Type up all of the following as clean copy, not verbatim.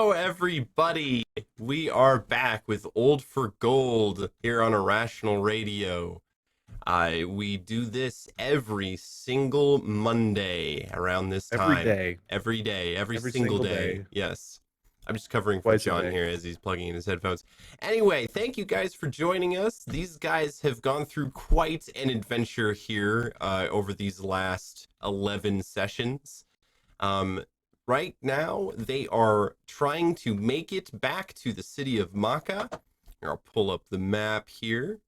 Hello, everybody. We are back with Old for Gold here on Irrational Radio. We do this every single Monday around this Every time. day. Every day, every Every single single day. day. Yes. I'm just covering for Twice a John day. here as he's plugging in his headphones. Anyway, thank you guys for joining us. These guys have gone through quite an adventure here over these last 11 sessions. Right now, they are trying to make it back to the city of Makkah. Here, I'll pull up the map here.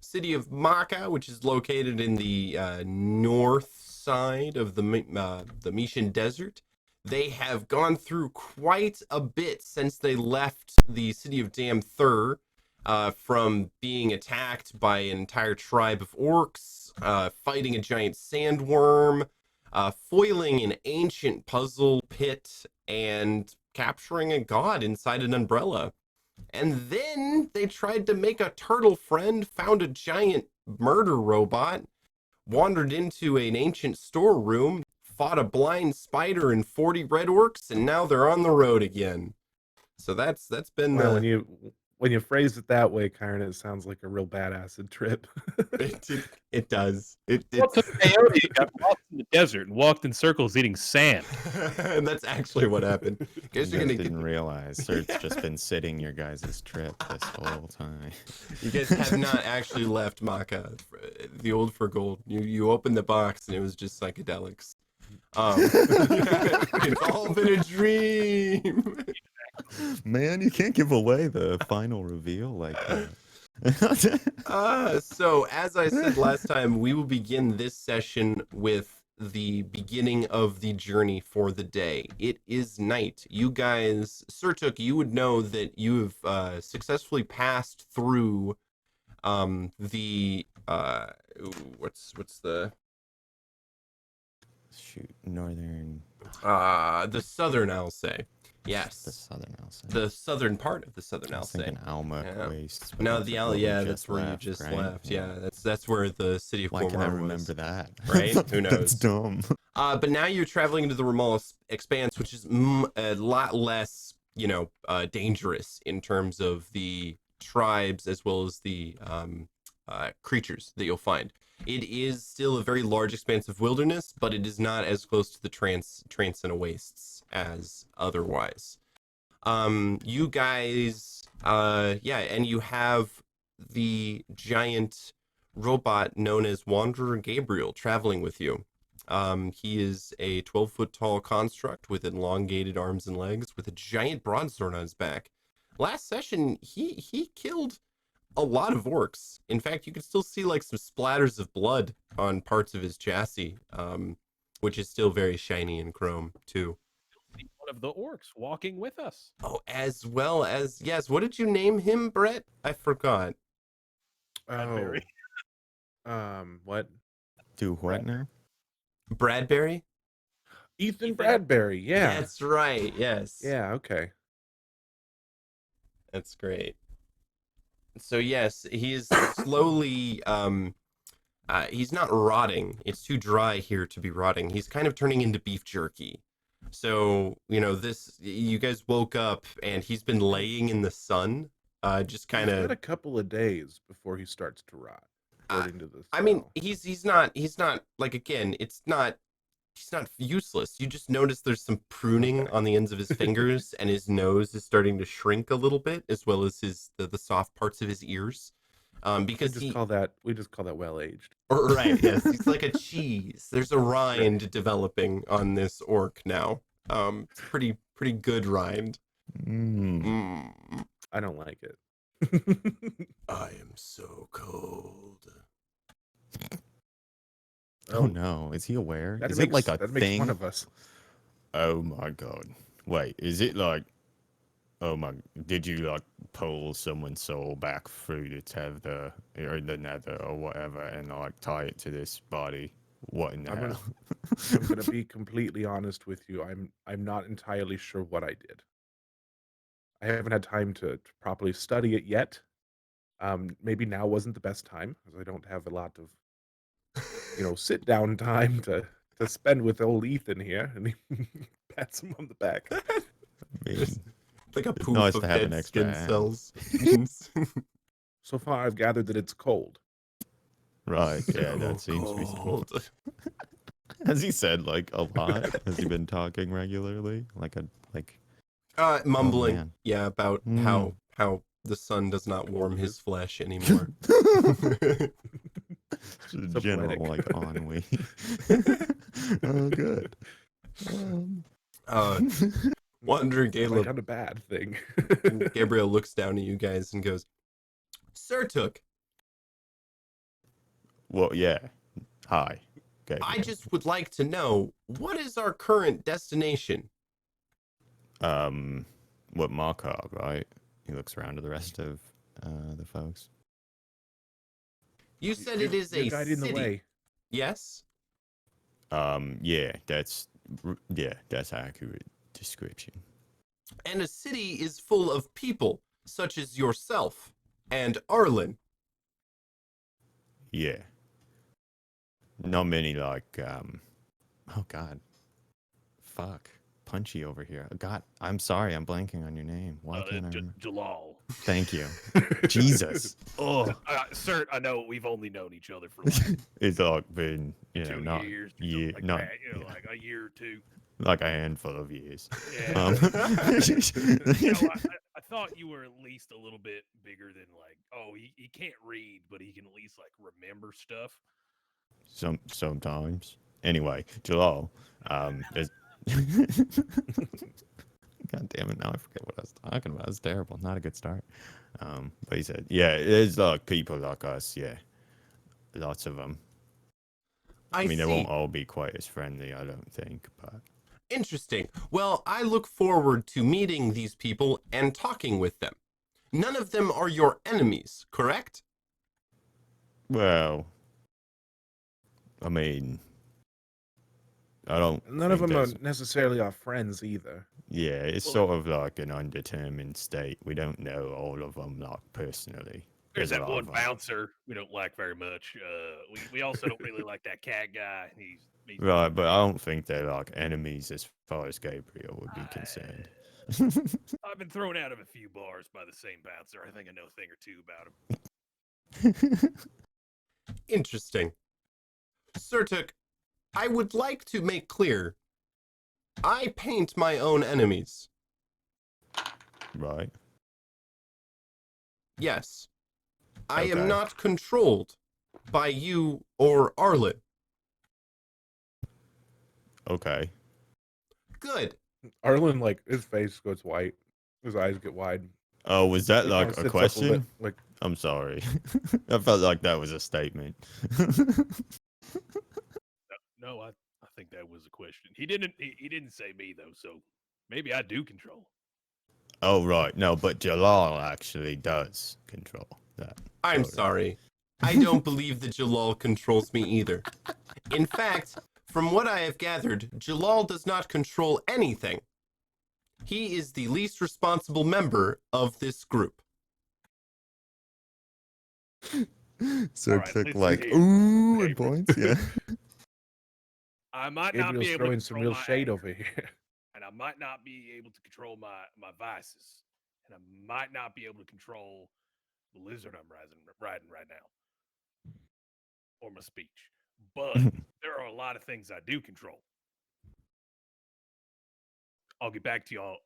City of Makkah, which is located in the north side of the Meshan Desert. They have gone through quite a bit since they left the city of Damthur, from being attacked by an entire tribe of orcs, fighting a giant sandworm, foiling an ancient puzzle pit, and capturing a god inside an umbrella. And then they tried to make a turtle friend, found a giant murder robot, wandered into an ancient storeroom, fought a blind spider and 40 red orcs, and now they're on the road again. So that's been Wow, when you phrase it that way, Kyron, it sounds like a real badass trip. it does. It's What took Coyote got lost in the desert and walked in circles eating sand. and that's actually what happened. You Guys guys didn't realize Surt's just been sitting your guys' trip this whole time. You guys have not actually left Makkah, the Old for Gold. You opened the box and it was just psychedelics. It's all been a dream. Man, you can't give away the final reveal like that. So as I said last time, we will begin this session with the beginning of the journey for the day. It is night. You guys, Surtook, you would know that you have successfully passed through the what's the northern the southern, I'll say. Yes. The southern, I'll say. The southern part of the southern, I I'll was say. thinking Alma Wastes. but No, that's the where we that's where you just right? left. Yeah, that's where the city of Why can I Cormar remember was. that? Right? Who knows? That's dumb. But now you're traveling into the Ramal Expanse, which is a lot less, dangerous in terms of the tribes as well as the creatures that you'll find. It is still a very large expanse of wilderness, but it is not as close to the Transcendent Wastes as otherwise. You guys, and you have the giant robot known as Wanderer Gabriel traveling with you. He is a 12-foot tall construct with elongated arms and legs with a giant broadsword on his back. Last session, he killed a lot of orcs. In fact, you can still see like some splatters of blood on parts of his chassis, which is still very shiny and chrome too. One of the orcs walking with us. Oh, as well as, yes, what did you name him, Brett? I forgot. Bradbury. What? Do what now? Bradbury? Ethan Bradbury, yeah. That's right, yes. Yeah, okay. That's great. So yes, he is slowly he's not rotting. It's too dry here to be rotting. He's kind of turning into beef jerky. So, you guys woke up and he's been laying in the sun, just kind He's got of a couple of days before he starts to rot, according to this. I mean, he's not like, again, he's not useless. You just notice there's some pruning on the ends of his fingers and his nose is starting to shrink a little bit, as well as the soft parts of his ears. Because we just call that well aged. Right, yes, he's like a cheese. There's a rind developing on this orc now. It's pretty good rind. I don't like it. I am so cold. Oh no, is he aware? Is it like a that thing? makes fun of us. Oh my god. Wait, is it like, oh my, did you like pull someone's soul back through the tether or the nether or whatever and like tie it to this body? What in the hell? I'm gonna be completely honest with you. I'm not entirely sure what I did. I haven't had time to properly study it yet. Maybe now wasn't the best time, because I don't have a lot of sit down time to to spend with old Ethan here, and he pats him on the back. I mean, Just like a it's poof nice of to have an dead extra skin hand. cells. So far, I've gathered that it's cold. right? Yeah, So that seems to be. cold. Has he said like a lot? Has he been talking regularly? Like Mumbling, man. yeah, about Mm. how the sun does not warm his flesh anymore. So general poetic. like ennui. Oh, good. Wandering Have I Caleb, done a bad thing? Gabriel looks down at you guys and goes, Surtook, Well, yeah. Hi. Okay. I just would like to know, what is our current destination? What Markov, right? He looks around to the rest of the folks. You said it is You're a guiding the city. way. Yes? Yeah, that's accurate description. And a city is full of people, such as yourself and Arlon. Yeah. Not many like oh god. Fuck. Punchy over here. God, I'm sorry, I'm blanking on your name. Why can't I remember? Jalal. Thank you. Jesus. Oh. Sir, I know we've only known each other for like It's like been, you know, 2 not years, or year, something like not that, you know, yeah, like a year or two. like a handful of years. Yeah. You know, I thought you were at least a little bit bigger than like, oh, he can't read, but he can at least like remember stuff. Sometimes. Anyway, Jalal, is God damn it, now I forget what I was talking about. It's terrible. Not a good start. But he said, yeah, there's like people like us, yeah. Lots of them. I mean, they won't all be quite as friendly, I don't think, but Interesting. Well, I look forward to meeting these people and talking with them. None of them are your enemies, correct? well, I mean, I don't. None of think them are there's- necessarily our friends either. Yeah, it's Well, sort of like an undetermined state. We don't know all of them, like personally. There's a that lot one of 'em. bouncer we don't like very much. We also don't really like that cat guy. He's Right, but I don't think they're like enemies as far as Gabriel would be concerned. I've been thrown out of a few bars by the same bouncer. I think I know a thing or two about him. Interesting. Surtook, I would like to make clear, I paint my own enemies. Right. Yes. I am Okay. not controlled by you or Arlen. Okay. Good. Arlen, like, his face goes white. His eyes get wide. Oh, was that He like kinda a sits up question? bit, like, I'm sorry. I felt like that was a statement. No, I think that was a question. He didn't say me though, so maybe I do control. Oh, right. No, but Jalal actually does control that. I'm Sorry. sorry. I don't believe that Jalaal controls me either. In fact, from what I have gathered, Jalaal does not control anything. He is the least responsible member of this group. So All right, click listen like, here. ooh, Hey, and points, yeah. I might not Gabriel's be able throwing to some control real my shade anger, over here. and I might not be able to control my vices, and I might not be able to control the lizard I'm riding right now, or my speech. But there are a lot of things I do control. I'll get back to y'all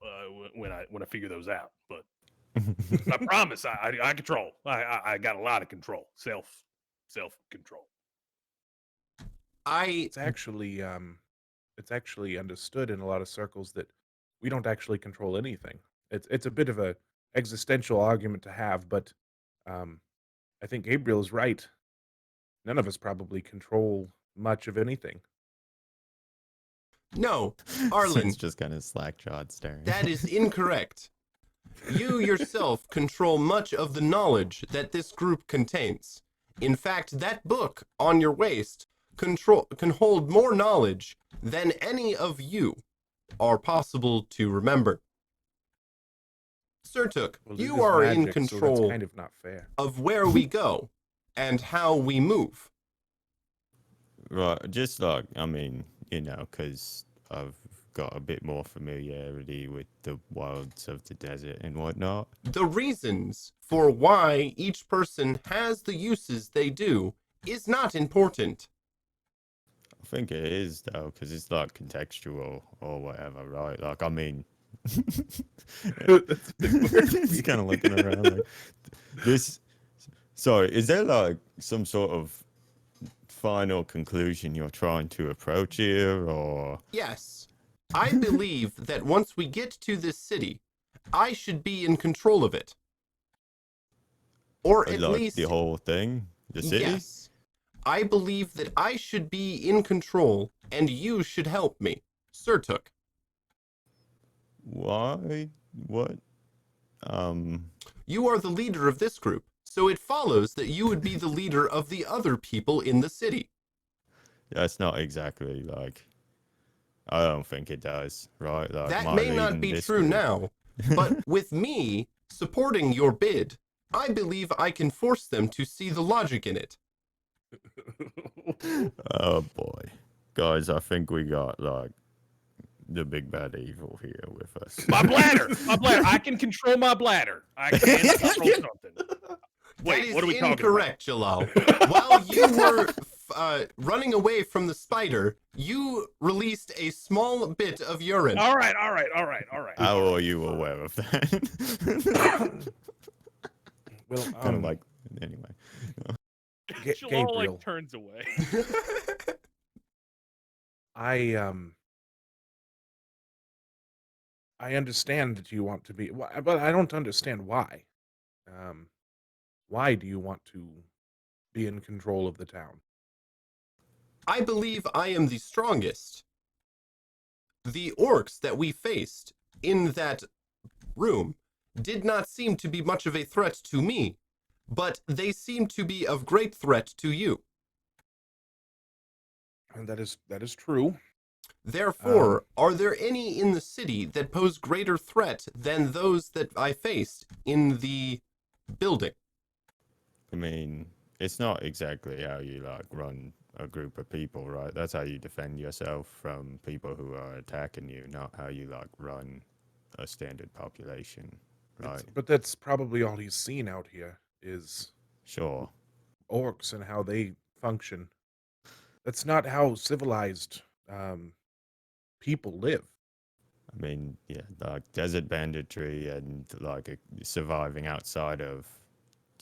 when I figure those out. But I promise I control. I got a lot of control. Self control. It's actually understood in a lot of circles that we don't actually control anything. It's a bit of a existential argument to have, but I think Gabriel is right. None of us probably control much of anything. No, Arlen, It's just kind of slack-jawed staring. that is incorrect. You yourself control much of the knowledge that this group contains. In fact, that book on your waist can hold more knowledge than any of you are possible to remember. Surtook, Well, this you is are in magic, so that's control kind of not fair. of where we go and how we move. Right, just like, I mean, you know, because I've got a bit more familiarity with the wilds of the desert and whatnot. The reasons for why each person has the uses they do is not important. I think it is though, because it's like contextual or whatever, right? Like, I mean, That's a big word. he's kind of looking around like this. Sorry, is there like some sort of final conclusion you're trying to approach here, or Yes, I believe that once we get to this city, I should be in control of it. Or at like least, the whole thing, the city? yes, I believe that I should be in control and you should help me. Surtook. Why? What? You are the leader of this group, so it follows that you would be the leader of the other people in the city. That's not exactly like. I don't think it does, right? Like, That my may not leading be this true group- now, but with me supporting your bid, I believe I can force them to see the logic in it. Oh boy, guys, I think we got like the big bad evil here with us. My bladder. I can control my bladder. I can control something. Wait, That is what are we talking about? incorrect, Jalaal. While you were running away from the spider, you released a small bit of urine. All right. How are you aware of that? Well, Kind of like, anyway. Jalaal Gabriel, like turns away. I understand that you want to be, but I don't understand why. Why do you want to be in control of the town? I believe I am the strongest. The orcs that we faced in that room did not seem to be much of a threat to me, but they seem to be of great threat to you. And that is true. Therefore, are there any in the city that pose greater threat than those that I faced in the building? I mean, it's not exactly how you like run a group of people, right? That's how you defend yourself from people who are attacking you, not how you like run a standard population, right? But that's probably all he's seen out here is Sure. orcs and how they function. That's not how civilized people live. I mean, yeah, like desert banditry and like surviving outside of,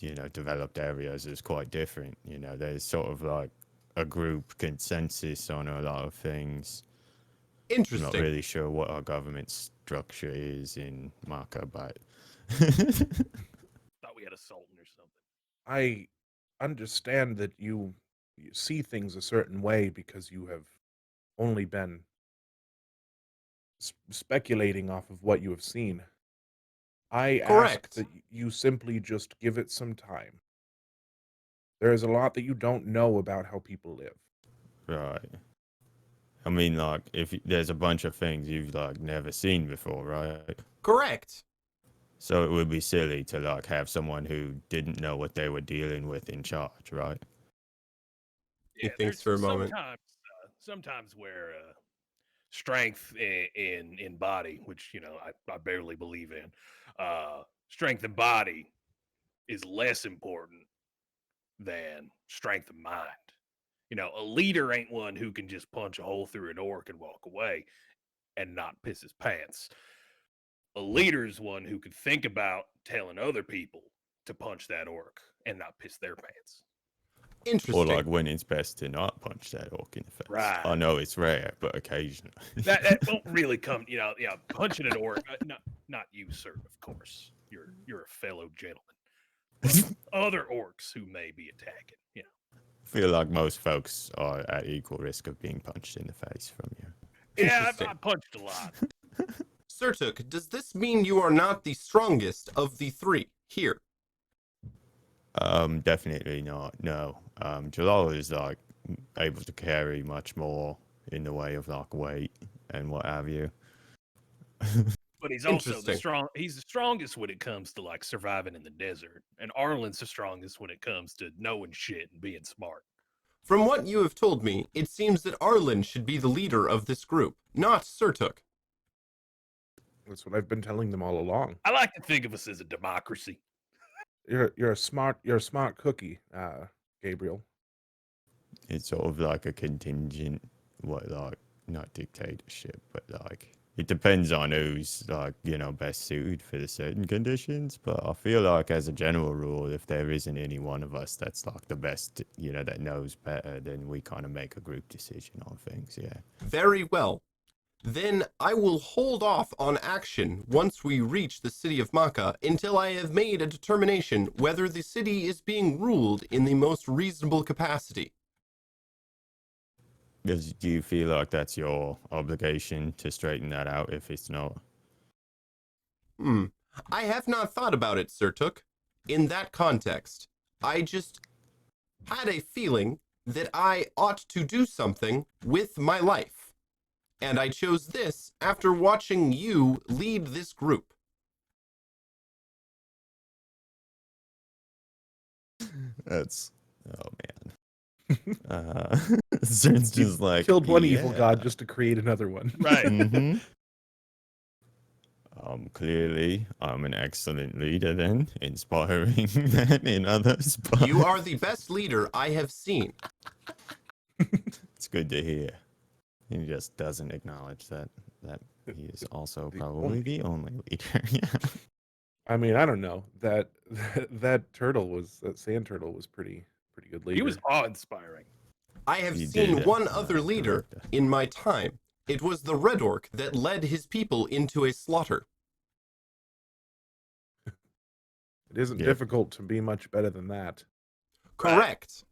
you know, developed areas is quite different. You know, there's sort of like a group consensus on a lot of things. I'm not Interesting. really sure what our government structure is in Makkah, but Thought we had a sultan or something. I understand that you see things a certain way because you have only been speculating off of what you have seen. I ask Correct. that you simply just give it some time. There is a lot that you don't know about how people live. right. I mean, like, if there's a bunch of things you've like never seen before, right? Correct. So it would be silly to like have someone who didn't know what they were dealing with in charge, right? He thinks for a moment. Sometimes where strength in body, which I barely believe in, strength in body is less important than strength of mind. A leader ain't one who can just punch a hole through an orc and walk away and not piss his pants. A leader is one who can think about telling other people to punch that orc and not piss their pants. Interesting. Or like when it's best to not punch that orc in the face. Right. I know it's rare, but occasionally. That won't really come, punching an orc. Not you, sir. Of course, you're a fellow gentleman. But other orcs who may be attacking. I feel like most folks are at equal risk of being punched in the face from you. Yeah, Interesting. I punched a lot. Surtook, does this mean you are not the strongest of the three here? Definitely not. No. Jalaal is like able to carry much more in the way of like weight and what have you. But he's also Interesting. he's the strongest when it comes to like surviving in the desert. And Arlen's the strongest when it comes to knowing shit and being smart. From what you have told me, it seems that Arlon should be the leader of this group, not Surtook. That's what I've been telling them all along. I like to think of us as a democracy. You're a smart cookie, Gabriel. It's sort of like a contingent, not dictatorship, but like it depends on who's best suited for the certain conditions. But I feel like as a general rule, if there isn't any one of us that's like the best, that knows better, then we kind of make a group decision on things. Yeah. Very well. Then I will hold off on action once we reach the city of Makkah until I have made a determination whether the city is being ruled in the most reasonable capacity. Do you feel like that's your obligation to straighten that out if it's not? I have not thought about it, Surtook. In that context, I just had a feeling that I ought to do something with my life. And I chose this after watching you lead this group. That's, oh man. It's just like Killed one evil god just to create another one. Right. Mm-hmm. Clearly, I'm an excellent leader then, inspiring that in others. But You are the best leader I have seen. it's good to hear. He just doesn't acknowledge that he is also probably the only leader. Yeah. I mean, I don't know. That sand turtle was pretty good leader. He was awe-inspiring. I have You seen did, one other leader director. in my time. It was the Red Orc that led his people into a slaughter. It isn't Yep. difficult to be much better than that. Correct.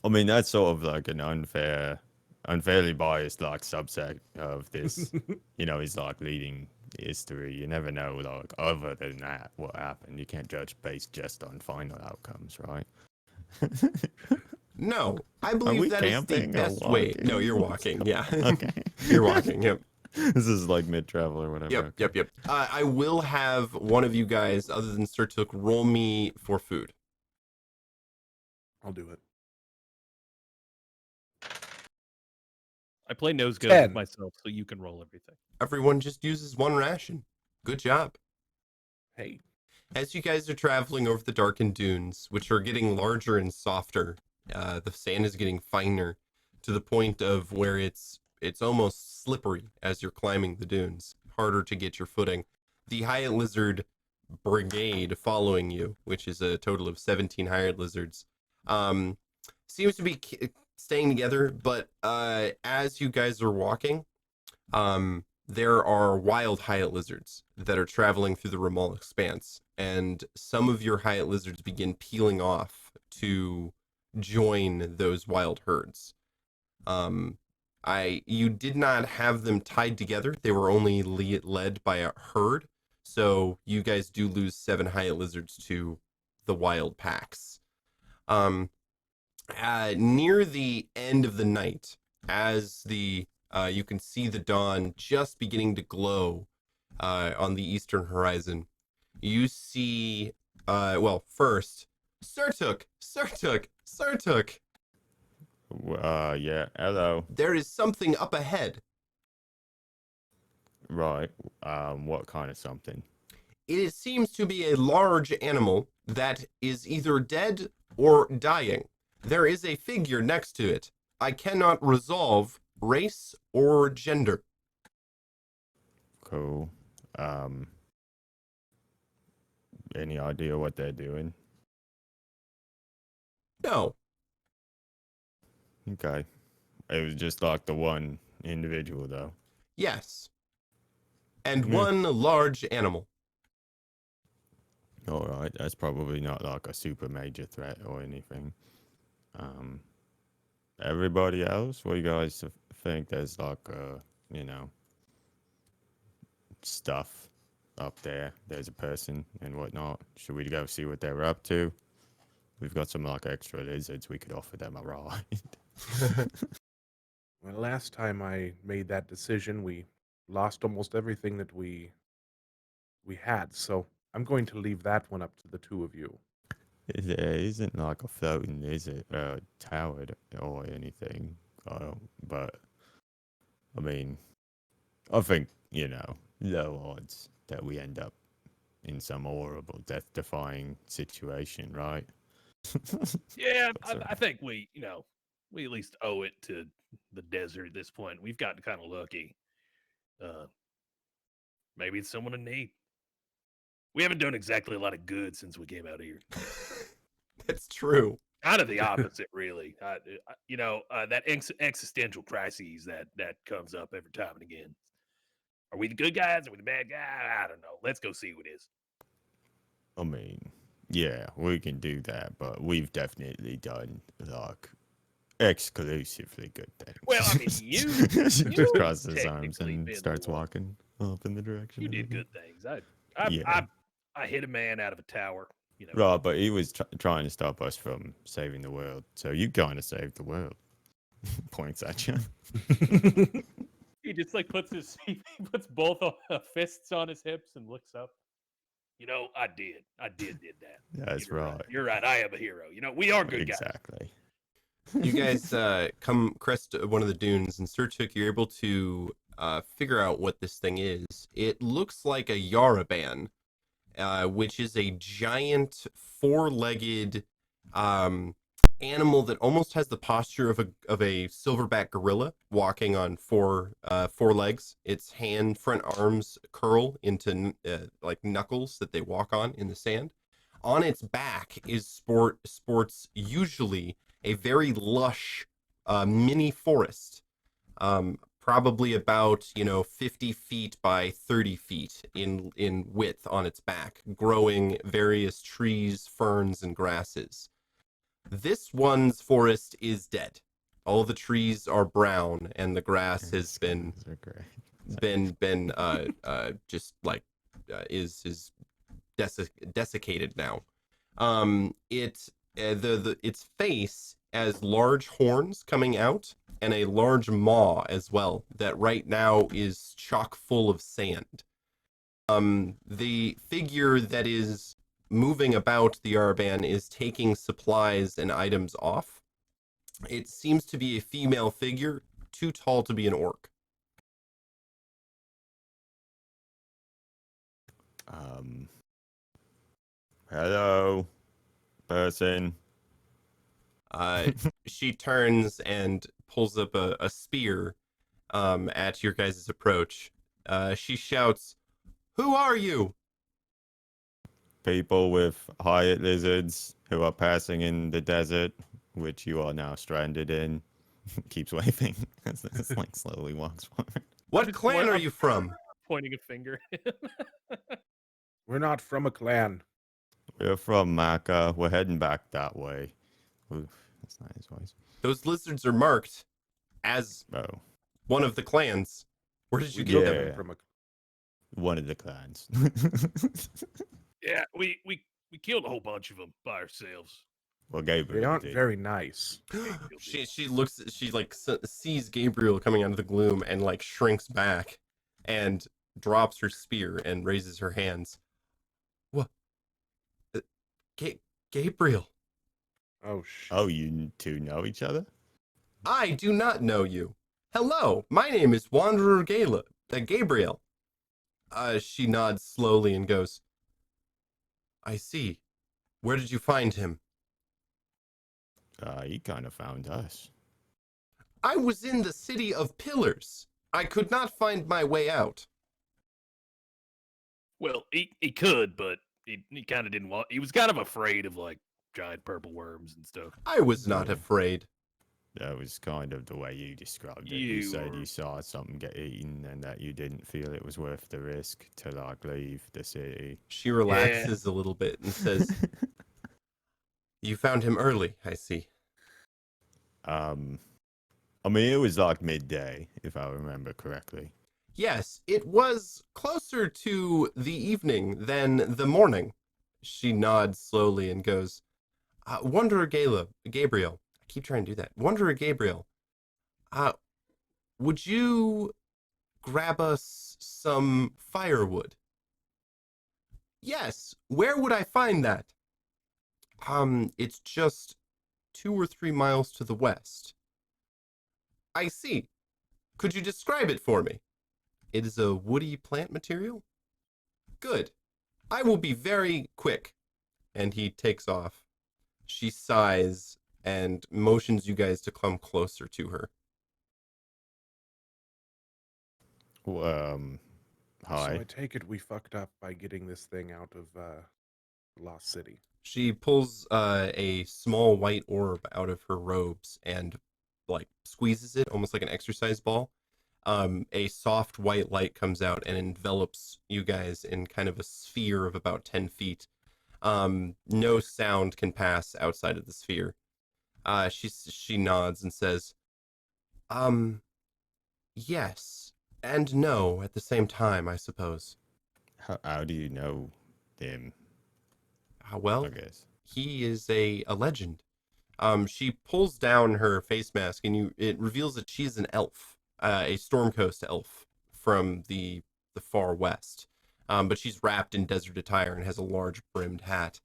I mean, that's sort of like an unfairly biased like subset of this. He's like leading history. You never know, like other than that, what happened. You can't judge based just on final outcomes, right? No, I we believe that is the camping or best way. walking? No, you're walking. Yeah. Okay. You're walking. Yep. This is like mid-travel or whatever. Yep. I will have one of you guys, other than Surtook, roll me for food. I'll do it. I play nose goes 10. with myself, so you can roll everything. Everyone just uses one ration. Good job. Hey, As you guys are traveling over the darkened dunes, which are getting larger and softer, the sand is getting finer to the point of where it's almost slippery as you're climbing the dunes, harder to get your footing. The Hyatt Lizard Brigade following you, which is a total of 17 Hyatt Lizards, seems to be staying together, but as you guys are walking, there are wild Hyatt Lizards that are traveling through the Ramal Expanse, and some of your Hyatt Lizards begin peeling off to join those wild herds. You did not have them tied together. They were only led by a herd. So you guys do lose 7 Hyatt Lizards to the wild packs. Near the end of the night, as you can see the dawn just beginning to glow on the eastern horizon, you see, first, Surtook. Yeah. Hello. There is something up ahead. Right. What kind of something? It seems to be a large animal that is either dead or dying. There is a figure next to it. I cannot resolve race or gender. Cool. Any idea what they're doing? No. Okay. It was just like the one individual, though. Yes. And Hmm. one large animal. All right. That's probably not like a super major threat or anything. Everybody else, what do you guys think? There's like, stuff up there. There's a person and whatnot. Should we go see what they're up to? We've got some like extra lizards. We could offer them a ride. well, last time I made that decision, we lost almost everything that we had. So I'm going to leave that one up to the two of you. There isn't like a floating, is it? Tower or anything. But I mean, I think low odds that we end up in some horrible, death-defying situation, right? Yeah, That's all I right. think we at least owe it to the desert at this point. We've gotten kind of lucky. Uh, maybe it's someone in need. We haven't done exactly a lot of good since we came out here. That's true. Kind of the opposite, really. That existential crises that comes up every time and again. Are we the good guys? Are we the bad guy? I don't know. Let's go see who it is. I mean, yeah, we can do that, but we've definitely done like exclusively good things. Well, I mean, She just you crosses his arms technically and been the starts one. walking up in the direction. You of did the- good things. I Yeah. I hit a man out of a tower. Right, but he was trying to stop us from saving the world. So you kind of saved the world. Points at you. He just like he puts both fists on his hips and looks up. I did that. That's You're right. You're right. I am a hero. We are good guys. Exactly. You guys come crest one of the dunes, and Surtook, you're able to figure out what this thing is. It looks like a Yaraban, which is a giant four-legged animal that almost has the posture of a silverback gorilla walking on four legs. Its front arms curl into like knuckles that they walk on in the sand. On its back sports usually a very lush mini forest, probably about 50 feet by 30 feet in width on its back, growing various trees, ferns, and grasses. This one's forest is dead. All the trees are brown, and the grass has been Those are great. just like is desiccated now. Its face has large horns coming out and a large maw as well that right now is chock full of sand. The figure that is moving about the Arban is taking supplies and items off. It seems to be a female figure, too tall to be an orc. Hello, person. She turns and pulls up a spear at your guys' approach. She shouts, "Who are you?" People with hired lizards who are passing in the desert, which you are now stranded in. Keeps waving as this like slowly walks forward. What Just clan point are up- you from? Pointing a finger. We're not from a clan. We're from Makkah. We're heading back that way. Oof, that's not his voice. Those lizards are marked as Oh, one of the clans. Where did you We get know them? them Yeah. from a. one of the clans. Yeah, we killed a whole bunch of them by ourselves. Well, They Gabriel aren't did. very nice. She looks. She like sees Gabriel coming out of the gloom and like shrinks back, and drops her spear and raises her hands. What? Gabriel, Oh shit. Oh, you two know each other? I do not know you. Hello, my name is Wanderer Gabriel. She nods slowly and goes, I see. Where did you find him? He kind of found us. I was in the city of Pillars. I could not find my way out. Well, he could, but he kind of didn't want. He was kind of afraid of like giant purple worms and stuff. I was not Yeah. afraid. That was kind of the way you described it. You You said were- you saw something get eaten and that you didn't feel it was worth the risk to like leave the city. She relaxes a little bit and says, You found him early, I see. I mean, it was like midday, if I remember correctly. Yes, it was closer to the evening than the morning. She nods slowly and goes, Wanderer Gabriel. I keep trying to do that. Wanderer Gabriel. Would you grab us some firewood? Yes. Where would I find that? It's just 2 or 3 miles to the west. I see. Could you describe it for me? It is a woody plant material? Good. I will be very quick. And he takes off. She sighs and motions you guys to come closer to her. Um, So I hi. take it we fucked up by getting this thing out of Lost City. She pulls a small white orb out of her robes and like squeezes it almost like an exercise ball. A soft white light comes out and envelops you guys in kind of a sphere of about 10 feet. No sound can pass outside of the sphere. She nods and says, um, yes and no at the same time, I suppose. How do you know them? Well, I guess. he is a legend. She pulls down her face mask and it reveals that she is an elf, a Stormcoast elf from the far west. But she's wrapped in desert attire and has a large brimmed hat.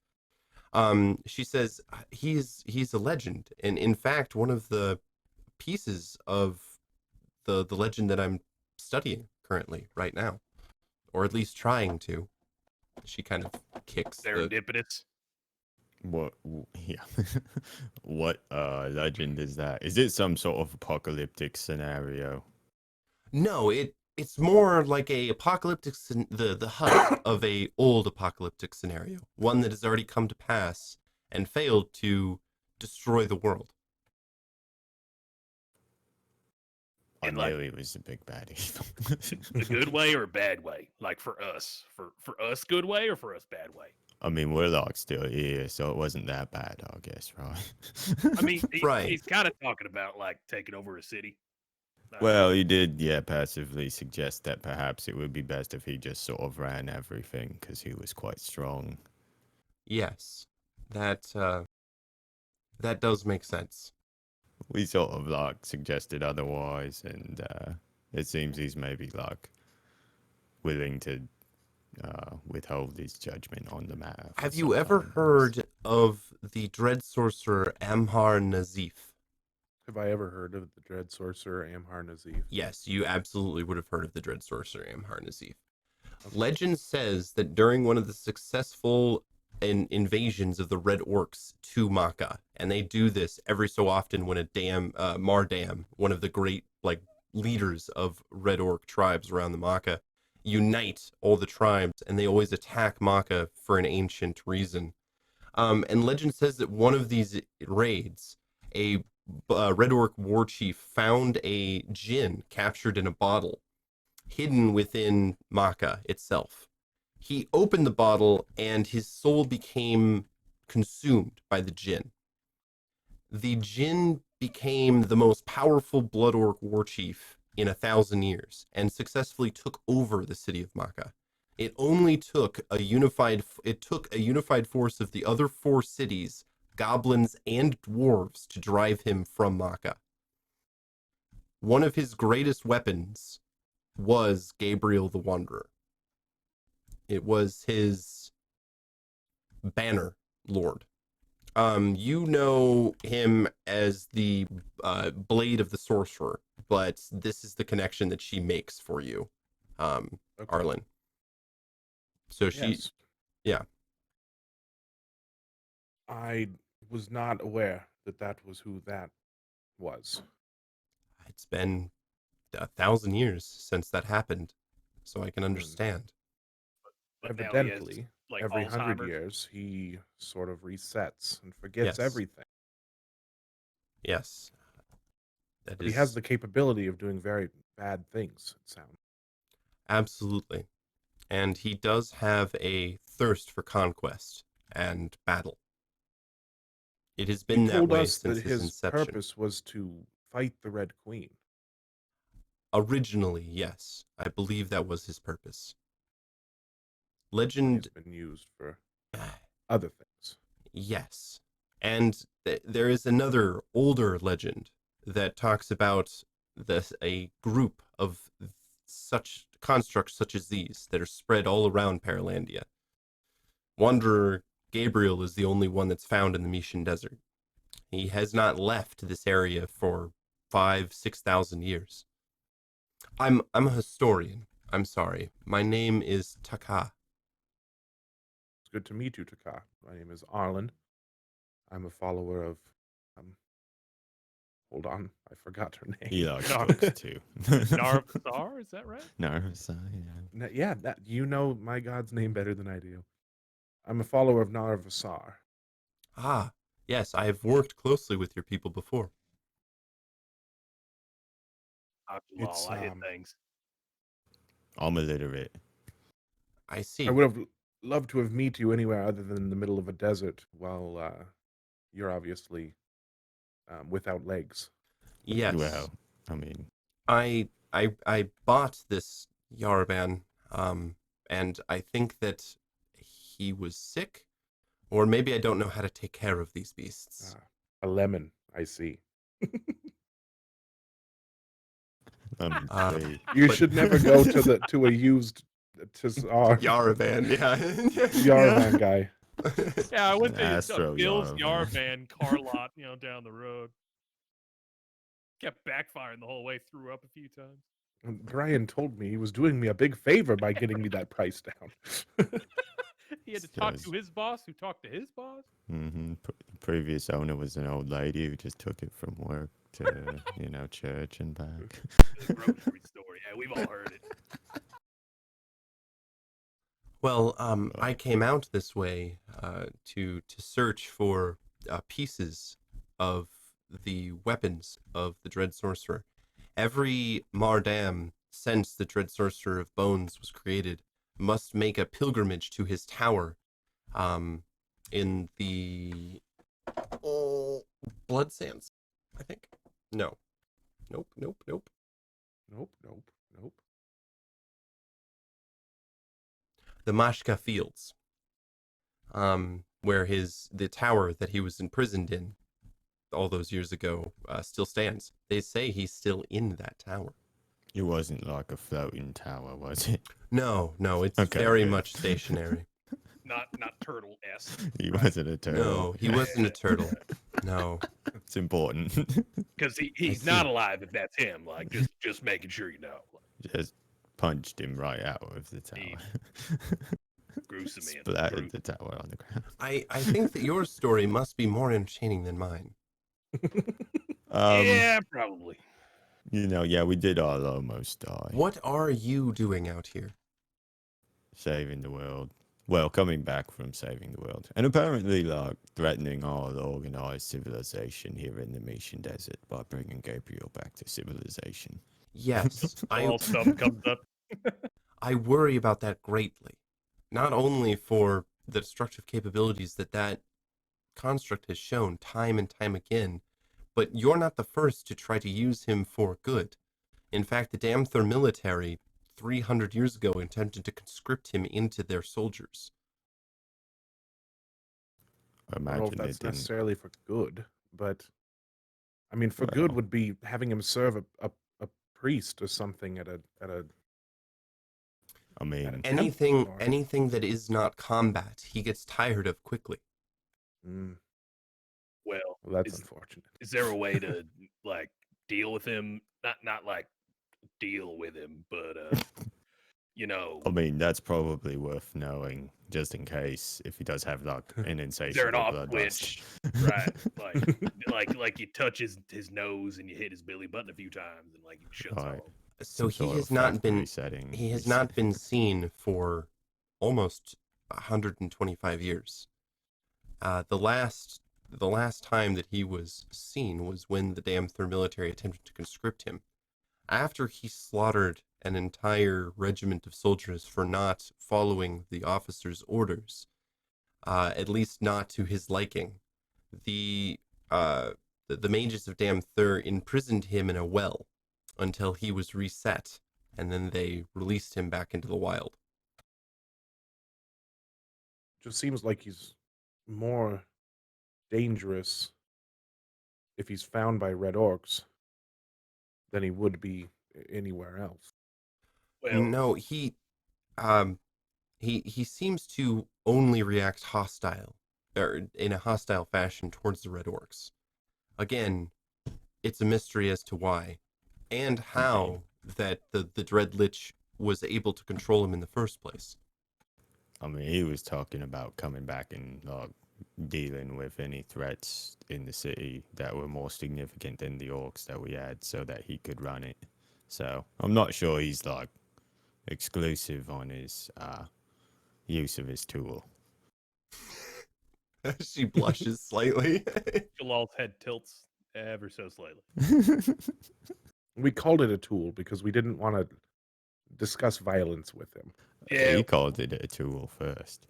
She says he's a legend, and in fact, one of the pieces of the legend that I'm studying currently right now, or at least trying to. She kind of kicks the. Serendipitous. Yeah. What legend is that? Is it some sort of apocalyptic scenario? No, it's more like a apocalyptic the hut of a old apocalyptic scenario, one that has already come to pass and failed to destroy the world. I In like knew it was a big bad evil. a good way or a bad way? Like for us, for us, good way or for us, bad way? I mean, we're like still here, so it wasn't that bad, I guess, right? I mean, Right. he's kind of talking about like taking over a city. Well, he did, yeah, passively suggest that perhaps it would be best if he just sort of ran everything because he was quite strong. Yes, that does make sense. We sort of like suggested otherwise, and it seems he's maybe like willing to withhold his judgment on the matter. for Have some you ever time, I guess. heard of the dread sorcerer Amhar Nazif? Have I ever heard of the Dread Sorcerer Amhar Nazif? Yes, you absolutely would have heard of the dread sorcerer Amhar Nazif. Okay. Legend says that during one of the successful invasions of the Red Orcs to Makkah, and they do this every so often when a Mar Dam, one of the great like leaders of Red Orc tribes around the Makkah, unite all the tribes, and they always attack Makkah for an ancient reason. And legend says that one of these raids, a Red Orc war chief found a djinn captured in a bottle hidden within Makkah itself. He opened the bottle and his soul became consumed by the djinn. The djinn became the most powerful Blood Orc war chief in 1,000 years and successfully took over the city of Makkah. It only took a unified force of the other four cities, goblins and dwarves, to drive him from Makkah. One of his greatest weapons was Gabriel the Wanderer. It was his banner lord. You know him as the Blade of the Sorcerer, but this is the connection that she makes for you, Okay. Arlon. So she, Yes. yeah. I was not aware that that was who that was. It's been 1,000 years since that happened, so I can Hmm. understand. But now he has Evidently, like every 100 Alzheimer's. years, he sort of resets and forgets Yes. everything. Yes, that But he has is the capability of doing very bad things, it sounds. absolutely. And he does have a thirst for conquest and battle. It has been He that told way us since that his his inception. purpose was to fight the Red Queen. Originally, yes, I believe that was his purpose. He's Legend, been used for other things. yes. And there is another older legend that talks about a group of such constructs such as these that are spread all around Paralandia. Wanderer Gabriel is the only one that's found in the Mishan Desert. He has not left this area for 6,000 years. I'm a historian. I'm sorry. My name is Taka. It's good to meet you, Taka. My name is Arlon. I'm a follower of. Hold on, I forgot her name. He likes No. books too. Narvasar, is that right? Narvasar, yeah. Yeah, that you know my god's name better than I do. I'm a follower of Narvasar. Ah, yes, I have worked closely with your people before. Jalaal, It's, I hit things. I'm illiterate. I see. I would have loved to have met you anywhere other than the middle of a desert while you're obviously without legs. Yes. Well, I mean, I bought this Yaraban, and I think that he was sick, or maybe I don't know how to take care of these beasts. A lemon, I see. they, You But- should never go to a used Tsar Yaraban, yeah. Yaravan guy. Yeah, I went An to Astro Bill's Yaravan. Yaravan car lot, down the road. Kept backfiring the whole way, threw up a few times. Brian told me he was doing me a big favor by getting me that price down. He had to talk Because- to his boss, who talked to his boss. the previous owner was an old lady who just took it from work to, church and back. The grocery store. Yeah, we've all heard it. Well, I came out this way to search for pieces of the weapons of the Dread Sorcerer. Every Mardam, since the Dread Sorcerer of Bones was created, must make a pilgrimage to his tower in the Blood Sands, I think. No. Nope. Nope, nope. The Mashka Fields, where the tower that he was imprisoned in all those years ago still stands. They say he's still in that tower. It wasn't like a floating tower, was it? No, it's Okay, very good. much stationary. Not turtle s. He wasn't a turtle. No, he wasn't a turtle. No. It's important. Because he's see. not alive if that's him. Like just making sure you know. Just punched him right out of the tower. He- Gruesome man. Splattered the tower on the ground. I think that your story must be more entertaining than mine. Yeah, probably. Yeah, we did all almost die. What are you doing out here? Saving the world. Well, coming back from saving the world. And apparently, threatening all organized civilization here in the Mission Desert by bringing Gabriel back to civilization. Yes, All stuff comes up. I worry about that greatly. Not only for the destructive capabilities that construct has shown time and time again, but you're not the first to try to use him for good. In fact, the Damthor military 300 years ago attempted to conscript him into their soldiers. I don't know if Imagine that's it didn't. necessarily for good, but I mean, for good Well. would be having him serve a priest or something at a. I mean, Anything or- anything that is not combat, he gets tired of quickly. Mm, Well, well, that's Is- unfortunate. is there a way to deal with him? Not like deal with him, but I mean, that's probably worth knowing, just in case if he does have an is there an insatiable off bloodlust. switch? Right, like you touch his nose and you hit his belly button a few times and he shuts Right. off. So Some he sort has of not factory been setting he has reset. not been seen for almost 125 years. The last time that he was seen was when the Damthor military attempted to conscript him. After he slaughtered an entire regiment of soldiers for not following the officer's orders, at least not to his liking, the mages of Damthor imprisoned him in a well until he was reset, and then they released him back into the wild. Just seems like he's more dangerous if he's found by red orcs than he would be anywhere else. Well, No, he seems to only react hostile or in a hostile fashion towards the Red Orcs. Again, it's a mystery as to why and how that the Dread Lich was able to control him in the first place. I mean, he was talking about coming back and dealing with any threats in the city that were more significant than the orcs that we had, so that he could run it. So I'm not sure he's like exclusive on his use of his tool. She blushes slightly. Jalal's head tilts ever so slightly. We called it a tool because we didn't want to discuss violence with him. Yeah, He called it a tool first.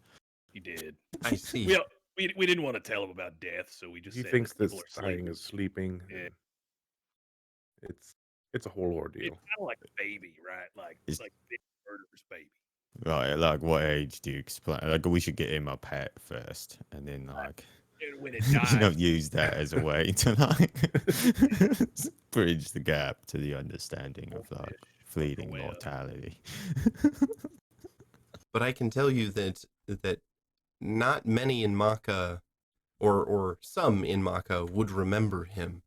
he did. I see. We didn't want to tell him about death, so we just He said thinks that that people are dying sleeping. is sleeping. Yeah. and It's a whole It's ordeal. kind of like a baby, right? Like Is- like the murderer's baby. Right, like what age do you explain? Like we should get him a pet first, and then like And when it dies, use that as a way to like bridge the gap to the understanding of like Goldfish, fleeting whale. mortality. But I can tell you that not many in Makkah, or some in Makkah, would remember him.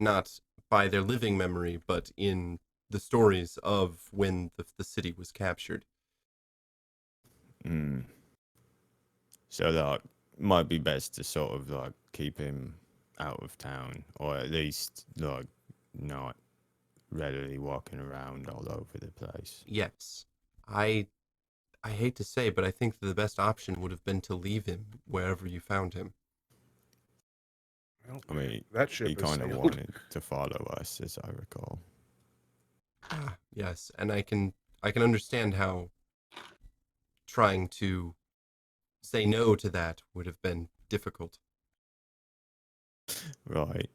Not by their living memory, but in the stories of when the city was captured. Mm. So like might be best to sort of like keep him out of town, or at least like not readily walking around all over the place. Yes, I hate to say, but I think that the best option would have been to leave him wherever you found him. Well, I mean, that ship he has kind of sailed. wanted to follow us, as I recall. Ah, yes, and I can understand how trying to say no to that would have been difficult. Right.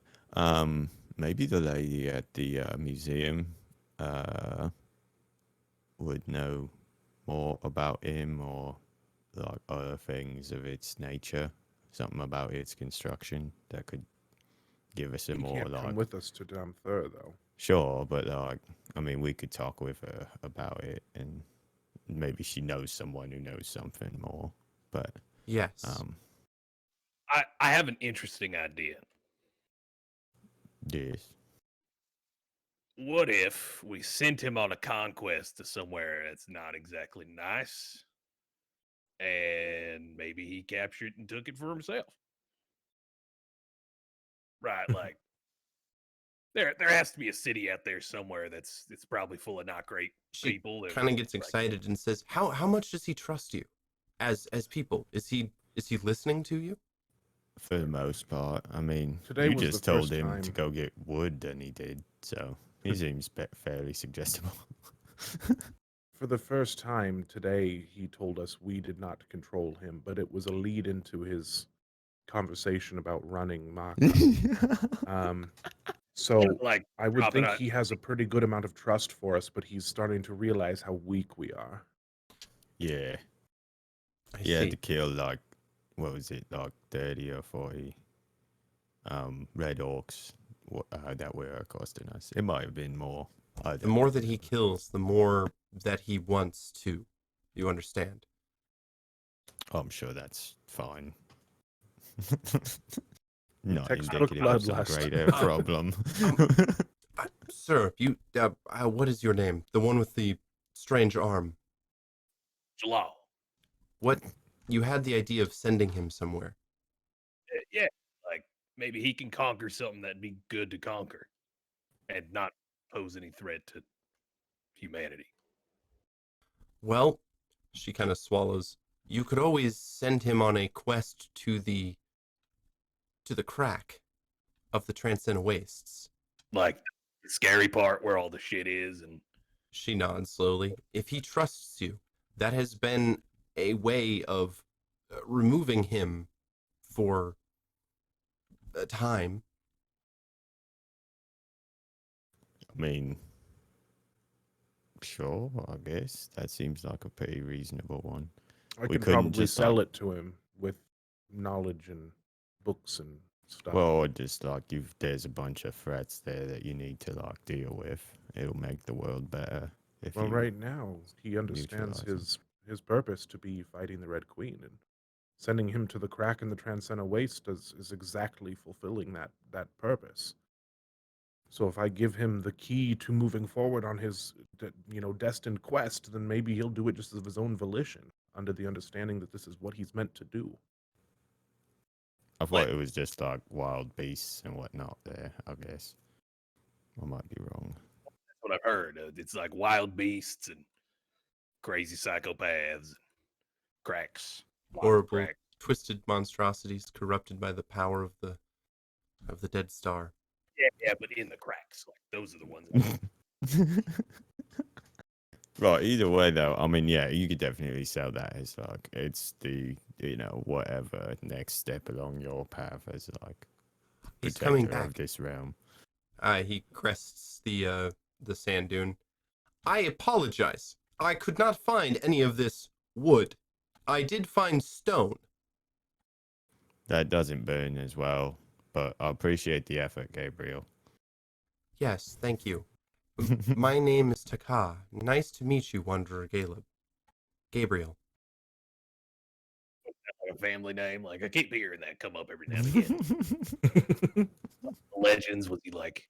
Maybe the lady at the museum would know more about him, or like other things of its nature, something about its construction that could give us a He more can't like come with us to Damthur, though. sure, but like I mean, we could talk with her about it, and maybe she knows someone who knows something more. But Yes. I have an interesting idea. yes. What if we sent him on a conquest to somewhere that's not exactly nice, and maybe he captured and took it for himself? Right, like there has to be a city out there somewhere that's probably full of not great She people. that kind of are, gets like, excited and says, "How much does he trust you, as people? Is he listening to you?" For the most part, I mean, Today you was just the told first him time- to go get wood, and he did. So he seems fairly suggestible. For the first time today, he told us we did not control him, but it was a lead into his conversation about running Makkah. So like I would dropping think out- he has a pretty good amount of trust for us, but he's starting to realize how weak we are. Yeah, I he had see. to kill like what was it, like 30 or 40 red orcs that were accosting us. It might have been more. The more that he kills, the more that he wants to. You understand? I'm sure that's fine. Not Textbook indicative of some bloodlust. greater problem. Sir, you. What is your name? The one with the strange arm. Jalaal. What? You had the idea of sending him somewhere. Yeah, like maybe he can conquer something that'd be good to conquer, and not pose any threat to humanity. Well, she kind of swallows. You could always send him on a quest to the crack of the Transcendent Wastes. Like the scary part where all the shit is, and She nods slowly. If he trusts you, that has been a way of removing him for a time. I mean, sure, I guess that seems like a pretty reasonable one. I We can couldn't probably just, sell like- it to him with knowledge and books and stuff. Well, or just like if there's a bunch of threats there that you need to like deal with, it'll make the world better. If Well, you, right now he understands neutralize him. his purpose to be fighting the Red Queen, and sending him to the crack in the Transcendent Waste is exactly fulfilling that purpose. So if I give him the key to moving forward on his, destined quest, then maybe he'll do it just of his own volition, under the understanding that this is what he's meant to do. I thought it was just like wild beasts and whatnot there, I guess. I might be wrong. That's what I've heard. It's like wild beasts and crazy psychopaths, and cracks, wild Horrible, crack. twisted monstrosities corrupted by the power of the dead star. Yeah, but in the cracks, like those are the ones. Right, either way though, I mean, yeah, you could definitely sell that as like it's the whatever next step along your path as like He's coming protector of back. this realm. He crests the sand dune. I apologize. I could not find any of this wood. I did find stone. That doesn't burn as well, but I appreciate the effort, Gabriel. Yes, thank you. My name is Taka. Nice to meet you, Wanderer Gabriel. Like a family name. Like I keep hearing that come up every now and again. Legends, was he like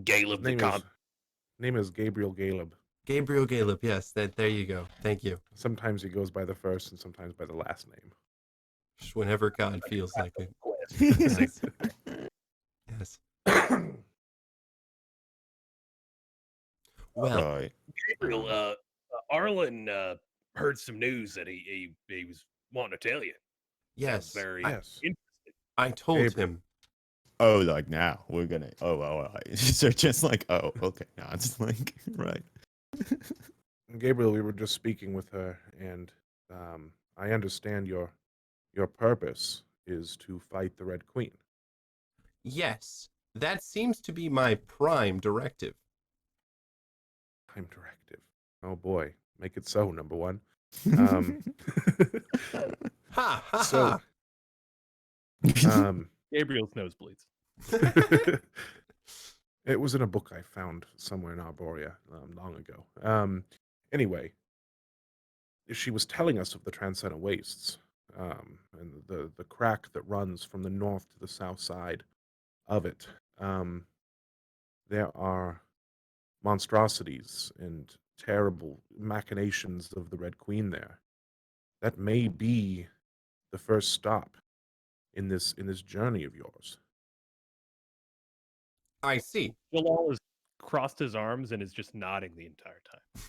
Caleb the Name is Gabriel Galeb. Gabriel Galeb, yes, there you go. Thank you. Sometimes he goes by the first and sometimes by the last name. Just whenever God feels like it. Quest. Yes. Yes. Well, Right. Gabriel, Arlon heard some news that he was wanting to tell you. yes. Sounds very Yes. interesting. I told Gabriel. him. Oh, like now we're gonna. Oh, all right. So just like, oh, okay. No, it's like right. Gabriel, we were just speaking with her, and I understand your purpose is to fight the Red Queen. Yes, that seems to be my prime directive. Time directive. Oh boy, make it so. Number one. Um, Ha ha so, ha. Gabriel's nosebleeds. It was in a book I found somewhere in Arborea long ago. Anyway, she was telling us of the Transcendent Wastes and the crack that runs from the north to the south side of it. There are monstrosities and terrible machinations of the Red Queen there. That may be the first stop in this journey of yours. I see. Jalaal has crossed his arms and is just nodding the entire time.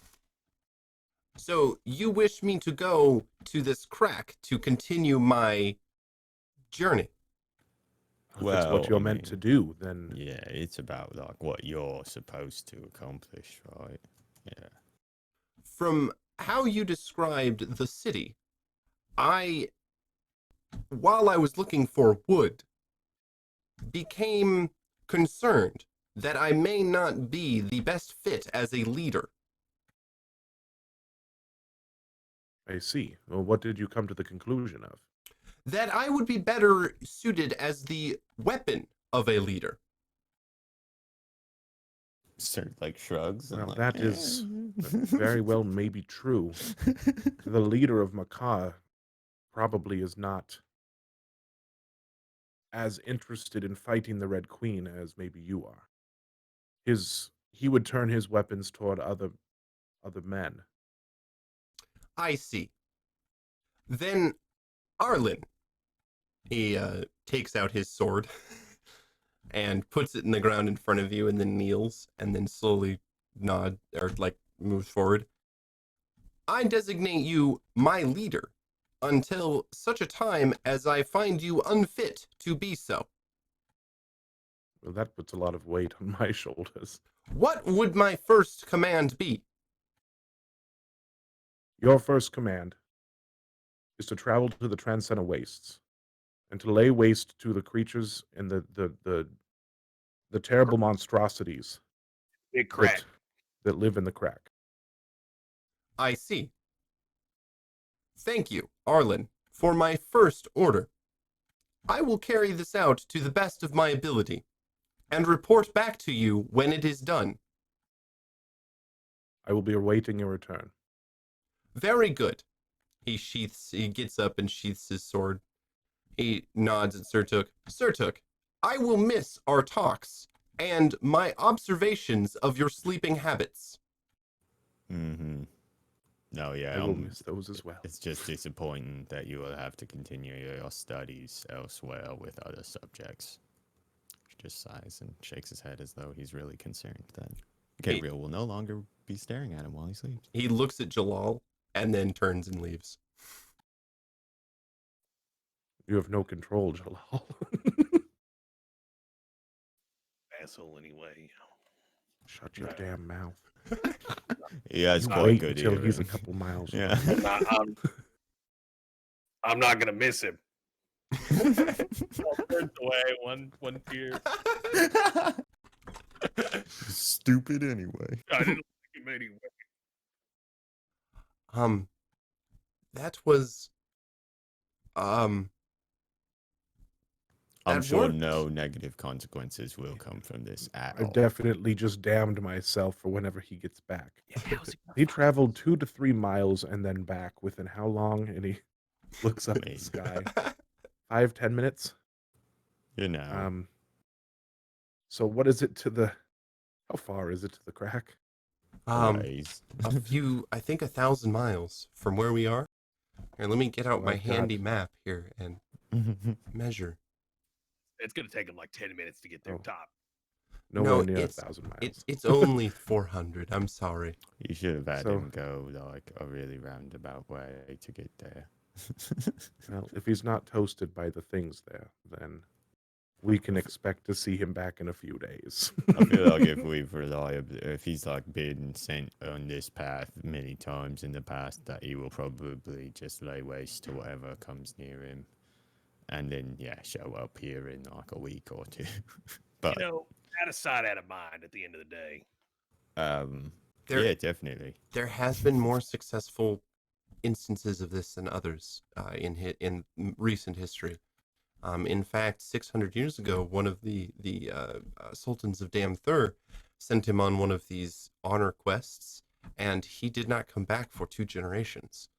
So you wish me to go to this crack to continue my journey? If it's what Well, you're I meant mean, to do, then Yeah, it's about like what you're supposed to accomplish, right? Yeah. From how you described the city, while I was looking for wood, became concerned that I may not be the best fit as a leader. I see. Well, what did you come to the conclusion of? That I would be better suited as the weapon of a leader. Sort of like shrugs. And Well, like, that is very well may be true. The leader of Makkah probably is not as interested in fighting the Red Queen as maybe you are. He would turn his weapons toward other men. I see. Then Arlon, he takes out his sword and puts it in the ground in front of you and then kneels and then slowly moves forward. I designate you my leader until such a time as I find you unfit to be so. Well, that puts a lot of weight on my shoulders. What would my first command be? Your first command is to travel to the Transcendent Wastes and to lay waste to the creatures and the terrible monstrosities Big crack. that live in the crack. I see. Thank you, Arlon, for my first order. I will carry this out to the best of my ability and report back to you when it is done. I will be awaiting your return. Very good. He gets up and sheaths his sword. He nods at Surtook. Surtook, I will miss our talks and my observations of your sleeping habits. Mm-hmm. No, yeah, I will miss those as well. it's just disappointing that you will have to continue your studies elsewhere with other subjects. He just sighs and shakes his head as though he's really concerned that Gabriel will no longer be staring at him while he sleeps. He looks at Jalaal and then turns and leaves. You have no control, Jalal. Asshole, anyway. Shut your damn mouth. He has You quite wait good until he's a hearing. couple miles Yeah. away. I'm not gonna miss him. Turns away, one tear. Stupid anyway. I didn't like him anyway. That was I'm That sure worked. no negative consequences will come from this at all. I've definitely just damned myself for whenever he gets back. Yeah, how's it He traveled 2 to 3 miles and then back within how long? And he looks up at the Amazing. sky. 5-10 minutes. You know. So what is it to the? How far is it to the crack? Ways. a few, I think 1,000 miles from where we are. Here, let me get out Oh, my I've handy got- map here and measure. It's gonna take him like 10 minutes to get there Oh. top. Nowhere near it's 1,000 miles. it's only 400. I'm sorry. You should have had So- him go like a really roundabout way to get there. Well, if he's not toasted by the things there, then we can expect to see him back in a few days. I feel like if he's like been sent on this path many times in the past, that he will probably just lay waste to whatever comes near him, and then show up here in like a week or two. But You know, out of sight, out of mind. At the end of the day, There- yeah, definitely. There has been more successful instances of this than others in recent history. In fact, 600 years ago, one of the sultans of Dam-Thur sent him on one of these honor quests, and he did not come back for 2 generations.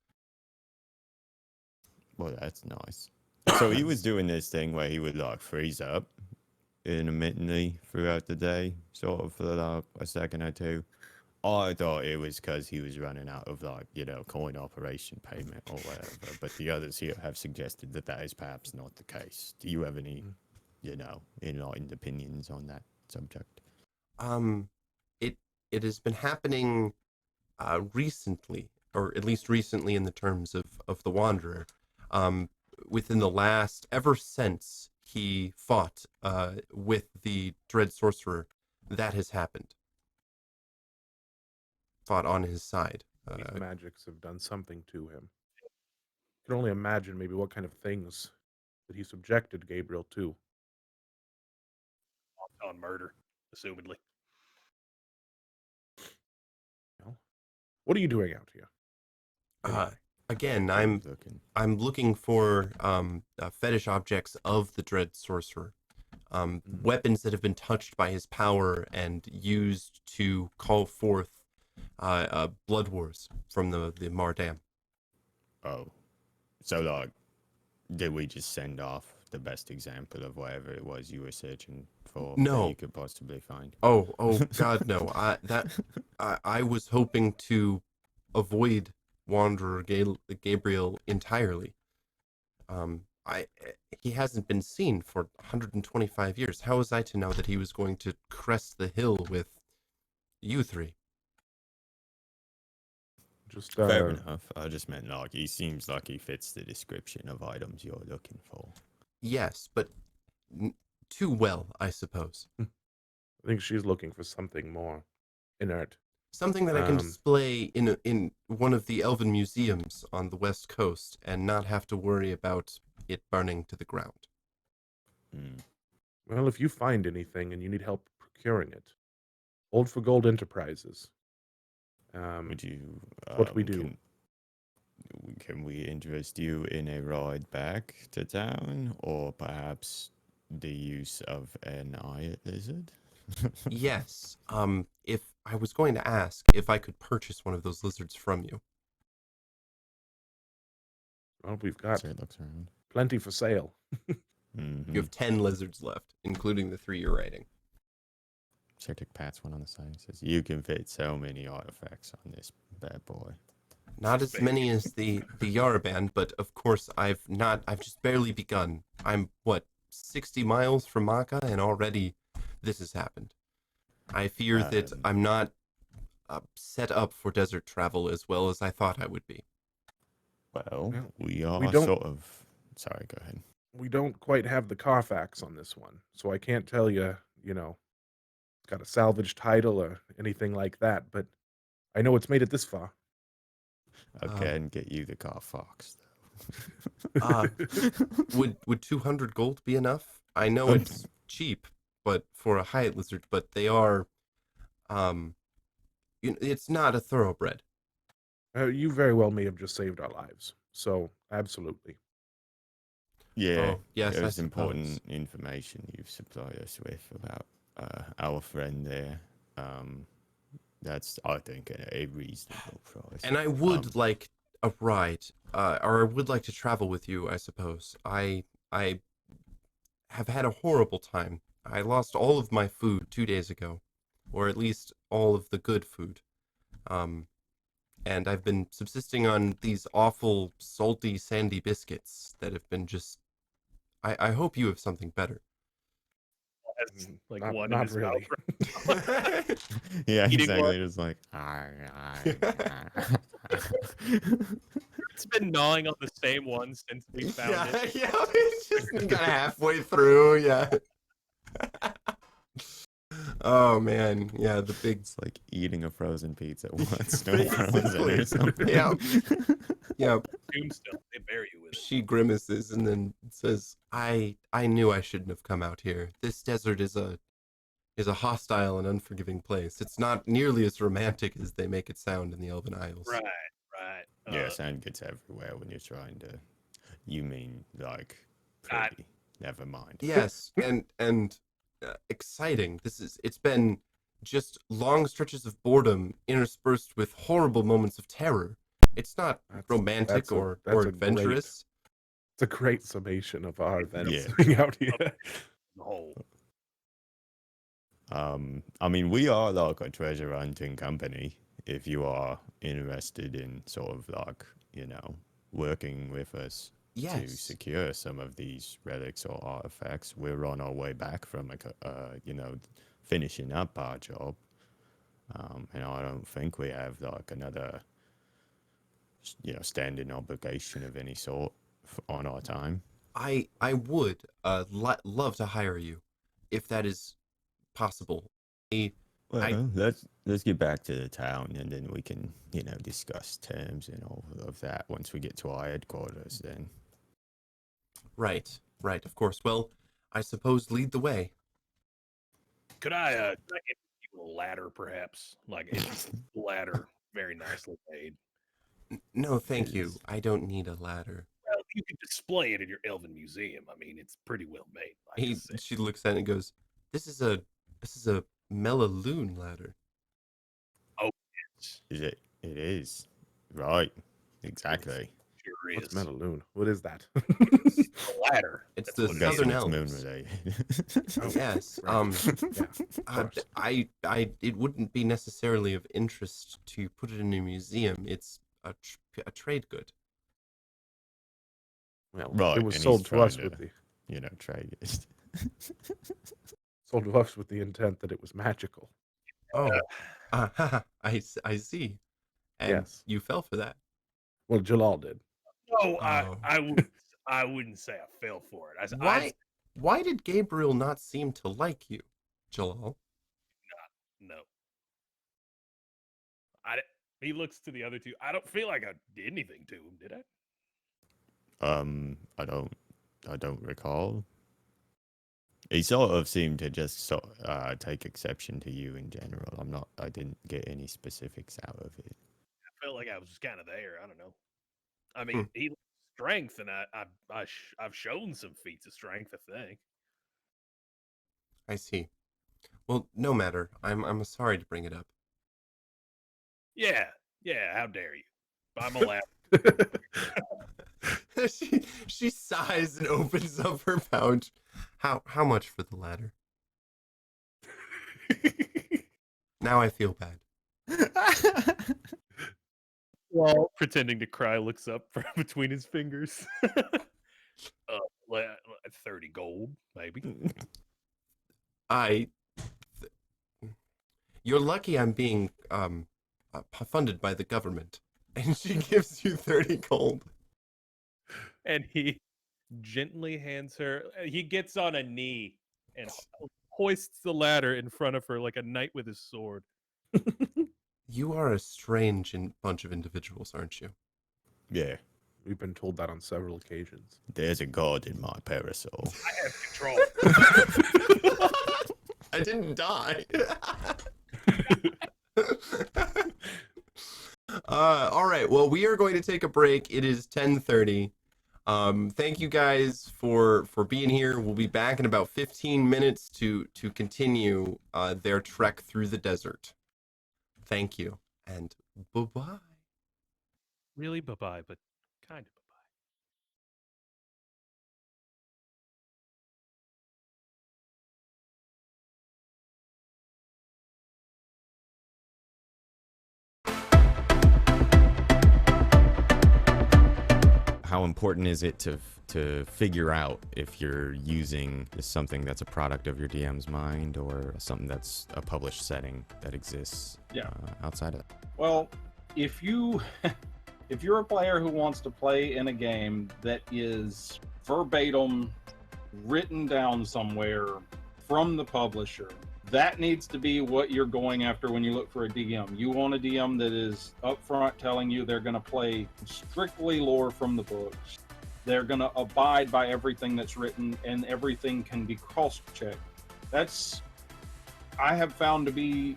Well, that's nice. So he was doing this thing where he would like freeze up intermittently throughout the day, sort of for like a second or two. I thought it was because he was running out of coin operation payment or whatever. But the others here have suggested that that is perhaps not the case. Do you have any, enlightened opinions on that subject? It has been happening recently, or at least recently in the terms of the Wanderer. Within the last, ever since he fought with the Dread Sorcerer, that has happened. Fought on his side. These magics have done something to him. I can only imagine maybe what kind of things that he subjected Gabriel to. on murder, assumedly. What are you doing out here? Again, Looking. I'm looking for fetish objects of the Dread Sorcerer. Weapons that have been touched by his power and used to call forth blood wars from the Mardam. Oh, so did we just send off the best example of whatever it was you were searching for No. that you could possibly find? Oh God, no! I was hoping to avoid Wanderer Gabriel entirely. He hasn't been seen for 125 years. How was I to know that he was going to crest the hill with you 3? Just Fair enough. I just meant he seems like he fits the description of items you're looking for. Yes, but too well, I suppose. I think she's looking for something more inert. Something that I can Um, display in one of the Elven museums on the West Coast and not have to worry about it burning to the ground. Mm. Well, if you find anything and you need help procuring it, Old for Gold Enterprises. Would you? What we do. Can we interest you in a ride back to town, or perhaps the use of an eye lizard? Yes. If I was going to ask if I could purchase one of those lizards from you. Well, we've got So it looks around. plenty for sale. Mm-hmm. You have 10 lizards left, including the 3 you're riding. Surtook pats one on the side and says, "You can fit so many artifacts on this bad boy." Not as many as the Yaraband, but of course I've just barely begun. I'm 60 miles from Makkah, and already this has happened. I fear that I'm not set up for desert travel as well as I thought I would be. Well, Well, we are don't- sort of. Sorry, go ahead. We don't quite have the Carfax on this one, so I can't tell you, it's got a salvage title or anything like that, but I know it's made it this far. I can get you the car fox. Would 200 gold be enough? I know it's cheap, but for a Hyatt lizard, but they are, it's not a thoroughbred. You very well may have just saved our lives, so absolutely. Yeah, Oh, yes, I there's suppose. important information you've supplied us with about our friend there. That's, I think, a reasonable price. And I would like a ride, or I would like to travel with you, I suppose. I have had a horrible time. I lost all of my food 2 days ago, or at least all of the good food. And I've been subsisting on these awful, salty, sandy biscuits that have been just... I hope you have something better. That's like Not- one not in his really. mouth. Yeah, Eating exactly. Just like, It's been gnawing on the same one since we found it. Yeah, it's just kind of halfway through, yeah. Oh man, yeah, the big... it's like eating a frozen pizza once. No Basically. frozen or something. Yeah. Yeah, Tombstone, they bury you with it. she grimaces and then says, I knew I shouldn't have come out here. This desert is a hostile and unforgiving place. It's not nearly as romantic as they make it sound in the Elven Isles. Right, right. Yeah, sand gets everywhere when you're trying to. You mean like I- pretty? Never mind. Yes, and exciting. It's been just long stretches of boredom interspersed with horrible moments of terror. It's not romantic that's a- or that's a great- adventurous. It's a great summation of our events Yeah. being out here. The whole. I mean, we are like a treasure hunting company. If you are interested in sort of like, working with us to Yes. secure some of these relics or artifacts, we're on our way back from finishing up our job. And I don't think we have like another, standing obligation of any sort on our time. I would love to hire you if that is possible. Well, let's get back to the town, and then we can, discuss terms and all of that once we get to our headquarters. Then. Right, of course. Well, I suppose lead the way. Could I get you a ladder, perhaps? Like a ladder, very nicely made. No, thank you. Is- I don't need a ladder. Well, you can display it in your Elven museum. I mean, it's pretty well made. Like I said. She looks at it and goes, This is a Melaloon ladder." Is it? It is. Right. Exactly. Sure What's is. Metaloon? What is that? A ladder. It's That's the what it Southern is. Guessing it's moon Elves. related. Oh, Yes. right. Yeah, of course. It wouldn't be necessarily of interest to put it in a museum. It's a trade good. Well, Right, it was and sold he's to us trying with to- the trade it. sold to us with the intent that it was magical. Oh, I see. And Yes. you fell for that. Well, Jalaal did. No, Oh. I wouldn't say I fell for it. Why did Gabriel not seem to like you, Jalal? No. He looks to the other two. I don't feel like I did anything to him, did I? I don't recall. He sort of seemed to just take exception to you in general. I didn't get any specifics out of it. I felt like I was just kind of there. I don't know. I mean, he looks strength, and I've shown some feats of strength. I think. I see. Well, no matter. I'm sorry to bring it up. Yeah. How dare you? I'm allowed. she sighs and opens up her pouch. How much for the ladder? Now I feel bad. Well, pretending to cry, looks up from between his fingers. 30 gold, maybe. You're lucky I'm being funded by the government. And she gives you 30 gold. And he gently hands her. He gets on a knee and hoists the ladder in front of her like a knight with his sword. You are a strange bunch of individuals, aren't you? Yeah, We've been told that on several occasions. there's a god in my parasol. I have control. I didn't die. All right. Well, we are going to take a break. It is 10:30. Thank you guys for being here. We'll be back in about 15 minutes to continue their trek through the desert. Thank you, and bye-bye. Really, bye-bye, but kind of bye-bye. How important is it to figure out if you're using something that's a product of your DM's mind or something that's a published setting that exists outside of that? Well, if you're a player who wants to play in a game that is verbatim written down somewhere from the publisher, that needs to be what you're going after when you look for a DM. You want a DM that is upfront telling you they're going to play strictly lore from the books. They're going to abide by everything that's written, and everything can be cross-checked. That's, I have found to be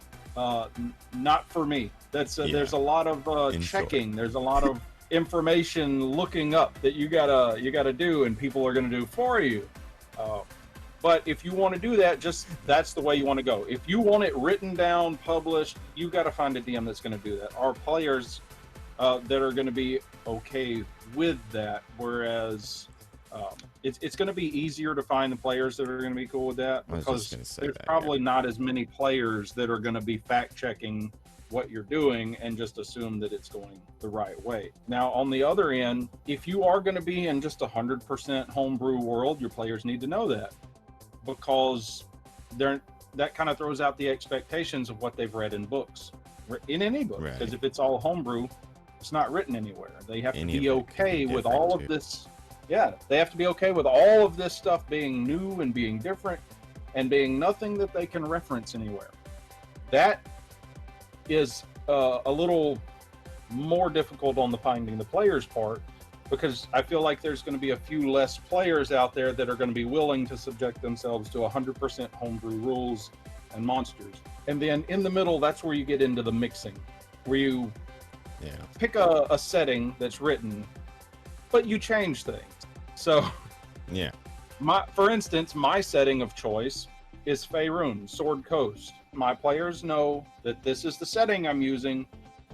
not for me. There's a lot of checking. There's a lot of information looking up that you gotta do, and people are gonna do for you. But if you want to do that, that's the way you want to go. If you want it written down, published, you got to find a DM that's going to do that. Our players that are going to be okay with that, whereas it's going to be easier to find the players that are going to be cool with that, because there's probably not as many players that are going to be fact-checking what you're doing and just assume that it's going the right way. Now, on the other end, if you are going to be in just 100% homebrew world, your players need to know that, because that kind of throws out the expectations of what they've read in books, in any book. Because if it's all homebrew, it's not written anywhere. They have to be okay with all of this. Yeah, they have to be okay with all of this stuff being new and being different and being nothing that they can reference anywhere. That is a little more difficult on the finding the players part, because I feel like there's going to be a few less players out there that are going to be willing to subject themselves to 100% homebrew rules and monsters. And then in the middle, that's where you get into the mixing, where you pick a setting that's written, but you change things. So, for instance, my setting of choice is Faerun, Sword Coast. My players know that this is the setting I'm using,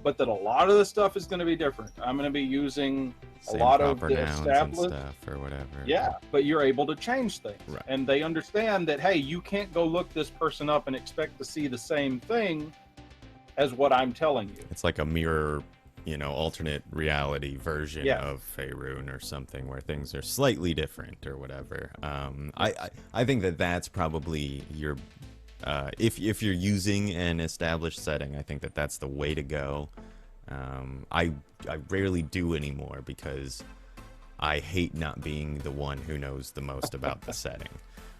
but that a lot of the stuff is going to be different. I'm going to be using a lot of the established stuff or whatever. Yeah, but you're able to change things. Right. And they understand that, hey, you can't go look this person up and expect to see the same thing as what I'm telling you. It's like a mirror, alternate reality version of Faerun or something, where things are slightly different or whatever. I think that's probably your if you're using an established setting, I think that's the way to go. I rarely do anymore, because I hate not being the one who knows the most about the setting.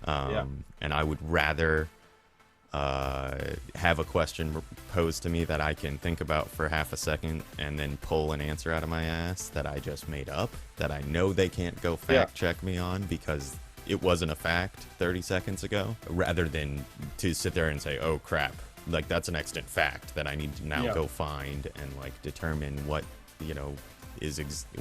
And I would rather have a question posed to me that I can think about for half a second and then pull an answer out of my ass that I just made up, that I know they can't go fact check me on because it wasn't a fact 30 seconds ago, rather than to sit there and say, oh crap, like that's an extant fact that I need to now go find and like determine what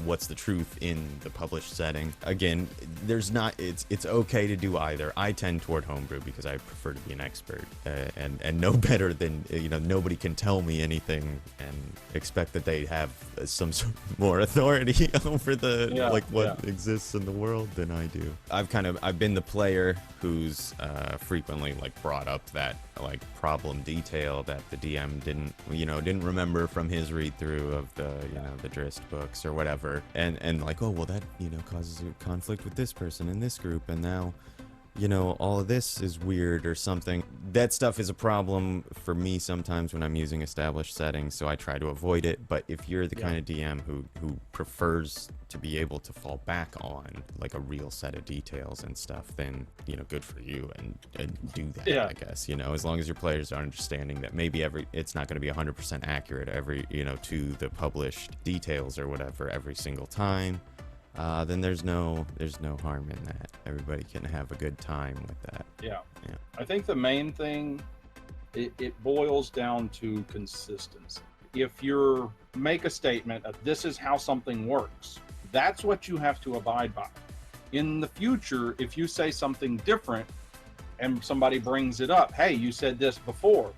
what's the truth in the published setting. Again, there's not, it's okay to do either. I tend toward homebrew because I prefer to be an expert and know better than, nobody can tell me anything and expect that they have some sort of more authority over what exists in the world than I do. I've been the player who's frequently brought up that problem detail that the DM didn't remember from his read through of the the Drist books or whatever, and oh well, that causes a conflict with this person in this group, and now all of this is weird or something. That stuff is a problem for me sometimes when I'm using established settings, so I try to avoid it. But if you're the kind of DM who prefers to be able to fall back on a real set of details and stuff, then good for you, and do that. I guess as long as your players are understanding that maybe it's not going to be 100% accurate to the published details or whatever every single time. Then there's no harm in that. Everybody can have a good time with that. Yeah. I think the main thing, it boils down to consistency. If you make a statement of this is how something works, that's what you have to abide by. In the future, if you say something different and somebody brings it up, hey, you said this before.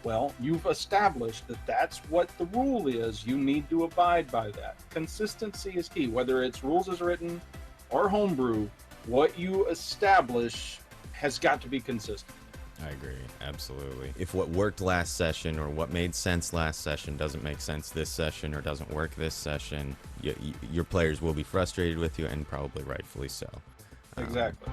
Well, you've established that that's what the rule is. You need to abide by that. Consistency is key. Whether it's rules as written or homebrew, what you establish has got to be consistent. I agree, absolutely. If what worked last session or what made sense last session doesn't make sense this session or doesn't work this session, your players will be frustrated with you, and probably rightfully so. Exactly.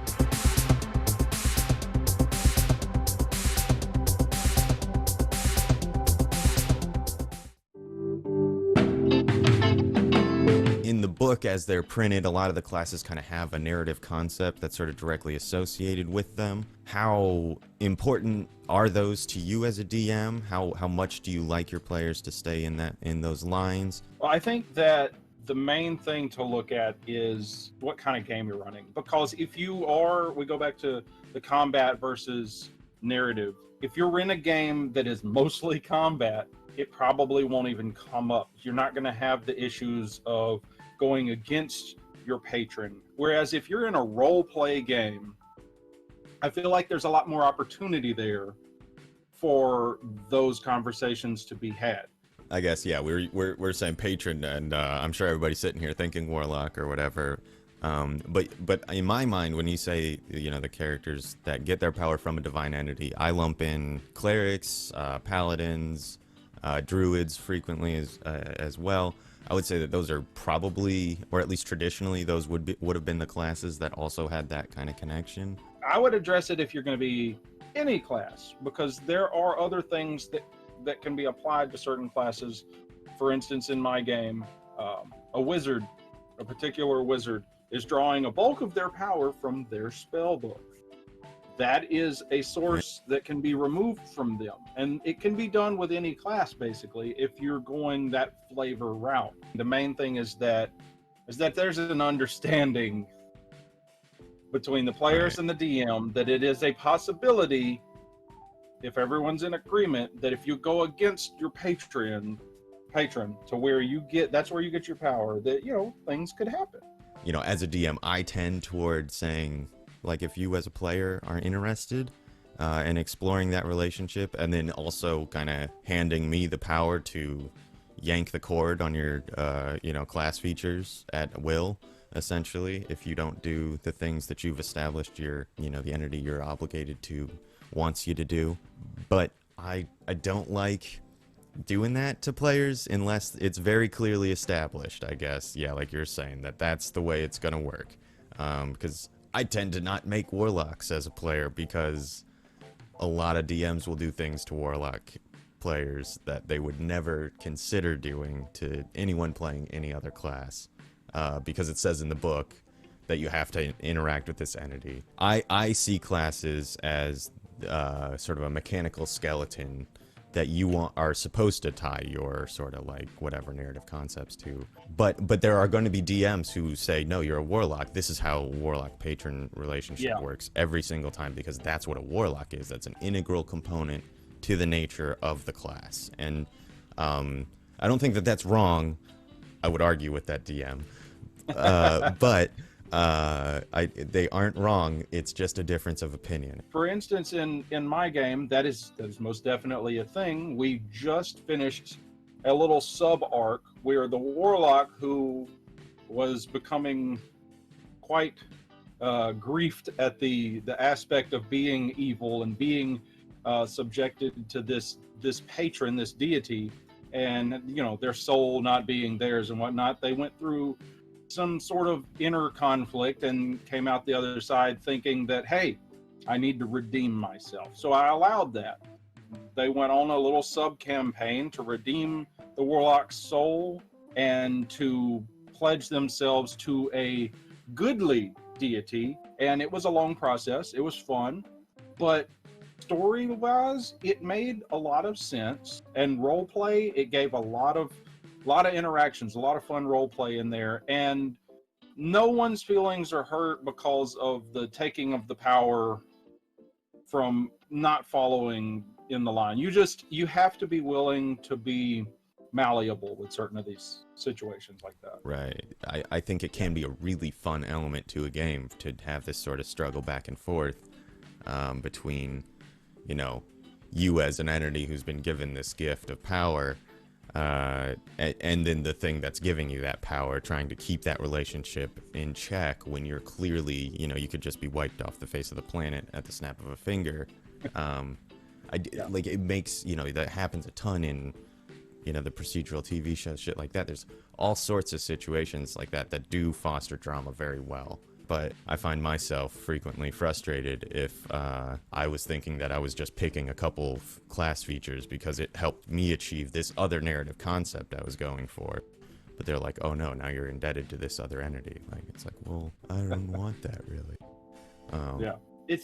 In the book, as they're printed, a lot of the classes kind of have a narrative concept that's sort of directly associated with them. How important are those to you as a DM? How much do you like your players to stay in those lines? Well, I think that the main thing to look at is what kind of game you're running. Because we go back to the combat versus narrative. If you're in a game that is mostly combat, it probably won't even come up. You're not going to have the issues of going against your patron. Whereas if you're in a role play game, I feel like there's a lot more opportunity there for those conversations to be had. I guess, yeah, we're saying patron, and I'm sure everybody's sitting here thinking warlock or whatever. But in my mind, when you say the characters that get their power from a divine entity, I lump in clerics, paladins, druids frequently as well. I would say that those are probably, or at least traditionally, those would have been the classes that also had that kind of connection. I would address it if you're going to be any class, because there are other things that can be applied to certain classes. For instance, in my game, a particular wizard is drawing a bulk of their power from their spell book. That is a source that can be removed from them. And it can be done with any class, basically, if you're going that flavor route. The main thing is that there's an understanding between the players and the DM that it is a possibility, if everyone's in agreement, that if you go against your patron to where that's where you get your power, that, things could happen. As a DM, I tend toward saying, if you as a player are interested in exploring that relationship, and then also kind of handing me the power to yank the cord on your, class features at will, essentially, if you don't do the things that you've established the entity you're obligated to wants you to do. But I don't like doing that to players unless it's very clearly established, I guess. Yeah, like you're saying, that's the way it's going to work. Because I tend to not make warlocks as a player because a lot of DMs will do things to warlock players that they would never consider doing to anyone playing any other class, because it says in the book that you have to interact with this entity. I see classes as sort of a mechanical skeleton that you are supposed to tie your sort of whatever narrative concepts to. But there are going to be DMs who say, no, you're a warlock. This is how warlock patron relationship works every single time, because that's what a warlock is. That's an integral component to the nature of the class. And I don't think that that's wrong. I would argue with that DM. But they aren't wrong. It's just a difference of opinion. For instance, in my game, that is most definitely a thing. We just finished a little sub arc where the warlock, who was becoming quite griefed at the aspect of being evil and being subjected to this patron, this deity, and their soul not being theirs and whatnot, they went through some sort of inner conflict and came out the other side thinking that, hey, I need to redeem myself. So I allowed that. They went on a little sub campaign to redeem the warlock's soul and to pledge themselves to a goodly deity. And it was a long process. It was fun, but story-wise, it made a lot of sense. And role play, it gave a lot of interactions, a lot of fun role play in there, and no one's feelings are hurt because of the taking of the power from not following in the line. You have to be willing to be malleable with certain of these situations like that. Right. I think it can be a really fun element to a game to have this sort of struggle back and forth between, you as an entity who's been given this gift of power, and then the thing that's giving you that power, trying to keep that relationship in check when you're clearly, you could just be wiped off the face of the planet at the snap of a finger. Like, it makes, that happens a ton in, the procedural TV shows, shit like that. There's all sorts of situations like that do foster drama very well. But I find myself frequently frustrated if I was thinking that I was just picking a couple of class features because it helped me achieve this other narrative concept I was going for. But they're like, oh no, now you're indebted to this other entity. Like, it's like, well, I don't want that really. Yeah.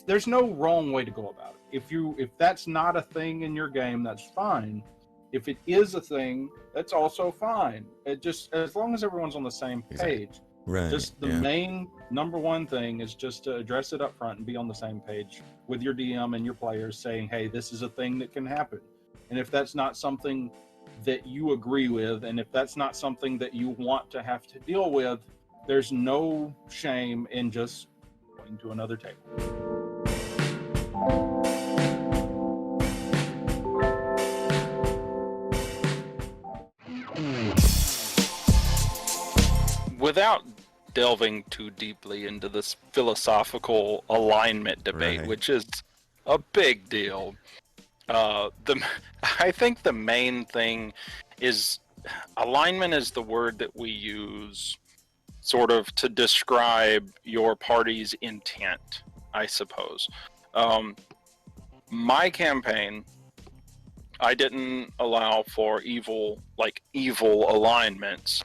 There's no wrong way to go about it. If that's not a thing in your game, that's fine. If it is a thing, that's also fine. It just, as long as everyone's on the same page. Exactly. Right. Just the main number one thing is just to address it up front and be on the same page with your DM and your players, saying, hey, this is a thing that can happen. And if that's not something that you agree with, and if that's not something that you want to have to deal with, there's no shame in just going to another table. Without delving too deeply into this philosophical alignment debate, Right. which is a big deal, I think the main thing is alignment is the word that we use sort of to describe your party's intent, I suppose. My campaign, I didn't allow for evil alignments,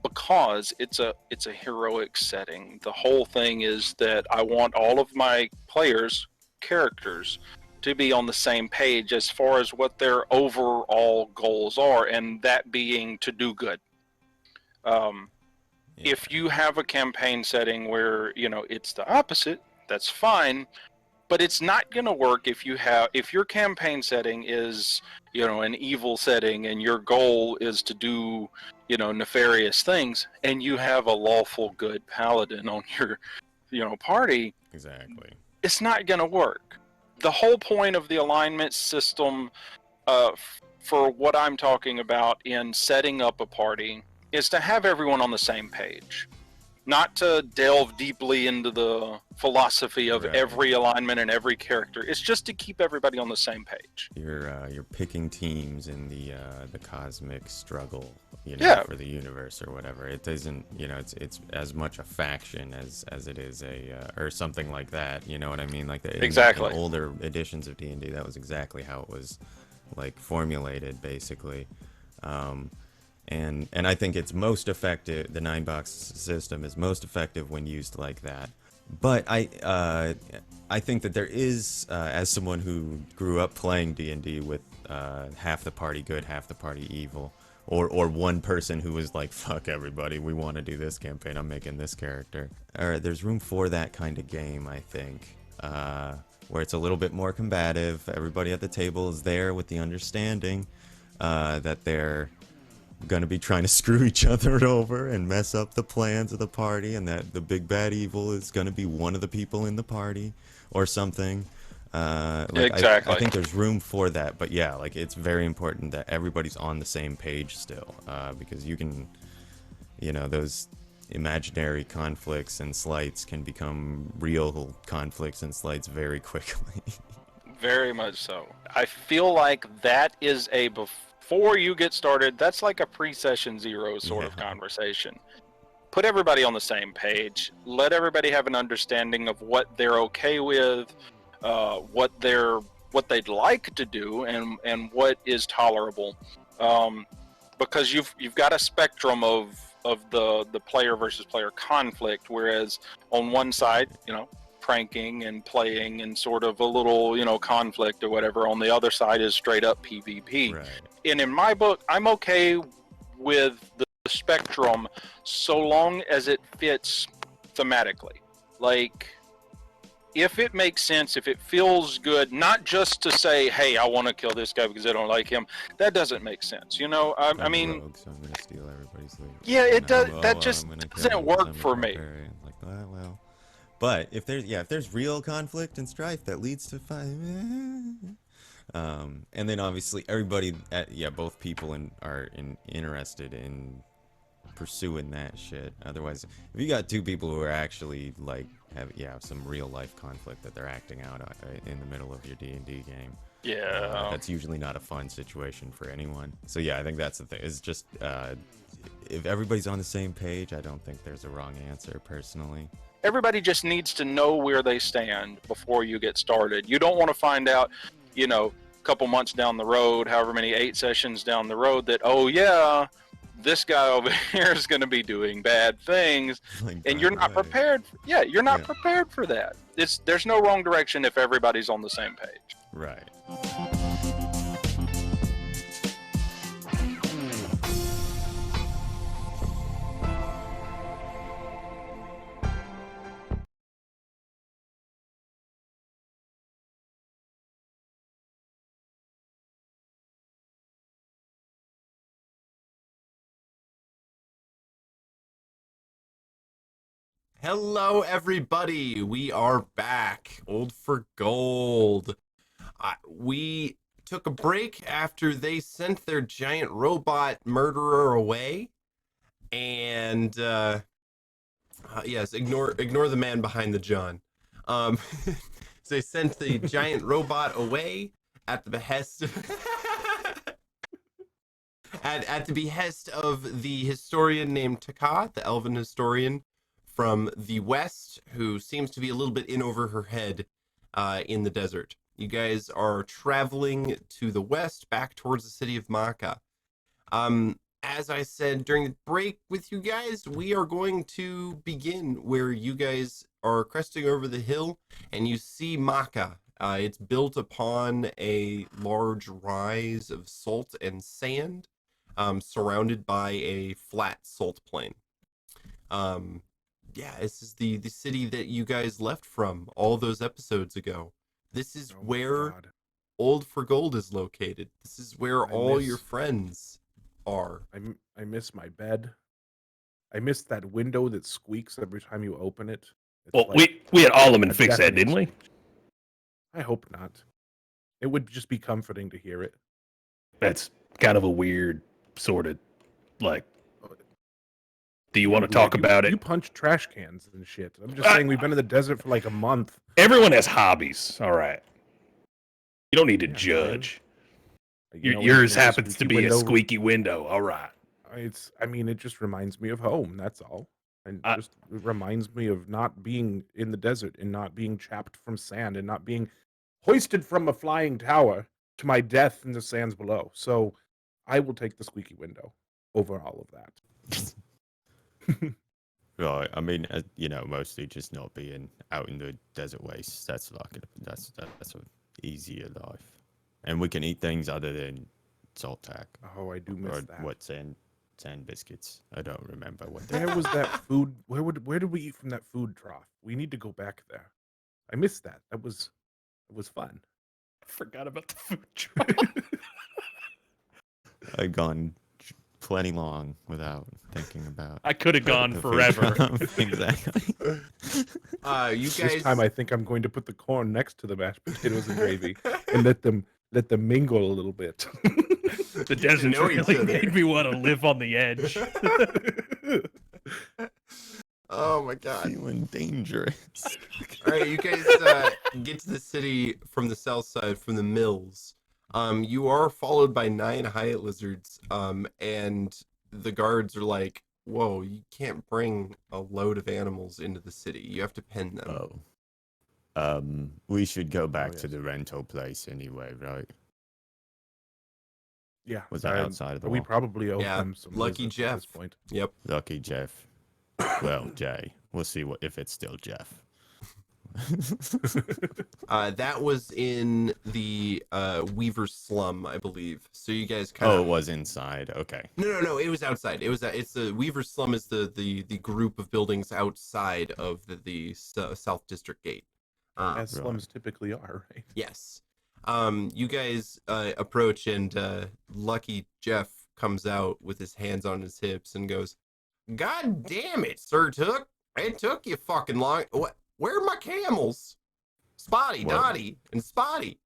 because it's a heroic setting. The whole thing is that I want all of my players' characters to be on the same page as far as what their overall goals are, and that being to do good. If you have a campaign setting where it's the opposite, that's fine, but it's not going to work if your campaign setting is an evil setting and your goal is to do nefarious things, and you have a lawful good paladin on your party. Exactly. It's not going to work. The whole point of the alignment system, for what I'm talking about in setting up a party, is to have everyone on the same page, not to delve deeply into the philosophy of every alignment and every character. It's just to keep everybody on the same page. You're picking teams in the cosmic struggle, for the universe or whatever. It isn't, it's as much a faction as it is or something like that. You know what I mean? Like Exactly. In older editions of D&D, that was exactly how it was formulated, basically. And I think it's most effective. The 9-box system is most effective when used like that. But I think that there is, as someone who grew up playing D&D with half the party good, half the party evil, or one person who was like, fuck everybody, we want to do this campaign, I'm making this character. There's room for that kind of game, I think, where it's a little bit more combative. Everybody at the table is there with the understanding that they're gonna be trying to screw each other over and mess up the plans of the party, and that the big bad evil is gonna be one of the people in the party or something. Like Exactly. I think there's room for that, but yeah, like it's very important that everybody's on the same page still, because you can, those imaginary conflicts and slights can become real conflicts and slights very quickly. Very much so. I feel like that is before you get started, that's like a pre-session zero sort of Yeah. conversation. Put everybody on the same page. Let everybody have an understanding of what they're okay with, what they'd like to do, and what is tolerable. Because you've got a spectrum of the player versus player conflict, whereas on one side, pranking and playing and sort of a little, conflict or whatever. On the other side is straight up PvP. Right. And in my book, I'm okay with the spectrum so long as it fits thematically. Like, if it makes sense, if it feels good, not just to say, hey, I want to kill this guy because I don't like him. That doesn't make sense. I mean, rogue, so I'm gonna steal everybody's loot. Yeah, it And does. I'm, That oh, just I'm gonna kill doesn't you 'cause work I'm a for me. barbarian. Like, well. But if there's real conflict and strife that leads to fight, and then obviously everybody, both people are interested in pursuing that shit. Otherwise, if you got two people who are actually like have some real life conflict that they're acting out in the middle of your D&D game, that's usually not a fun situation for anyone. So yeah, I think that's the thing. It's just if everybody's on the same page, I don't think there's a wrong answer personally. Everybody just needs to know where they stand before you get started. You don't want to find out, a couple months down the road, however many 8 sessions down the road, that, oh yeah, this guy over here is going to be doing bad things, Like, and by you're the not way. prepared. You're not prepared for that. There's no wrong direction if everybody's on the same page. Right. Hello, everybody. We are back. Old for Gold. We took a break after they sent their giant robot murderer away. And, yes, ignore the man behind the John. So they sent the giant robot away at the behest at the behest of the historian named Taka, the elven historian from the west, who seems to be a little bit in over her head in the desert. You guys are traveling to the west, back towards the city of Makkah. As I said during the break with you guys, we are going to begin where you guys are cresting over the hill and you see Makkah. It's built upon a large rise of salt and sand, surrounded by a flat salt plain. This is the city that you guys left from all those episodes ago. This is Oh my where God. Old for Gold is located. This is where all your friends are. I miss my bed. I miss that window that squeaks every time you open it. It's Well, like we had Arlon a fix that, deafening didn't we? squeak. I hope not. It would just be comforting to hear it. That's kind of a weird sort of like. Do you You're want to talk weird. about You it? punch trash cans and shit. I'm just saying we've been in the desert for like a month. Everyone has hobbies. All right. You don't need to Yeah, judge. You know, Yours the happens to squeaky be window, a squeaky window. All right. it just reminds me of home. That's all. And I- just it reminds me of not being in the desert and not being chapped from sand and not being hoisted from a flying tower to my death in the sands below. So I will take the squeaky window over all of that. Right. I mean, mostly just not being out in the desert wastes. That's that's an easier life, and we can eat things other than salt tack Oh, I do miss or that. what sand biscuits. I don't remember what. Where was that food? Where did we eat from that food trough? We need to go back there. I missed that. It was fun. I forgot about the food truck. I've gone plenty long without thinking about. I could have gone the forever. food. Exactly. You guys. This time I think I'm going to put the corn next to the mashed potatoes and gravy and let them mingle a little bit. The desert know each really other. made me want to live on the edge. Oh my god. Feeling dangerous. All right, you guys get to the city from the south side, from the mills. You are followed by 9 Hyatt lizards, and the guards are like, "Whoa, you can't bring a load of animals into the city. You have to pen them." Oh. We should go back yes. to the rental place anyway, right? Yeah. Was that outside of the We wall? probably owe Yeah, them some lucky lizards Jeff. at this point. Yep. Lucky Jeff. Well, Jay. We'll see if it's still Jeff. That was in the Weaver slum, I believe. So you guys kind of. Oh, it was inside. Okay. No. It was outside. It's the Weaver slum is the group of buildings outside of the South District Gate. As slums typically are, right? Yes. You guys approach, and Lucky Jeff comes out with his hands on his hips and goes, "God damn it, Surtook! It took you fucking long. What? Where are my camels? Spotty, What? Dottie, and Spotty."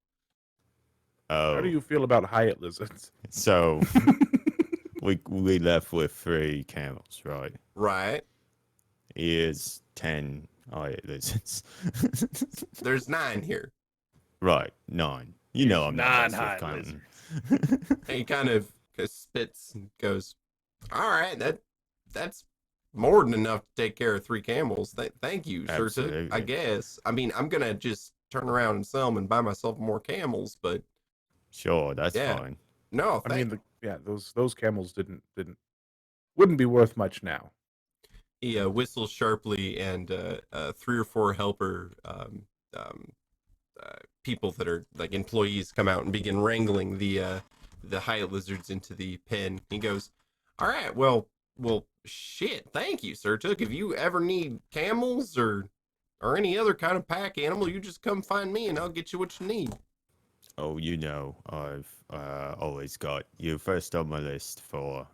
Oh. How do you feel about Hyatt lizards? So we left with 3 camels, right? Right. Here's 10 Hyatt lizards. There's 9 here. Right, 9. You know I'm not 9 best with Hyatt counting. And he kind of spits and goes, "All right, that's more than enough to take care of 3 camels. Thank you, Surtook. I Absolutely. guess. I mean, I'm gonna just turn around and sell them and buy myself more camels, but Sure, that's Yeah. fine. no, I mean, those camels wouldn't be worth much now. He whistles sharply, and 3 or 4 helper people that are like employees come out and begin wrangling the Hyatt lizards into the pen. He goes, "All right, well, shit, thank you, Surtook. If you ever need camels or any other kind of pack animal, you just come find me, and I'll get you what you need." Oh, you know, I've always got you first on my list for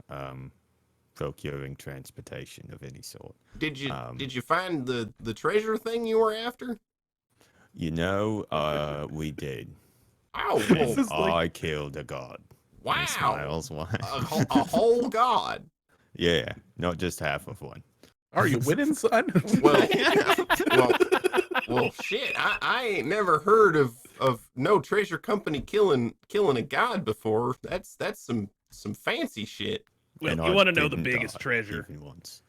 procuring transportation of any sort. Did you find the treasure thing you were after? You know, we did. Oh, This well, is like- I killed a god. wow. And smiles. Why? A whole god. Yeah, not just half of one. Are you winning, son? Well, well, shit. I ain't never heard of no treasure company killing a god before. That's some fancy shit. Well, And you I want to know the didn't biggest die treasure? even once.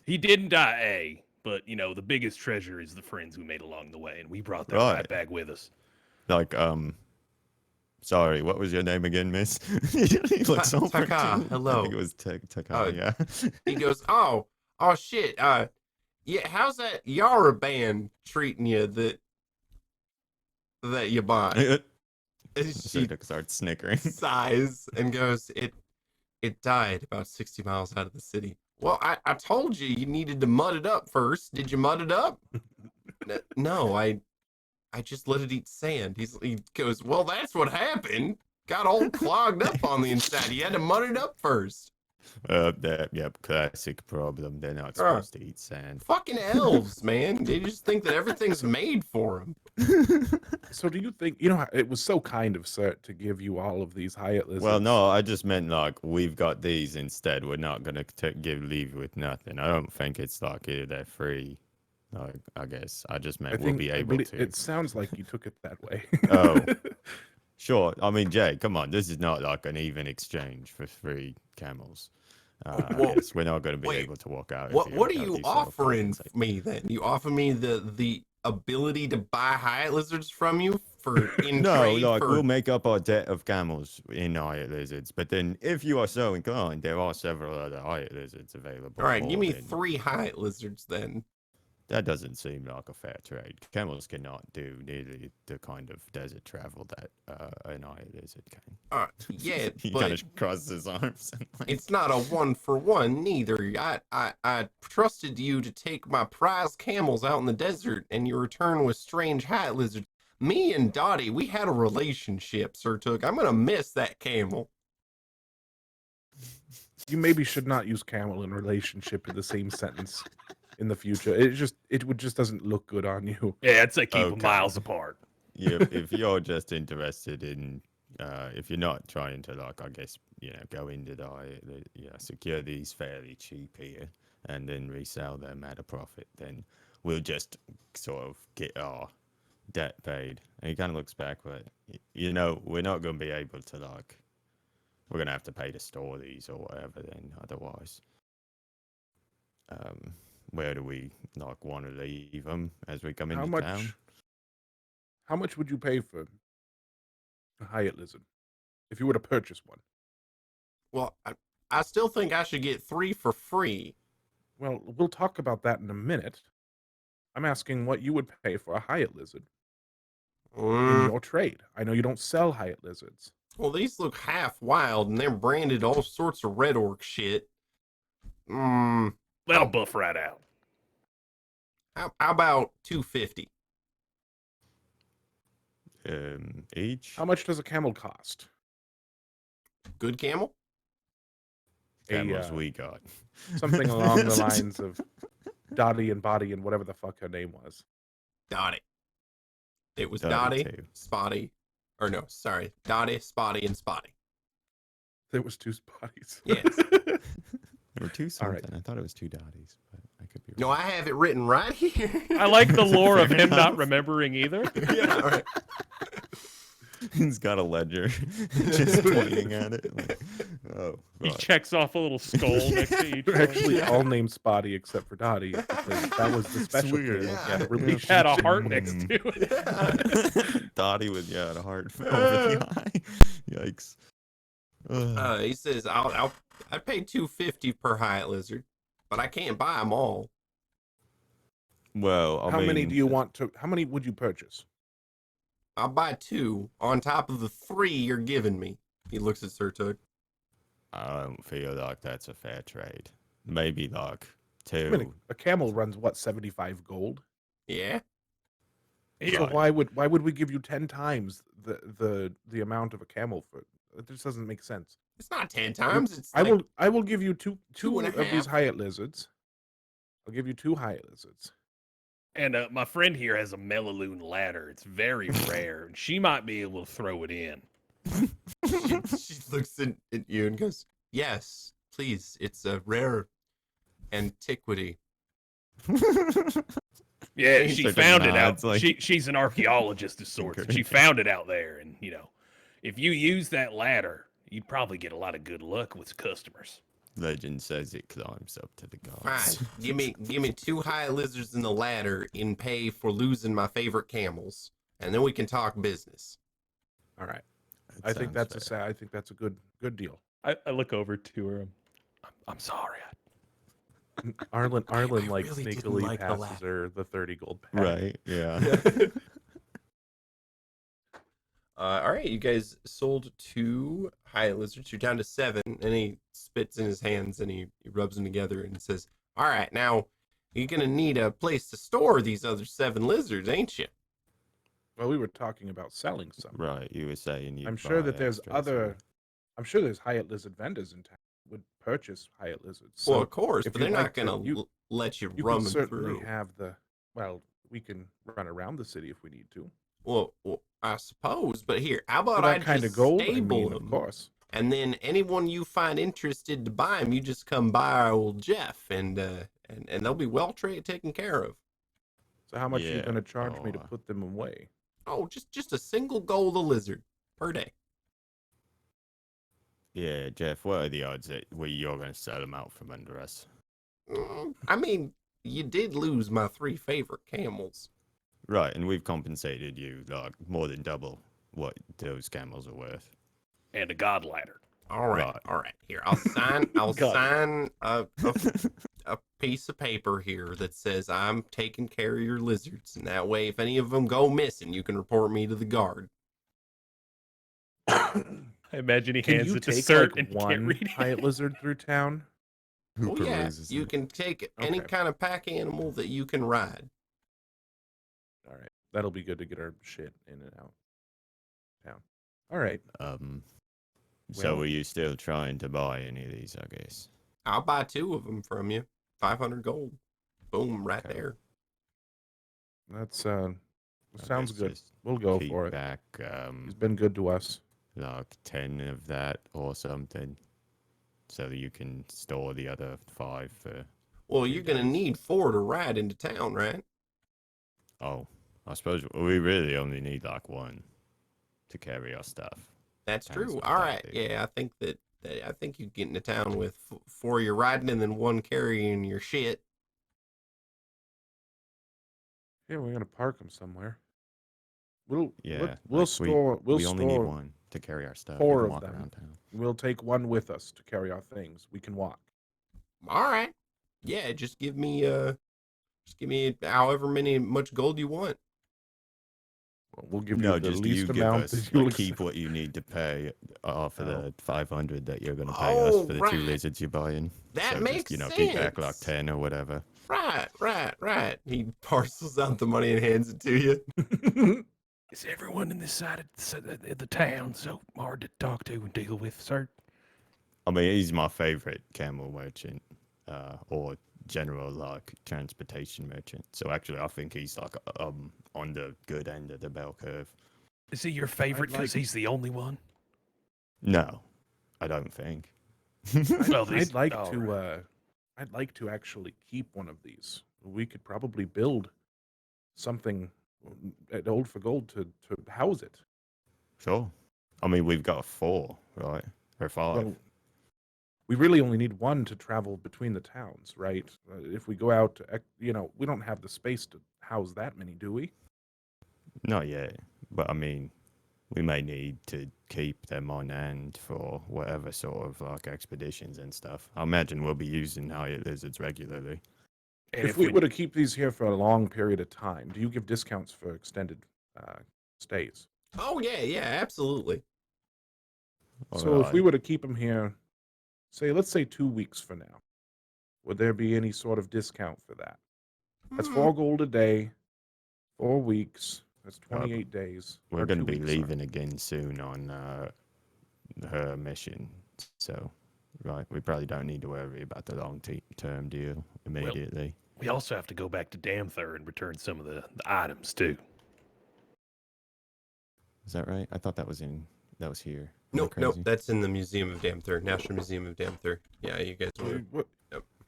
He didn't die, but the biggest treasure is the friends we made along the way, and we brought that Right. right back with us. Like, sorry, what was your name again, miss? He looks over Taka, to you. hello. I think it was Taka, Oh, yeah. He goes, oh shit. Yeah, how's that Yara band treating you that you bought? And she Surtook starts snickering. sighs and goes, it died about 60 miles out of the city. Well, I told you needed to mud it up first. Did you mud it up? No, I just let it eat sand. He goes, well, that's what happened. Got all clogged up on the inside. You had to mud it up first. Yep, classic problem. They're not supposed to eat sand. Fucking elves, man. They just think that everything's made for them. So do you think, it was so kind of Sir to give you all of these Hyatt lizards? Well, no, I just meant like we've got these instead. We're not gonna leave you with nothing. I don't think it's like they're free. Like, I guess I just meant we'll be able to. It sounds like you took it that way. Oh. Sure. I mean, Jay, come on. This is not like an even exchange for 3 camels. I Well, guess we're not going to be wait, able to walk out. What of here are without you these sort of offering problems. me then? You offer me the ability to buy Hyatt lizards from you for in No, trade like for we'll make up our debt of camels in Hyatt lizards. But then, if you are so inclined, there are several other Hyatt lizards available. All right, give me more than- 3 Hyatt lizards then. That doesn't seem like a fair trade. Camels cannot do nearly the kind of desert travel that an Hyatt lizard can. Yeah, He but kind of crosses his arms. And like, it's not a 1-for-1 neither. I trusted you to take my prize camels out in the desert, and you return with strange Hyatt lizards. Me and Dottie, we had a relationship, Surtook. I'm gonna miss that camel. You maybe should not use camel and relationship in the same sentence in the future. It just doesn't look good on you. Yeah, it's like keep 'em Okay. miles apart. Yeah, if you're just interested in, if you're not trying to like, I guess, go into secure these fairly cheap here and then resell them at a profit, then we'll just sort of get our debt paid. And he kind of looks back, but we're not going to be able to like, we're going to have to pay to store these or whatever. Then otherwise, where do we like want to leave them as we come How into town? much? How much would you pay for a Hyatt lizard if you were to purchase one? Well, I still think I should get 3 for free. Well, we'll talk about that in a minute. I'm asking what you would pay for a Hyatt lizard in Mm, your trade. I know you don't sell Hyatt lizards. well, these look half wild, and they're branded all sorts of red orc shit. That'll Oh. buff right out. How about 250? Each. How much does a camel cost? Good camel? Camels a, we got. Something along the lines of Dottie and Body and whatever the fuck her name was. Dottie. It was Dottie Dottie, too. Spotty, or no, sorry, Dottie, Spotty, and Spotty. There was 2 Spotties. Yes. There were 2 All right. something. I thought it was 2 dotties, but I could be No, wrong. I have it written right here. I like the lore of Fair him not enough. remembering either. Yeah, all right. He's got a ledger, just pointing at it. Like, oh, He right. checks off a little skull next to each They're one. actually all named Spotty except for Dottie because that was the special weird. thing. Yeah. Yeah, He had a heart next to it. Dottie with a heart over the eye. Yikes. Ugh. He says I'd pay 250 per Hyatt lizard, but I can't buy them all. Well, How many do you want to? How many would you purchase? I'll buy 2 on top of the 3 you're giving me. He looks at Surtook. I don't feel like that's a fair trade. Maybe like 2. I mean, a camel runs what, 75 gold? Yeah. So Right. why would we give you 10 times the amount of a camel for? It just doesn't make sense. It's not 10 times. It's I like, will give you two and a of these half. Hyatt lizards. I'll give you 2 Hyatt lizards. And my friend here has a Melaloon ladder. It's very rare, and she might be able to throw it in. she looks at you and goes, "Yes, please. It's a rare antiquity." Yeah, He's she like a found it nods, out. like- She's an archaeologist of sorts. And she found it out there, and if you use that ladder, you'd probably get a lot of good luck with customers. Legend says it climbs up to the gods. Fine. Give me 2 Hyatt lizards in the ladder in pay for losing my favorite camels, and then we can talk business. All right. That I think sounds fair. I think that's a good deal. I look over to her. I'm sorry. Arlon I like really didn't sneakily like the passes ladder. her the 30 gold pack. Right, yeah. All right, you guys sold 2 Hyatt lizards. You're down to 7, and he spits in his hands and he rubs them together and says, "All right, now you're gonna need a place to store these other 7 lizards, ain't you?" Well, we were talking about selling some. Right, you were saying you I'm sure that there's I'm sure there's Hyatt lizard vendors in town who would purchase Hyatt lizards. Well, So of course, if but they're you'd not like to- gonna you- let you you run can them certainly through. have we can run around the city if we need to. Well, I suppose, but here, how about For I that kind of just gold, I stable mean, them, of course. and then anyone you find interested to buy them, you just come by old Jeff, and they'll be well taken care of. So how much are you Yeah, going to charge me to oh, put them away? Oh, just a single gold a lizard per day. Yeah, Jeff, what are the odds that you're going to sell them out from under us? I mean, you did lose my 3 favorite camels. Right, and we've compensated you like more than double what those camels are worth. And a god ladder. All right, Right. all right. Here, I'll sign. I'll Got it. sign a piece of paper here that says I'm taking care of your lizards, and that way, if any of them go missing, you can report me to the guard. I imagine he Can hands you it to take Cert like and can't one read it. Hyatt lizard through town? Who Oh yeah, peruses you them? can take any Okay. kind of pack animal that you can ride. All right, that'll be good to get our shit in and out town. All right, So Well- are you still trying to buy any of these, I guess? I'll buy 2 of them from you. 500 gold. Boom, right Okay. there. That's I sounds guess good. just We'll go keep for it. back He's been good to us. like 10 of that or something, so that you can store the other 5 for. Well, Few you're gonna days. need 4 to ride into town, right? Oh, I suppose we really only need like 1 to carry our stuff. That's Town's true. not All that right. big. Yeah, I think that I think you get into town with 4 you're riding and then 1 carrying your shit. Yeah, we're gonna park him somewhere. We'll Yeah, we'll like, store we'll we only need store 1 to carry our stuff. 4 we can of walk them. around town. We'll take 1 with us to carry our things. We can walk. All right. Yeah, just give me however much gold you want. Well, we'll give No, you the just least you give amount us, that you'll like, keep accept. what you need to pay off of Oh. the 500 that you're gonna pay us Oh, for the 2 right. lizards you're buying. That so makes just, keep back like sense. 10 or whatever. Right. He parcels out the money and hands it to you. Is everyone in this side of the town so hard to talk to and deal with, sir? I mean, he's my favorite camel merchant, or general like transportation merchant. So actually, I think he's like on the good end of the bell curve. Is he your favorite like- because he's the only one? No, I don't think. Well, these- I'd like all to right. I'd like to actually keep one of these. We could probably build something at Old for Gold to house it. Sure. I mean, we've got 4, right? Or 5. Well, we really only need 1 to travel between the towns, right? If we go out, we don't have the space to house that many, do we? Not yet, but I mean, we may need to keep them on hand for whatever sort of like expeditions and stuff. I imagine we'll be using Hyatt lizards regularly. And If we were to keep these here for a long period of time, do you give discounts for extended stays? Oh yeah, absolutely. So if we Alright. were to keep them here, let's say 2 weeks for now, would there be any sort of discount for that? That's Hmm. 4 gold a day, 4 weeks. That's Uh, 28 days. We're or going to 2 be weeks, sorry. leaving again soon on her mission, so right, we probably don't need to worry about the long-term deal immediately. we also have to go back to Damthur and return some of the items too. Is that right? I thought that was here. Am I Nope, crazy? that's in the Museum of Damthur, National Museum of Damthur. Yeah, you guys So were.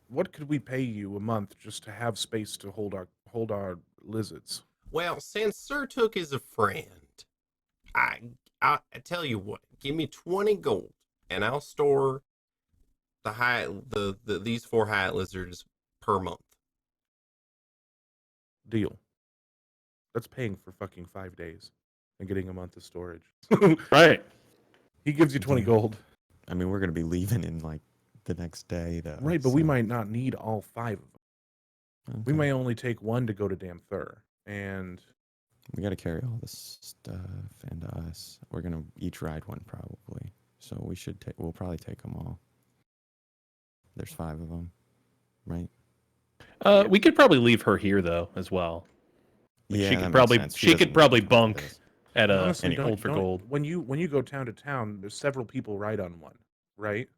what could we pay you a month just to have space to hold our lizards? Well, since Surtook is a friend, I tell you what, give me 20 gold, and I'll store these 4 Hyatt lizards per month. Deal. That's paying for fucking 5 days and getting a month of storage. Right. He gives you 20 Damn. gold. I mean, we're going to be leaving in like the next day, though. Right, but we so- might not need all 5 of them. We Okay. may only take 1 to go to Damthur. And We got to carry all this stuff and us. We're going to each ride 1 probably. So we'll probably take them all. There's 5 of them, right? We could probably leave her here though as well. Like, she that could makes probably sense. she could doesn't probably need to come with bunk us. at a honestly, Old for Gold. when you go town to town, there's several people ride on one, right?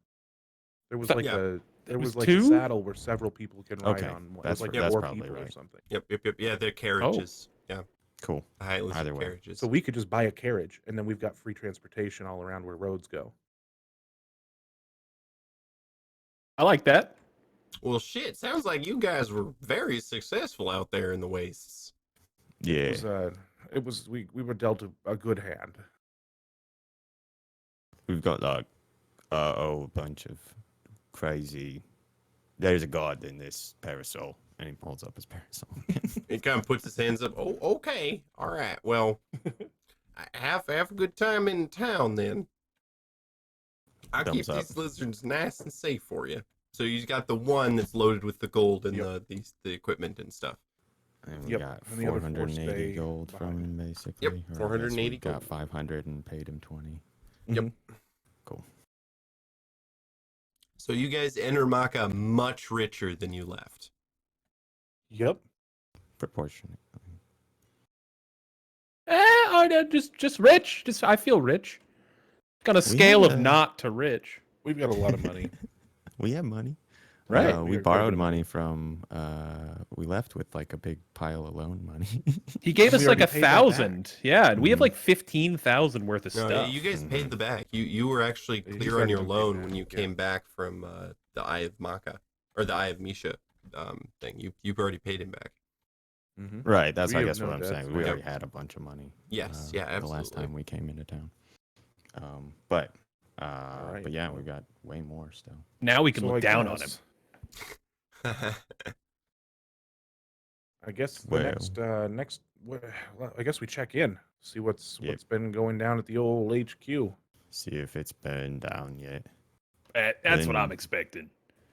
There was Th- like yeah. a there was was like a 2? saddle where several people can ride Okay, on one. It that's was like r- that's 4 probably people or right. something. Yep. Yeah, they're carriages. Yeah, Cool. the Hyatt lizard Either way. carriages. So we could just buy a carriage, and then we've got free transportation all around where roads go. I like that. Well, shit, sounds like you guys were very successful out there in the wastes. Yeah. We were dealt a good hand. We've got like a bunch of crazy. There's a god in this parasol, and he pulls up his parasol. He kind of puts his hands up. Oh, okay. All right. Well, have a good time in town then. I'll keep Thumbs up. these lizards nice and safe for you. So you got the one that's loaded with the gold and the equipment and stuff. And we Yep, got and the other 4 480 stay gold from behind. him, basically. Yep, or I guess 480 we got gold. 500 and paid him 20. Yep. Mhm. Cool. So you guys enter Makkah much richer than you left. Yep. Proportionate. Just rich. I feel rich. On a scale had of a- not to rich. We've got a lot of money. We have money. Right. We We are borrowed good. money from. We left with like a big pile of loan money. He gave And us we like already paid that 1,000. Yeah, and we have Mhm. like 15,000 worth of No, stuff. you guys paid the back. You were actually Yeah, he's clear on already your been paid loan back, when you yeah. came back from the Eye of Makkah or the Eye of Misha thing. You've already paid him back. Mm-hmm. Right. That's We I have guess no what I'm debts, saying. We yeah. already had a bunch of money. Yes, yeah, The last absolutely. time we came into town. But right, yeah, well. we got way more still. Now we can So look I down on him. guess- I guess the Well. next. Well, I guess we check in, see what's Yep. been going down at the old HQ. See if it's burned down yet. That's what I'm Then- expecting.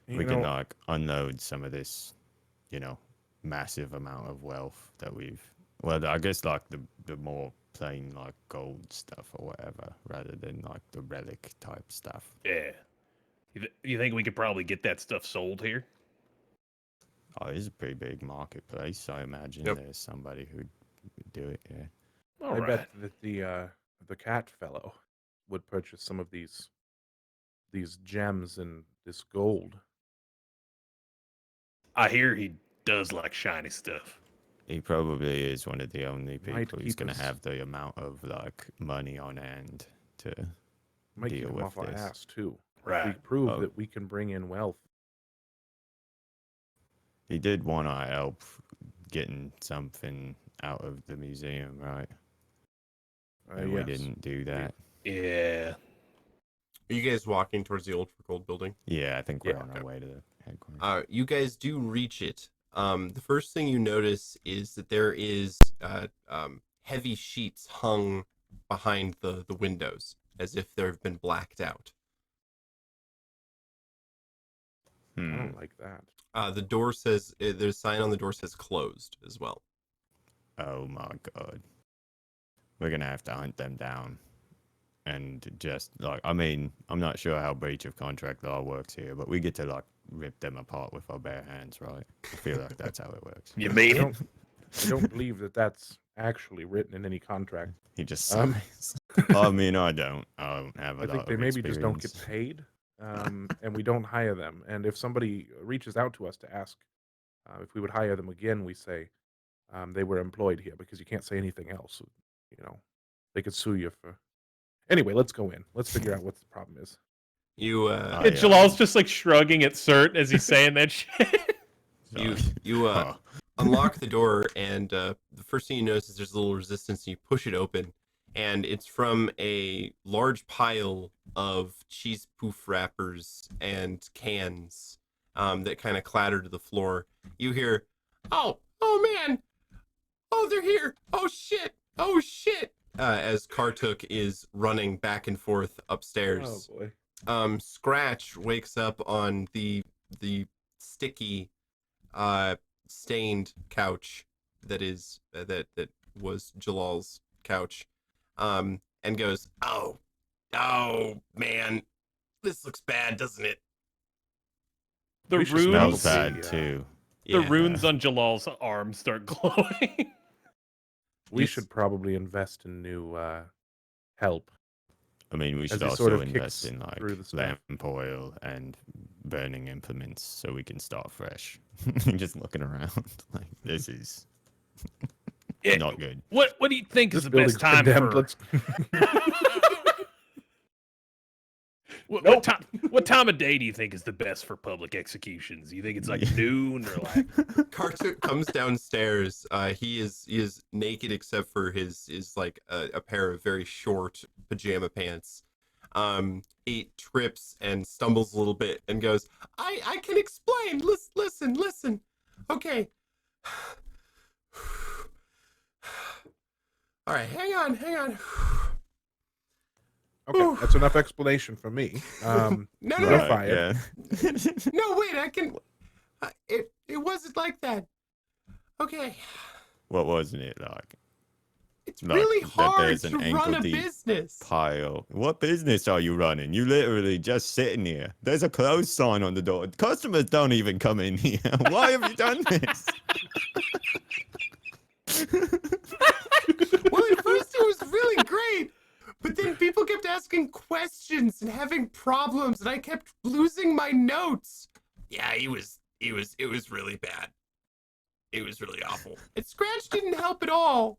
You We know, can like unload some of this, massive amount of wealth that we've. Well, I guess like the more plain like gold stuff or whatever, rather than like the relic type stuff. Yeah. You think we could probably get that stuff sold here? Oh, it's a pretty big marketplace. I imagine Yep. there's somebody who'd do it. Yeah. All I right. bet that the cat fellow would purchase some of these gems and this gold. I hear he does like shiny stuff. He probably is one of the only Might people who's keep going to us- have the amount of like money on hand to. Might keep Deal him with off our this. ass too. We Right. prove Oh. that we can bring in wealth. He did want our help getting something out of the museum, right? And we Yes. didn't do that. Yeah. Are you guys walking towards the old for gold building? Yeah, I think we're Yeah. on our way to the headquarters. You guys do reach it. The first thing you notice is that there is heavy sheets hung behind the windows, as if they've been blacked out. I Hmm. don't like that. The door says there's a sign on the door says closed as well. Oh my god. We're gonna have to hunt them down. And just like, I mean, I'm not sure how breach of contract law works here, but we get to like rip them apart with our bare hands, right? I feel like that's how it works. You I mean it? don't, I don't believe that that's actually written in any contract. He just Um, sighs. I mean, I don't have a I lot think they of maybe just don't get experience. paid, and we don't hire them. And if somebody reaches out to us to ask if we would hire them again, we say they were employed here because you can't say anything else. You know, they could sue you for. Anyway, let's go in. Let's figure out what the problem is. You Oh, And yeah. Jalal's just like shrugging at Cert as he's saying that shit. you Oh, unlock the door, and the first thing you notice is there's a little resistance, and you push it open, and it's from a large pile of cheese poof wrappers and cans that kind of clatter to the floor. You hear, oh man, oh, they're here, oh shit, as Surtook is running back and forth upstairs. Oh boy. Scratch wakes up on the sticky stained couch that was Jalal's couch, and goes, oh man, this looks bad, doesn't it? The We should smells runes, probably, bad too. the Yeah. runes on Jalal's arms start glowing. We Yes. should probably invest in new help. I mean, we As should he also sort of invest kicks in like through the stuff. lamp oil and burning implements so we can start fresh. Just looking around, like this is Yeah, not good. What do you think is This the best time building's for? condemned. What time of day do you think is the best for public executions? You think it's like Yeah. noon or like? Surtook comes downstairs. He is naked except for his like a pair of very short pajama pants. He trips and stumbles a little bit and goes, I can explain. Listen. Okay. All right, hang on. Okay, that's enough explanation for me. No, You're fired. Yeah. No, wait, I can. It wasn't like that. Okay, What wasn't it like? it's Like, really that hard there's to an run a ankle-deep business. Pile. What business are you running? You literally just sitting here. There's a closed sign on the door. Customers don't even come in here. Why have you done this? Well, at first it was really great, but then people kept asking questions having problems and I kept losing my notes. Yeah, it was really bad. It was really awful. And Scratch didn't help at all.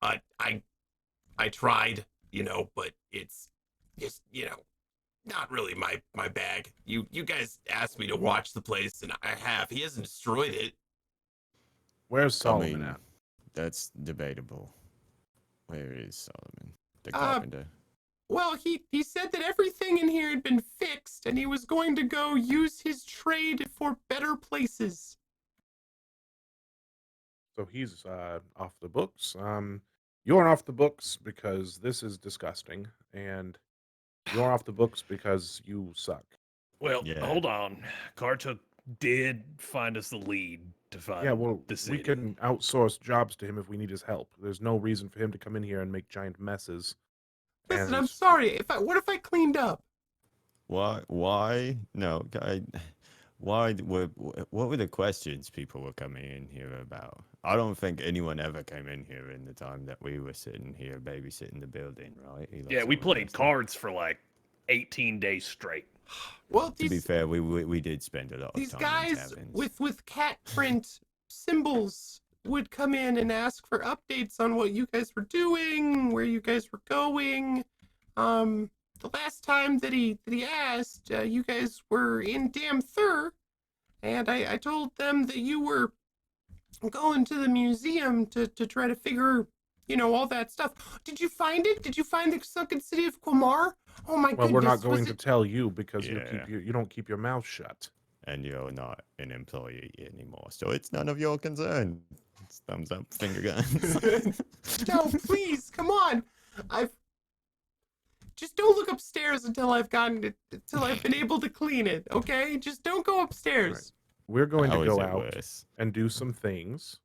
I tried, but it's just, not really my bag. You guys asked me to watch the place, and I have. He hasn't destroyed it. Where's I Solomon mean, at? that's debatable. Where is Solomon, the carpenter? Well, he said that everything in here had been fixed, and he was going to go use his trade for better places. So he's off the books. You're off the books because this is disgusting, and you're off the books because you suck. Well, Yeah. hold on. Kartuk did find us the lead to find Yeah, well, the city. we can outsource jobs to him if we need his help. There's no reason for him to come in here and make giant messes. Listen, I'm And- sorry. What if I cleaned up? Why? No, what were the questions people were coming in here about? I don't think anyone ever came in here in the time that we were sitting here babysitting the building, right? Yeah, we played cards for like 18 days straight. Well, To be fair, we did spend a lot of these time in guys taverns. with cat print symbols would come in and ask for updates on what you guys were doing, where you guys were going. The last time that he asked, you guys were in Dam Thur, and I told them that you were going to the museum to try to figure, all that stuff. Did you find it? Did you find the sunken city of Quamar? Oh my well, goodness. we're not was going to it- tell you because Yeah. you don't keep your mouth shut. And you're not an employee anymore, so it's none of your concern. It's thumbs up, finger guns. No, please, come on. Just don't look upstairs until I've been able to clean it, okay? Just don't go upstairs. We're going How to is go it out worse? and do some things,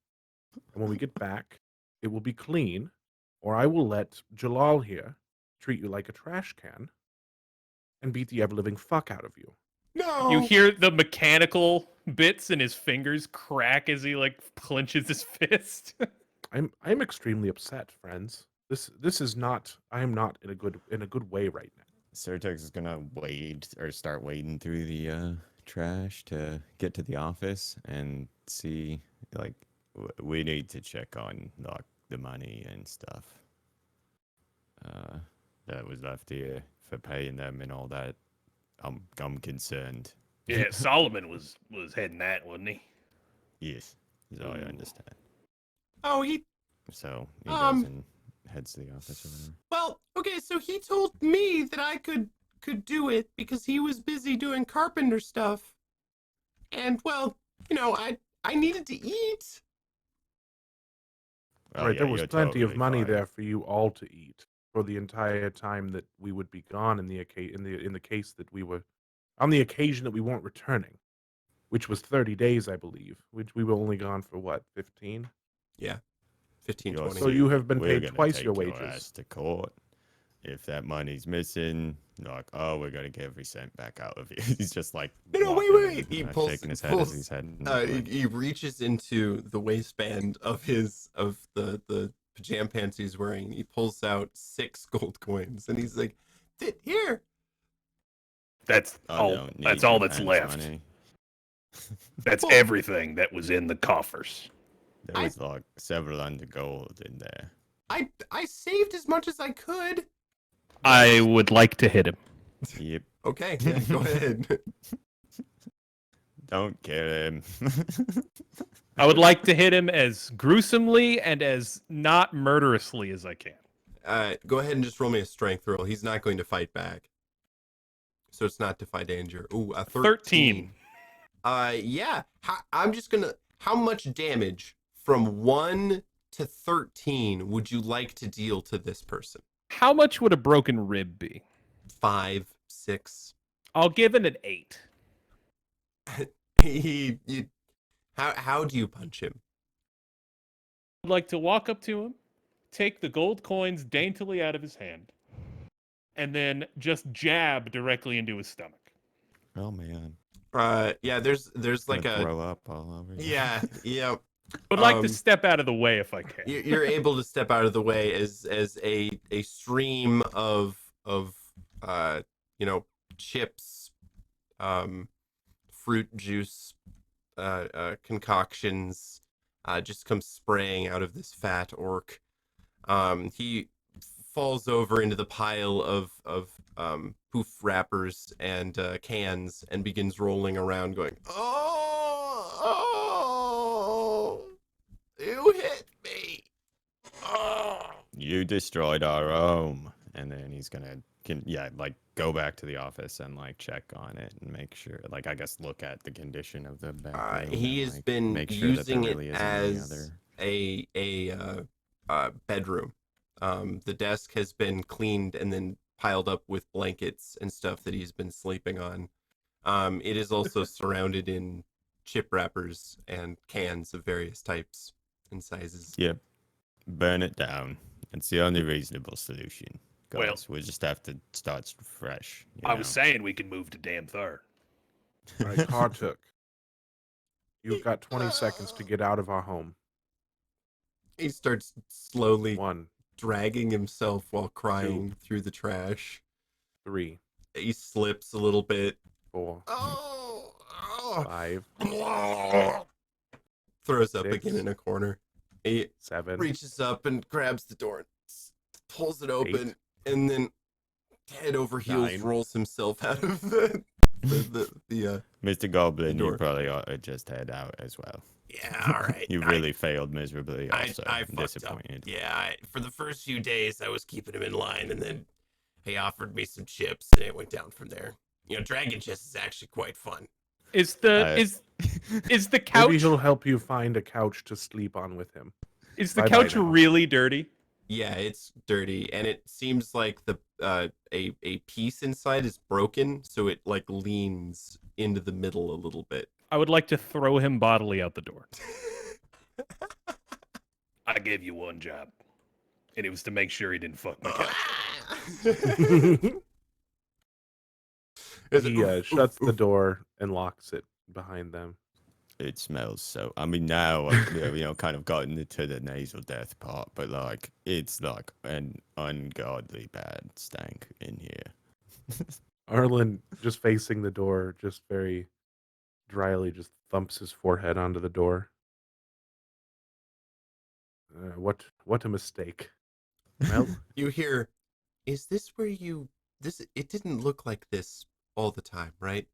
and when we get back, it will be clean, or I will let Jalal here treat you like a trash can and beat the ever-living fuck out of you. No. You hear the mechanical bits in his fingers crack as he like clenches his fist. I'm extremely upset, friends. This is not. I am not in a good way right now. Surtook is gonna start wading through the trash to get to the office and see, like, we need to check on like the money and stuff that was left here for paying them and all that. I'm concerned. Yeah, Solomon was heading that, wasn't he? Yes, so I Ooh. understand. Oh, he So he Um, goes and heads to the office or whatever. well, okay, so he told me that I could do it because he was busy doing carpenter stuff. And well, I needed to eat. Oh, right, yeah, there was you're plenty of totally money fine. there for you all to eat for the entire time that we would be gone in the case that we were on the occasion that we weren't returning, which was 30 days, I believe. Which we were only gone for what, 15? Yeah. 15, You're 20. So you have been We're paid gonna twice take your your wages. ass to court. If that money's missing, like, oh, we're gonna get every cent back out of you. He's just like, No, wait, walking wait. and, He shaking his head as he's heading. he reaches into the waistband of the pajama pants he's wearing. He pulls out 6 gold coins and he's like, "Here." That's I all. don't need That's your all that's pants left. money. That's Well- everything that was in the coffers. There was like several hundred gold in there. I saved as much as I could. I would like to hit him. Yep. Okay, yeah, go ahead. Don't kill him. I would like to hit him as gruesomely and as not murderously as I can. Go ahead and just roll me a strength roll. He's not going to fight back. So it's not defy danger. Ooh, a 13. 13. Yeah. I'm just gonna. How much damage from 1 to 13 would you like to deal to this person? How much would a broken rib be? 5, 6. I'll give it an 8. How do you punch him? I'd like to walk up to him, take the gold coins daintily out of his hand, and then just jab directly into his stomach. Oh man. Yeah. There's like Gonna a. throw up all over you. Yeah. Yeah. Would like to Um, step out of the way if I can. You're able to step out of the way as a stream of chips, fruit juice, concoctions, just come spraying out of this fat orc. He falls over into the pile of poof wrappers and cans and begins rolling around, going, "Oh, you hit me! Oh." You destroyed our home. And then he's gonna go back to the office and like check on it and make sure, like, I guess look at the condition of the back room He and, has like, been make sure that there using really it isn't any as other. a bedroom. The desk has been cleaned and then piled up with blankets and stuff that he's been sleeping on. It is also surrounded in chip wrappers and cans of various types and sizes. Yep. Burn it down. It's the only reasonable solution. Well- Guys, we'll just have to start fresh. I was saying we could move to Damn Third. All right, Surtook. You've got 20 seconds to get out of our home. He starts slowly 1, dragging himself while crying through the trash. 3, He slips a little bit. 4, Oh, 5, throws up 6. again in a corner. He 7, reaches up and grabs the door, pulls it open, 8, and then head over heels 9. rolls himself out of the Mr. Goblin, you door. probably ought to just head out as well. Yeah, all right. You really failed miserably. I Also, fucked up. disappointed. Yeah, for the first few days I was keeping him in line, and then he offered me some chips, and it went down from there. Dragon chess is actually quite fun. Is the I- is the couch Maybe he'll help you find a couch to sleep on with him. is the Bye-bye couch now. really dirty? Yeah, it's dirty, and it seems like the a piece inside is broken, so it like leans into the middle a little bit. I would like to throw him bodily out the door. I gave you one job, and it was to make sure he didn't fuck my couch. He shuts the door and locks it behind them. It smells so. I mean, now kind of gotten into the nasal death part, but like it's like an ungodly bad stank in here. Arlon, just facing the door, just very dryly, just thumps his forehead onto the door. What a mistake. Well, You hear, is this where you? This it didn't look like this all the time, right?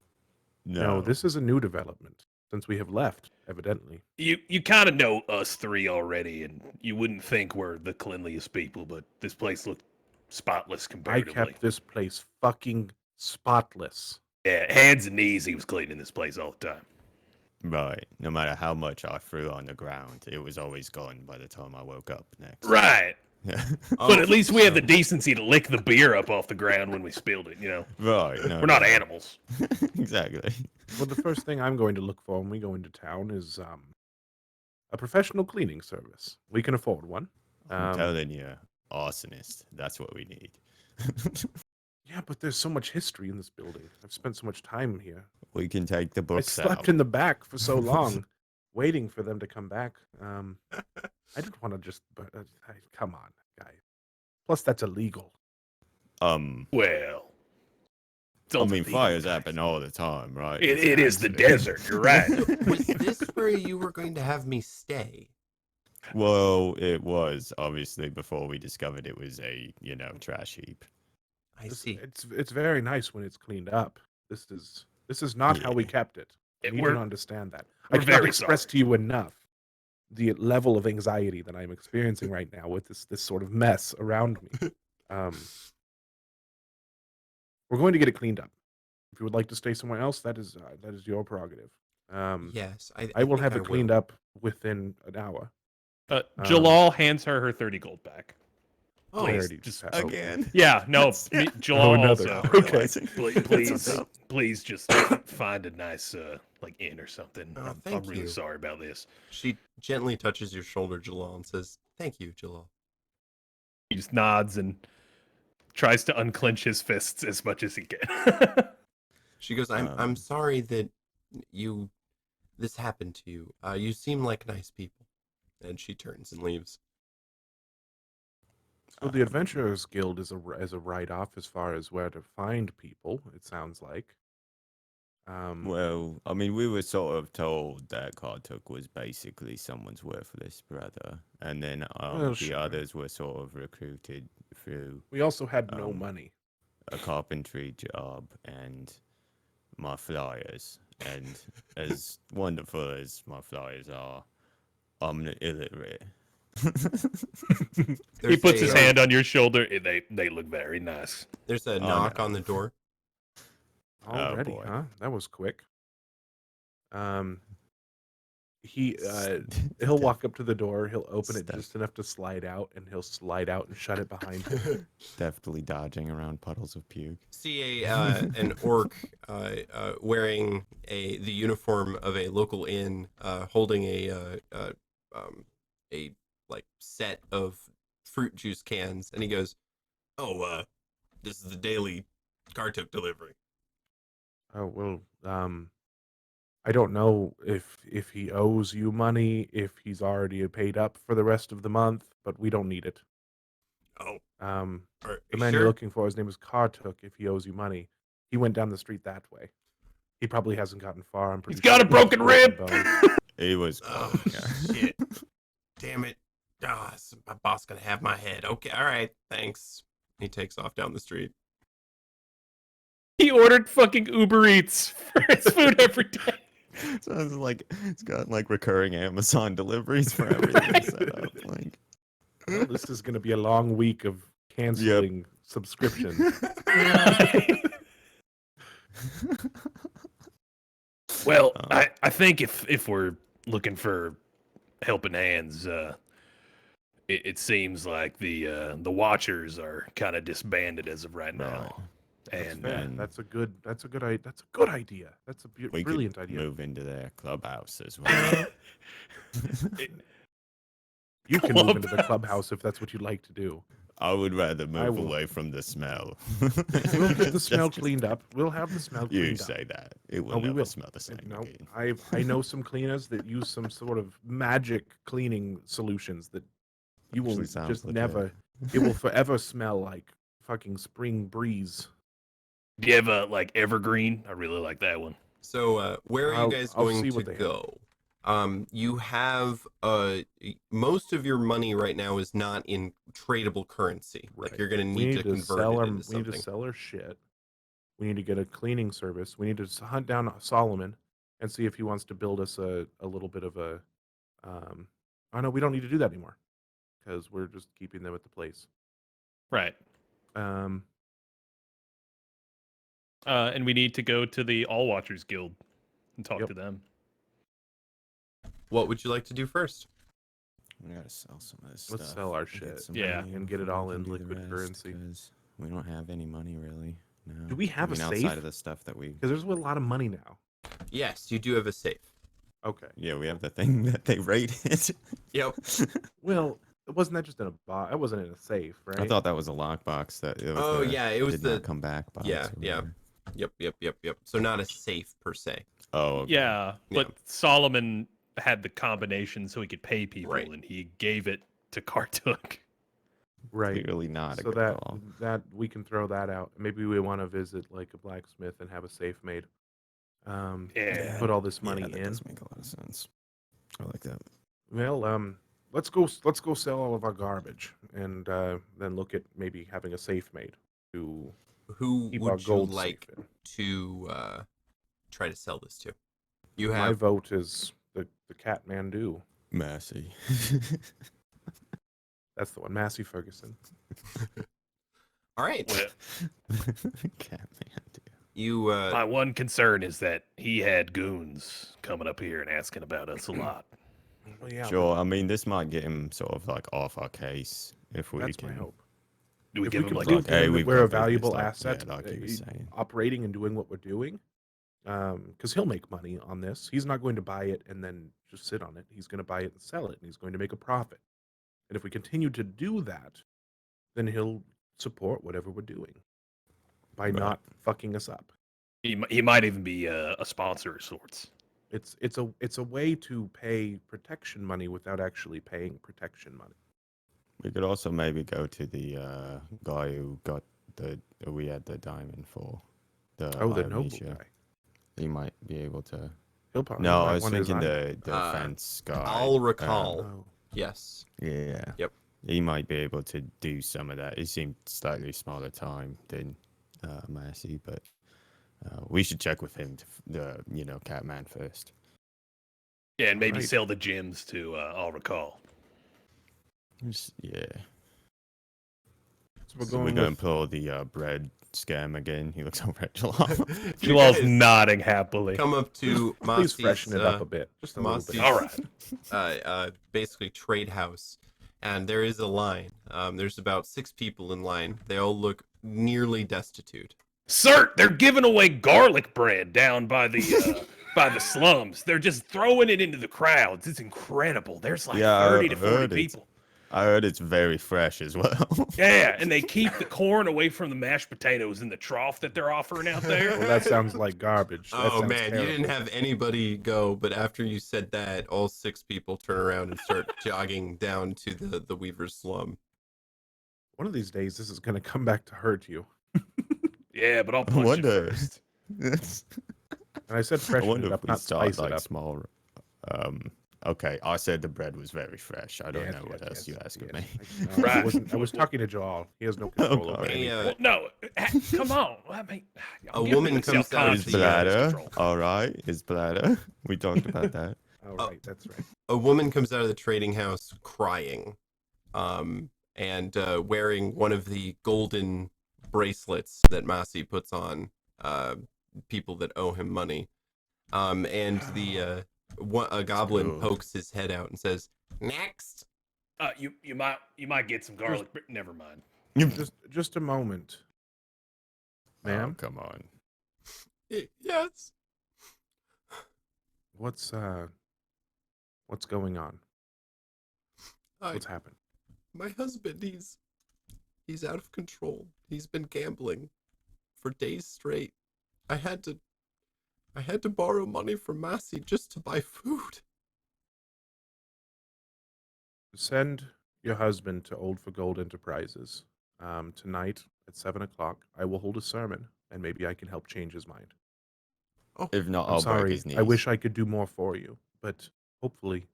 no, this is a new development since we have left, evidently. You kind of know us three already, and you wouldn't think we're the cleanliest people, but this place looked spotless I comparatively. kept this place fucking spotless. Yeah, hands and knees, he was cleaning this place all the time. Right. No matter how much I threw on the ground, it was always gone by the time I woke up next. Right. Yeah. But at least we have the so- decency to lick the beer up off the ground when we spilled it, Right. No, We're not no. animals. Exactly. Well, the first thing I'm going to look for when we go into town is a professional cleaning service. We can afford one. I'm telling you, arsonist. That's what we need. Yeah, but there's so much history in this building. I've spent so much time here. We can take the I books slept out. in the back for so long, waiting for them to come back. I didn't want to just. Come on, guys. Plus, that's illegal. Well, it's I all mean, illegal, fires guys. happen all the time, right? It is the Exactly. desert. You're right. Was this where you were going to have me stay? Well, it was obviously before we discovered it was a trash heap. I see. It's very nice when it's cleaned up. This is not how we Yeah. kept it. You need We're- to understand that. we're I cannot very express sorry. to you enough the level of anxiety that I'm experiencing right now with this sort of mess around me. We're going to get it cleaned up. If you would like to stay somewhere else, that is your prerogative. Yes, I will think have it cleaned will. up within an hour. Jalal hands her her 30 gold back. Oh, Please, Already just- okay. Again. Yeah, no, Jalal another. also. Okay. Please just find a nice inn or something. Oh, I'm thank really you. sorry about this. She gently touches your shoulder, Jalaal, and says, "Thank you, Jalaal." He just nods and tries to unclench his fists as much as he can. She goes, "I'm Um, sorry that this happened to you. You seem like nice people." And she turns and leaves. So the Adventurers Guild is a write-off as far as where to find people. It sounds like. Well, I mean, we were sort of told that Kartuk was basically someone's worthless brother, and then Well, the sure. others were sort of recruited through We also had no Um, money. a carpentry job and my flyers. And as wonderful as my flyers are, I'm illiterate. He There's puts his a, hand on your shoulder. They look very nice. There's a Oh, knock no. on the door. Already, boy. huh? That was quick. He'll walk up to the door. He'll open it Steph. just enough to slide out, and he'll slide out and shut it behind him. Deftly dodging around puddles of puke. See an orc wearing the uniform of a local inn, holding a like set of fruit juice cans, and he goes, "Oh, this is the daily Kartuk delivery." Oh well, I don't know if he owes you money, if he's already paid up for the rest of the month, but we don't need it. Oh, The you man sure? you're looking for, his name is Kartuk. If he owes you money, he went down the street that way. He probably hasn't gotten far. I'm pretty He's got sure a broken rib. bone. He was Oh close, yeah. shit! Damn it! My boss gonna have my head. Okay, all right, thanks. He takes off down the street. He ordered fucking Uber Eats for his food every day. Sounds like it's got like recurring Amazon deliveries for everything Right. set up. Like, Well, this is going to be a long week of canceling subscriptions. Well, Uh, I think if we're looking for helping hands, it seems like the Watchers are kind of disbanded as of right now. That's And fair. and That's a good idea. That's a we brilliant could idea. move into their clubhouse as well. You can move into the clubhouse if that's what you'd like to do. I would rather move will- away from the smell. We'll get the smell Just- cleaned up. We'll have the smell You cleaned up. say that. It will Oh, we never will. smell the same No, again. I know some cleaners that use some sort of magic cleaning solutions that you will Actually sounds just legit. never. It will forever smell like fucking spring breeze. do you have like Evergreen? I really like that one. So, where are you guys I'll going see to what they have. go? You have most of your money right now is not in tradable currency. Like you're gonna We need to convert it into we need something. to sell our shit. We need to get a cleaning service. We need to hunt down Solomon and see if he wants to build us a little bit of a. Oh no, we don't need to do that anymore because we're just keeping them at the place. Right. And we need to go to the All Watchers Guild and talk Yep. to them. What would you like to do first? We gotta sell some of this Let's stuff. sell our and get shit. some Yeah. money And get it before we all can in do the liquid rest, currency. 'cause we don't have any money really. No. Do we have I mean, a outside safe? of the stuff that we. Because there's a lot of money now. Yes, you do have a safe. Okay. Yeah, we have the thing that they raided. Yep. Well, wasn't that just in a box? It wasn't in a safe, right? I thought that was a lockbox that. It was Oh, the yeah, it was did the- not come back box. yeah, or yeah. whatever. Yep. So not a safe per se. Oh. Okay. Yeah, Yeah. but Solomon had the combination so he could pay people, Right. and he gave it to Kartuk. right. Clearly not a So good call. that we can throw that out. Maybe we want to visit like a blacksmith and have a safe made. Yeah. Put all this money yeah, that in. does make a lot of sense. I like that. Well, let's go sell all of our garbage and then look at maybe having a safe made to Who keep our would you gold like safe in. to try to sell this to? You My have vote is the Catmandu. Mercy. That's the one, Massey Ferguson. all right. Well, Catman, dude. You my one concern is that he had goons coming up here and asking about us a lot. Well, yeah, Sure. I mean, this might get him sort of like off our case if we that's can. my hope. Do we If give we him can like prove Hey, to him that we've we're a got business, valuable like- asset, yeah, like he was saying. operating and doing what we're doing, because he'll make money on this. He's not going to buy it and then just sit on it. He's going to buy it and sell it, and he's going to make a profit. And if we continue to do that, then he'll support whatever we're doing by Right. not fucking us up. he might even be a sponsor of sorts. It's a way to pay protection money without actually paying protection money. We could also maybe go to the guy who we had the diamond for. The noble Iomesia. guy. He might be able to. He'll probably No, might I was want his thinking eye. the fence guy. I'll recall. Oh. Yes. Yeah. Yep. He might be able to do some of that. He seemed slightly smaller time than Massey, but we should check with him, Catman first. Yeah, and maybe Right. sell the gems to I'll recall. Yeah. So we're So going we're going with to pull the bread scam again. He looks over at Jalal. You Jalal's guys nodding happily. come up to please Massey's, freshen it up a bit, just a little bit. Massey's, All right. basically trade house, and there is a line. There's about 6 people in line. They all look nearly destitute. Sir, they're giving away garlic bread down by the by the slums. They're just throwing it into the crowds. It's incredible. There's like Yeah, I 30 to 40 heard it. people. I heard it's very fresh as well. Yeah, and they keep the corn away from the mashed potatoes in the trough that they're offering out there. Well, that sounds like garbage. That Oh sounds man, terrible. you didn't have anybody go, but after you said that, all 6 people turn around and start jogging down to the Weaver's slum. One of these days, this is going to come back to hurt you. Yeah, but I'll I punch you wonder. first. And I said I freshen wonder it if up, we not start spice it like up. small. Okay, I said the bread was very fresh. I don't Yes, know what yes, else you yes, asked of yes. me. No, Right. I was talking to Jalaal. He has no control over Okay. Hey, anything. Well, no, come on. I mean, A I'm getting woman bit comes out of self-conscious His the, about this bladder. control. All right, his bladder. We talked about that. Oh, right, that's right. a woman comes out of the trading house crying, and wearing one of the golden bracelets that Massey puts on people that owe him money. And a goblin Good. pokes his head out and says, "Next." You might get some garlic. But never mind. Just a moment, Oh, ma'am. come on. Yes. What's going on? I, What's happened? my husband, he's out of control. He's been gambling for days straight. I had to borrow money from Massey just to buy food. Send your husband to Old for Gold Enterprises. Tonight at 7 o'clock, I will hold a sermon, and maybe I can help change his mind. If not, I'm I'll break sorry. his knees. I wish I could do more for you, but hopefully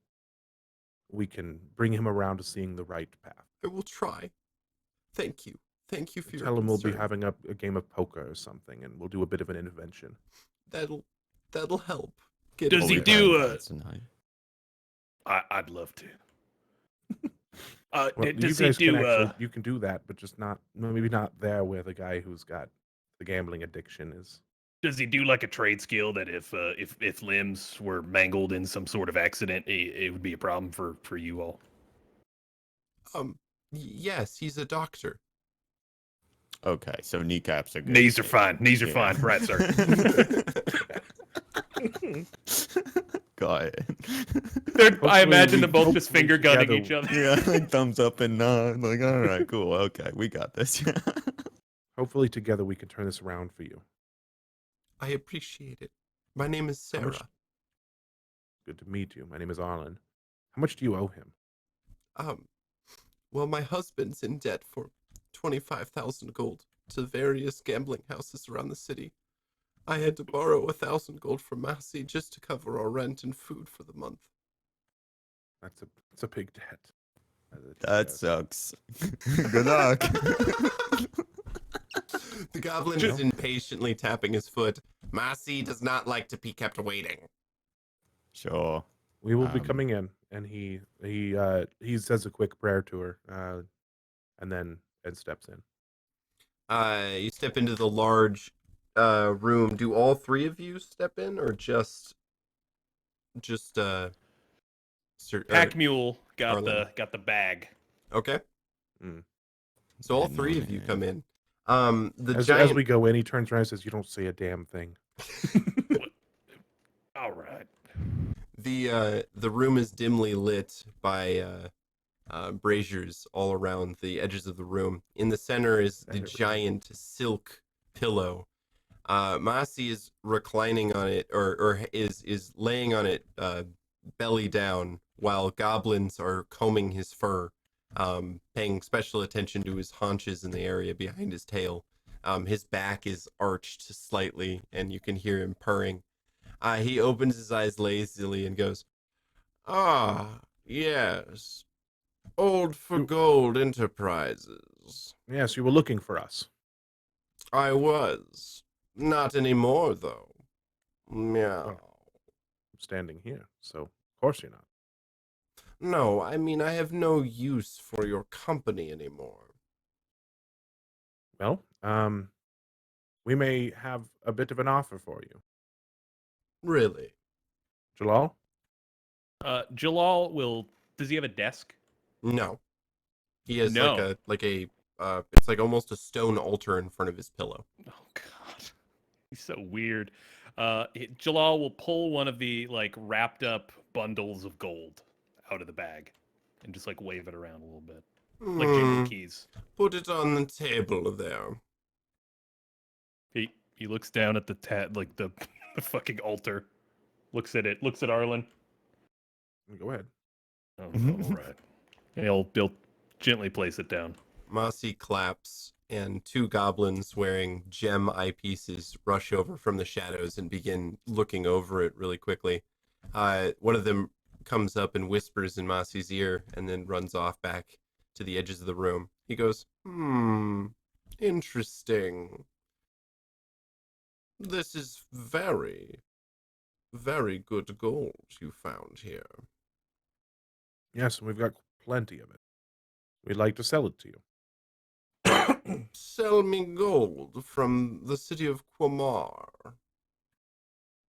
we can bring him around to seeing the right path. I will try. Thank you. Thank you for your Tell him we'll be concern. having a game of poker or something, and we'll do a bit of an intervention. That'll help. Get Does him he away. do, tonight? I'd love to. Well, Does you he guys do? can actually, you can do that, but just not maybe not there where the guy who's got the gambling addiction is. Does he do like a trade skill that if limbs were mangled in some sort of accident, it would be a problem for you all? Yes, he's a doctor. Okay, so kneecaps are good. Knees are fine. Knees are Yeah. fine. Right, sir. Got it. I Hopefully imagine we- them both just hopefully finger gunning together- each other. Yeah, like thumbs up and nod. Like, all right, cool. Okay, we got this. Hopefully together we can turn this around for you. I appreciate it. My name is How Sarah. much- Good to meet you. My name is Arlon. How much do you owe him? Well, my husband's in debt for 25,000 gold to various gambling houses around the city. I had to borrow 1,000 gold from Massey just to cover our rent and food for the month. That's a big debt. That sucks. Good luck. The goblin is impatiently tapping his foot. Massey does not like to be kept waiting. Sure. We will be Um, coming in, and he says a quick prayer to her, and then steps in. You step into the large room. Do all 3 of you step in, or just Pack mule got Arlon. the bag. Okay. Mm. So all Didn't 3 know of you that. come in. The As giant. we go in, he turns around and says, "You don't say a damn thing." All right. The room is dimly lit by braziers all around the edges of the room. In the center is the There we go. giant silk pillow. Massey is reclining on it, or is laying on it, belly down, while goblins are combing his fur. paying special attention to his haunches in the area behind his tail. His back is arched slightly, and you can hear him purring. He opens his eyes lazily and goes, "Ah, yes. Old for Gold Enterprises. Yes, you were looking for us. I was. Not anymore, though. Meow. I'm standing here, so of course you're not. No, I mean, I have no use for your company anymore. Well, we may have a bit of an offer for you. Really? Jalal? Jalal will. Does he have a desk? No. He has No. it's like almost a stone altar in front of his pillow. Oh God, he's so weird. Jalal will pull one of the like wrapped up bundles of gold out of the bag and just like wave it around a little bit, like jingle keys. Put it on the table there. He looks down at the the fucking altar, looks at it, looks at Arlen. Go ahead. Oh, all right. He'll gently place it down. Mossy claps, and two goblins wearing gem eyepieces rush over from the shadows and begin looking over it really quickly. One of them comes up and whispers in Mossy's ear and then runs off back to the edges of the room. He goes, interesting. This is very, very good gold you found here. Yes, and we've got plenty of it. We'd like to sell it to you. Sell me gold from the city of Quamar.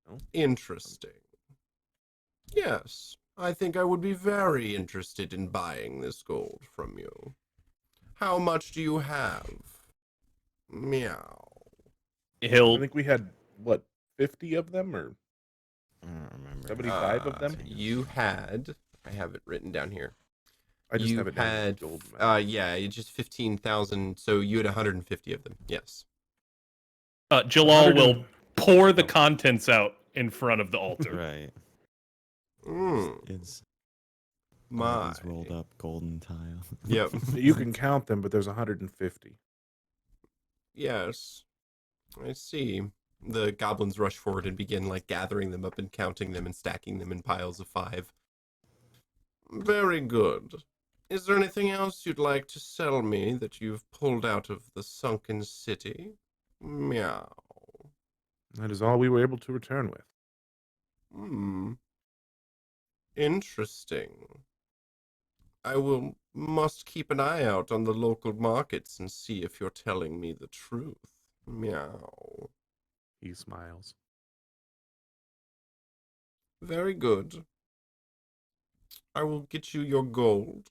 Oh. Interesting. Yes, I think I would be very interested in buying this gold from you. How much do you have? Meow. I He'll think we had, what, 50 of them, or I don't remember. 75 of them? You had, I have it written down here. I just you have it down as had, gold. yeah, it's just 15,000, so you had 150 of them, yes. Jalal will 100 pour the contents out in front of the altar. Right. It's all My. these rolled up golden tile. Yep. You can count them, but there's 150. Yes, I see. The goblins rush forward and begin like gathering them up and counting them and stacking them in piles of 5. Very good. Is there anything else you'd like to sell me that you've pulled out of the sunken city? Meow. That is all we were able to return with. Interesting. I must keep an eye out on the local markets and see if you're telling me the truth. Meow. He smiles. Very good. I will get you your gold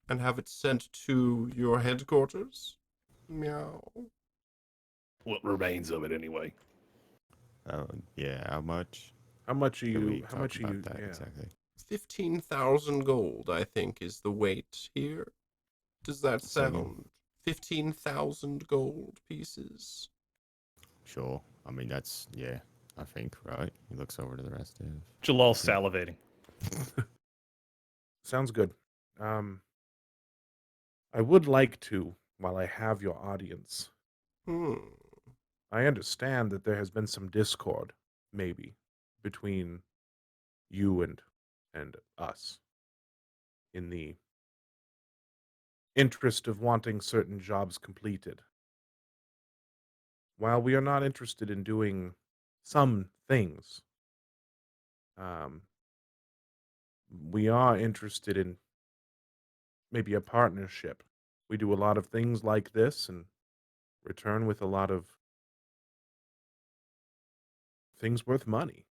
and have it sent to your headquarters. Meow. What remains of it anyway? Oh, yeah. How much? How much are Can we you? How talk much are about you? that Yeah. exactly? 15,000 gold, I think, is the weight here. Does that Say again? sound? 15,000 gold pieces. Sure. I mean, that's, yeah, I think, right? He looks over to the rest of Jalal salivating. Sounds good. I would like to, while I have your audience, I understand that there has been some discord, maybe, between you and us in the interest of wanting certain jobs completed. While we are not interested in doing some things, we are interested in maybe a partnership. We do a lot of things like this and return with a lot of things worth money.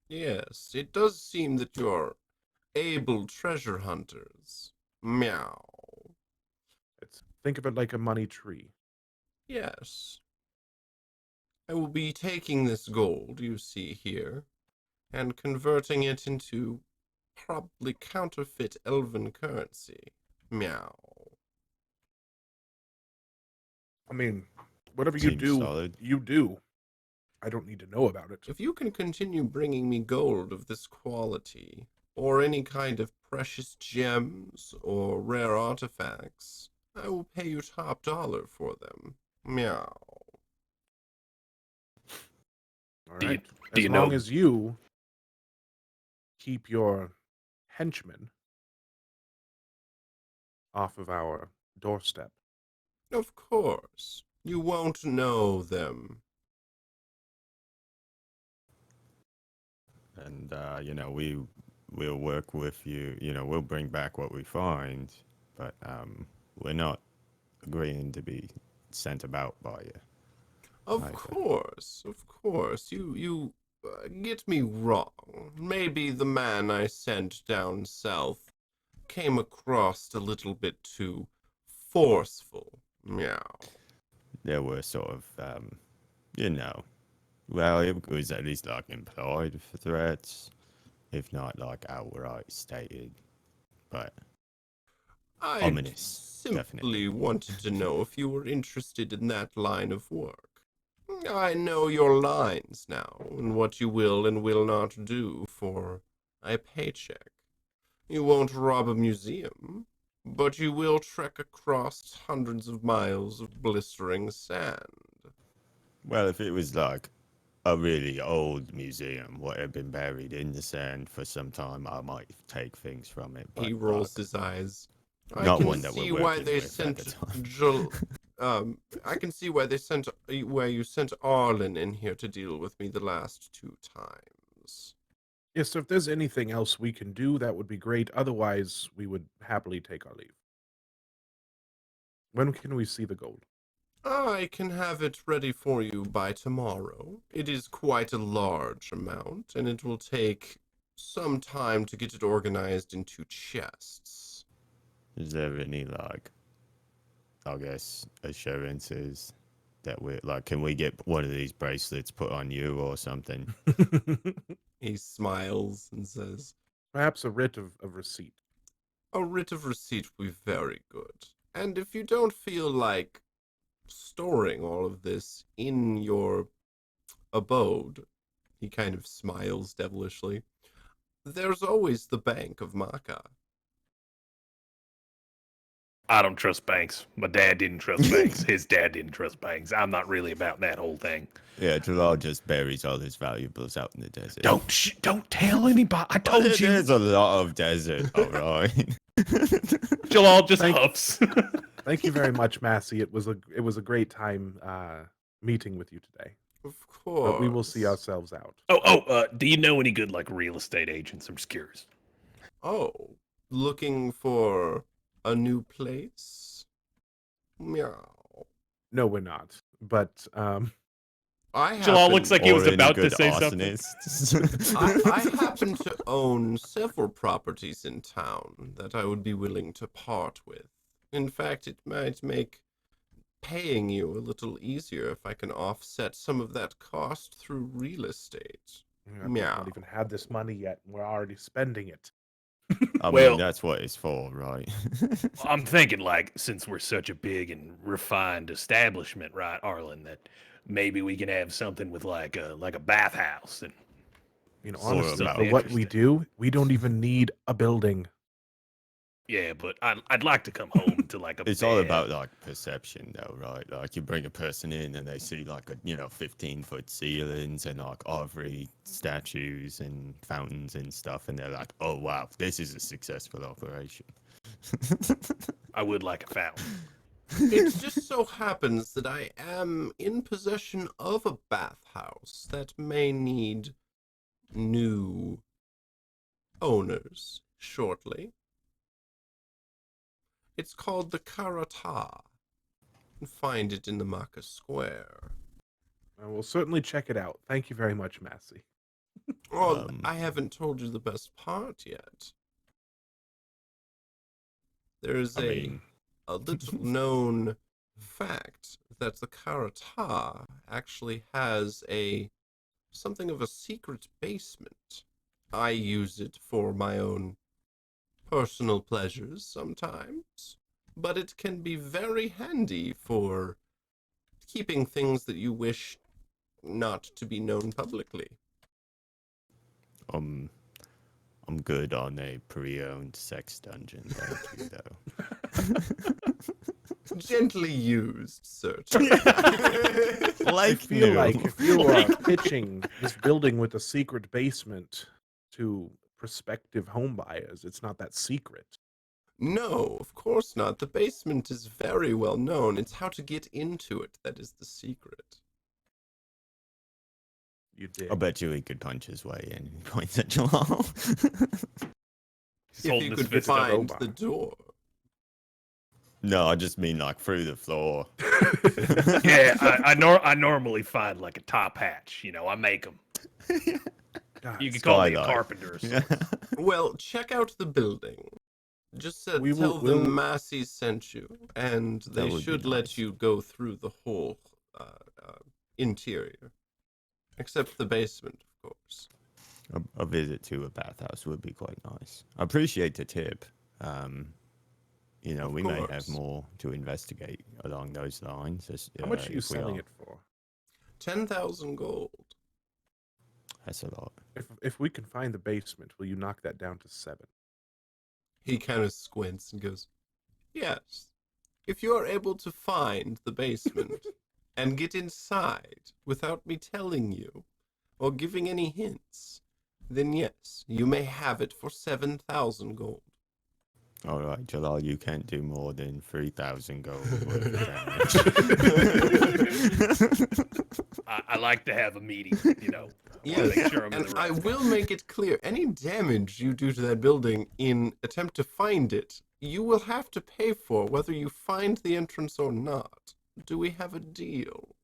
Yes, it does seem that you're able treasure hunters. Meow. Think of it like a money tree. Yes. I will be taking this gold you see here and converting it into probably counterfeit elven currency. Meow. I mean, whatever you Seems do, solid. you do. I don't need to know about it. If you can continue bringing me gold of this quality, or any kind of precious gems or rare artifacts, I will pay you top dollar for them. Meow. All Do you- right. do As you long know- as you keep your henchmen off of our doorstep. Of course, you won't know them. And we'll work with you. We'll bring back what we find, but we're not agreeing to be sent about by you. Of Either. course, of course. You get me wrong. Maybe the man I sent down south came across a little bit too forceful. Meow. There were sort of, well, it was at least like implied threats, if not like outright stated. But I ominous, simply definitely. wanted to know if you were interested in that line of work. I know your lines now, and what you will and will not do for a paycheck. You won't rob a museum, but you will trek across hundreds of miles of blistering sand. Well, if it was like a really old museum, what had been buried in the sand for some time, I might take things from it. But He rolls like, his eyes. not I can one that we're see why working they with at sent the time. I can see why you sent Arlon in here to deal with me the last 2 times. Yes, so if there's anything else we can do, that would be great. Otherwise, we would happily take our leave. When can we see the gold? I can have it ready for you by tomorrow. It is quite a large amount, and it will take some time to get it organized into chests. Is there any like, I guess, assurances that we're like, can we get one of these bracelets put on you or something? He smiles and says, Perhaps a writ of receipt. a writ of receipt would be very good. And if you don't feel like storing all of this in your abode, he kind of smiles devilishly, there's always the Bank of Makkah. I don't trust banks. My dad didn't trust banks. His dad didn't trust banks. I'm not really about that whole thing. Yeah, Jalaal just buries all his valuables out in the desert. Don't tell anybody. I told you. There's a lot of desert, all right. Jalaal just Thank- huffs. Thank you very much, Massey. It was a great time meeting with you today. Of course. But we will see ourselves out. Do you know any good like real estate agents? I'm just curious. Oh, looking for a new place? Meow. No, we're not. But I Jalaal happen, looks like he was Or any about to good say something. arsonists. I happen to own several properties in town that I would be willing to part with. In fact, it might make paying you a little easier if I can offset some of that cost through real estate. we Meow. haven't even had this money yet, and we're already spending it. I Well- mean, that's what it's for, right? I'm thinking like since we're such a big and refined establishment, right, Arlen, that maybe we can have something with like a bathhouse and You know, Or honestly, about for what we interesting. do, we don't even need a building. yeah, but I'd like to come home to like a It's all bed. about like perception, though, right? Like you bring a person in and they see like 15-foot ceilings and like ivory statues and fountains and stuff, and they're like, "Oh wow, this is a successful operation." I would like a fountain. It just so happens that I am in possession of a bathhouse that may need new owners shortly. It's called the Karata. You can find it in the Makkah Square. I will certainly check it out. Thank you very much, Massey. Oh, I haven't told you the best part yet. There's I mean, a little known fact that the Karata actually has something of a secret basement. I use it for my own personal pleasures sometimes, but it can be very handy for keeping things that you wish not to be known publicly. I'm good on a pre-owned sex dungeon. Thank you, though. Gently used, sir. I feel like if you are pitching this building with a secret basement to prospective home buyers, it's not that secret. No, of course not. The basement is very well known. It's how to get into it that is the secret. You did. I bet you he could punch his way in. He points at Jalal. He's If holding you his could fist up. find robot. the door. No, I just mean like through the floor. Yeah, I normally find like a top hatch. You know, I make them. God, You can call me a Skydive. carpenter or something. Well, check out the building. Just We will- tell them we'll- Massey sent you, and That they would be should let nice. you go through the whole interior. Except the basement, of course. A visit to a bathhouse would be quite nice. I appreciate the tip. You know, Of we may have course. more to investigate along those lines. How much are you if we selling are. it for? 10,000 gold. That's a lot. If we can find the basement, will you knock that down to 7? He kind of squints and goes, yes. If you are able to find the basement and get inside without me telling you or giving any hints, then yes, you may have it for 7,000 gold. All right, Jalal, you can't do more than 3,000 gold worth of damage. I like to have a meeting. You know, I wanna Yes, make sure I'm in and the I right will make it clear, any damage you do to that building in attempt to find it, you will have to pay for whether you find the entrance or not. Do we have a deal?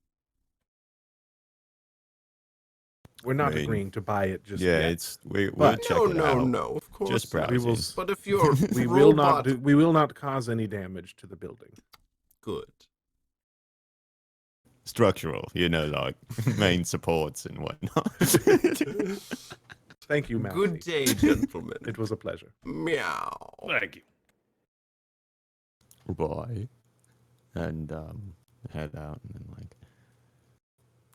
We're not I mean, agreeing to buy it just yeah, yet. we'll But- check No, it no, out. no, of course Just not. We will browsing. But if your We will robot... not we will not cause any damage to the building. Good. Structural, you know, like main supports and whatnot. Thank you, Matthew. Good day, gentlemen. It was a pleasure. Meow. Thank you. Bye. And head out and then like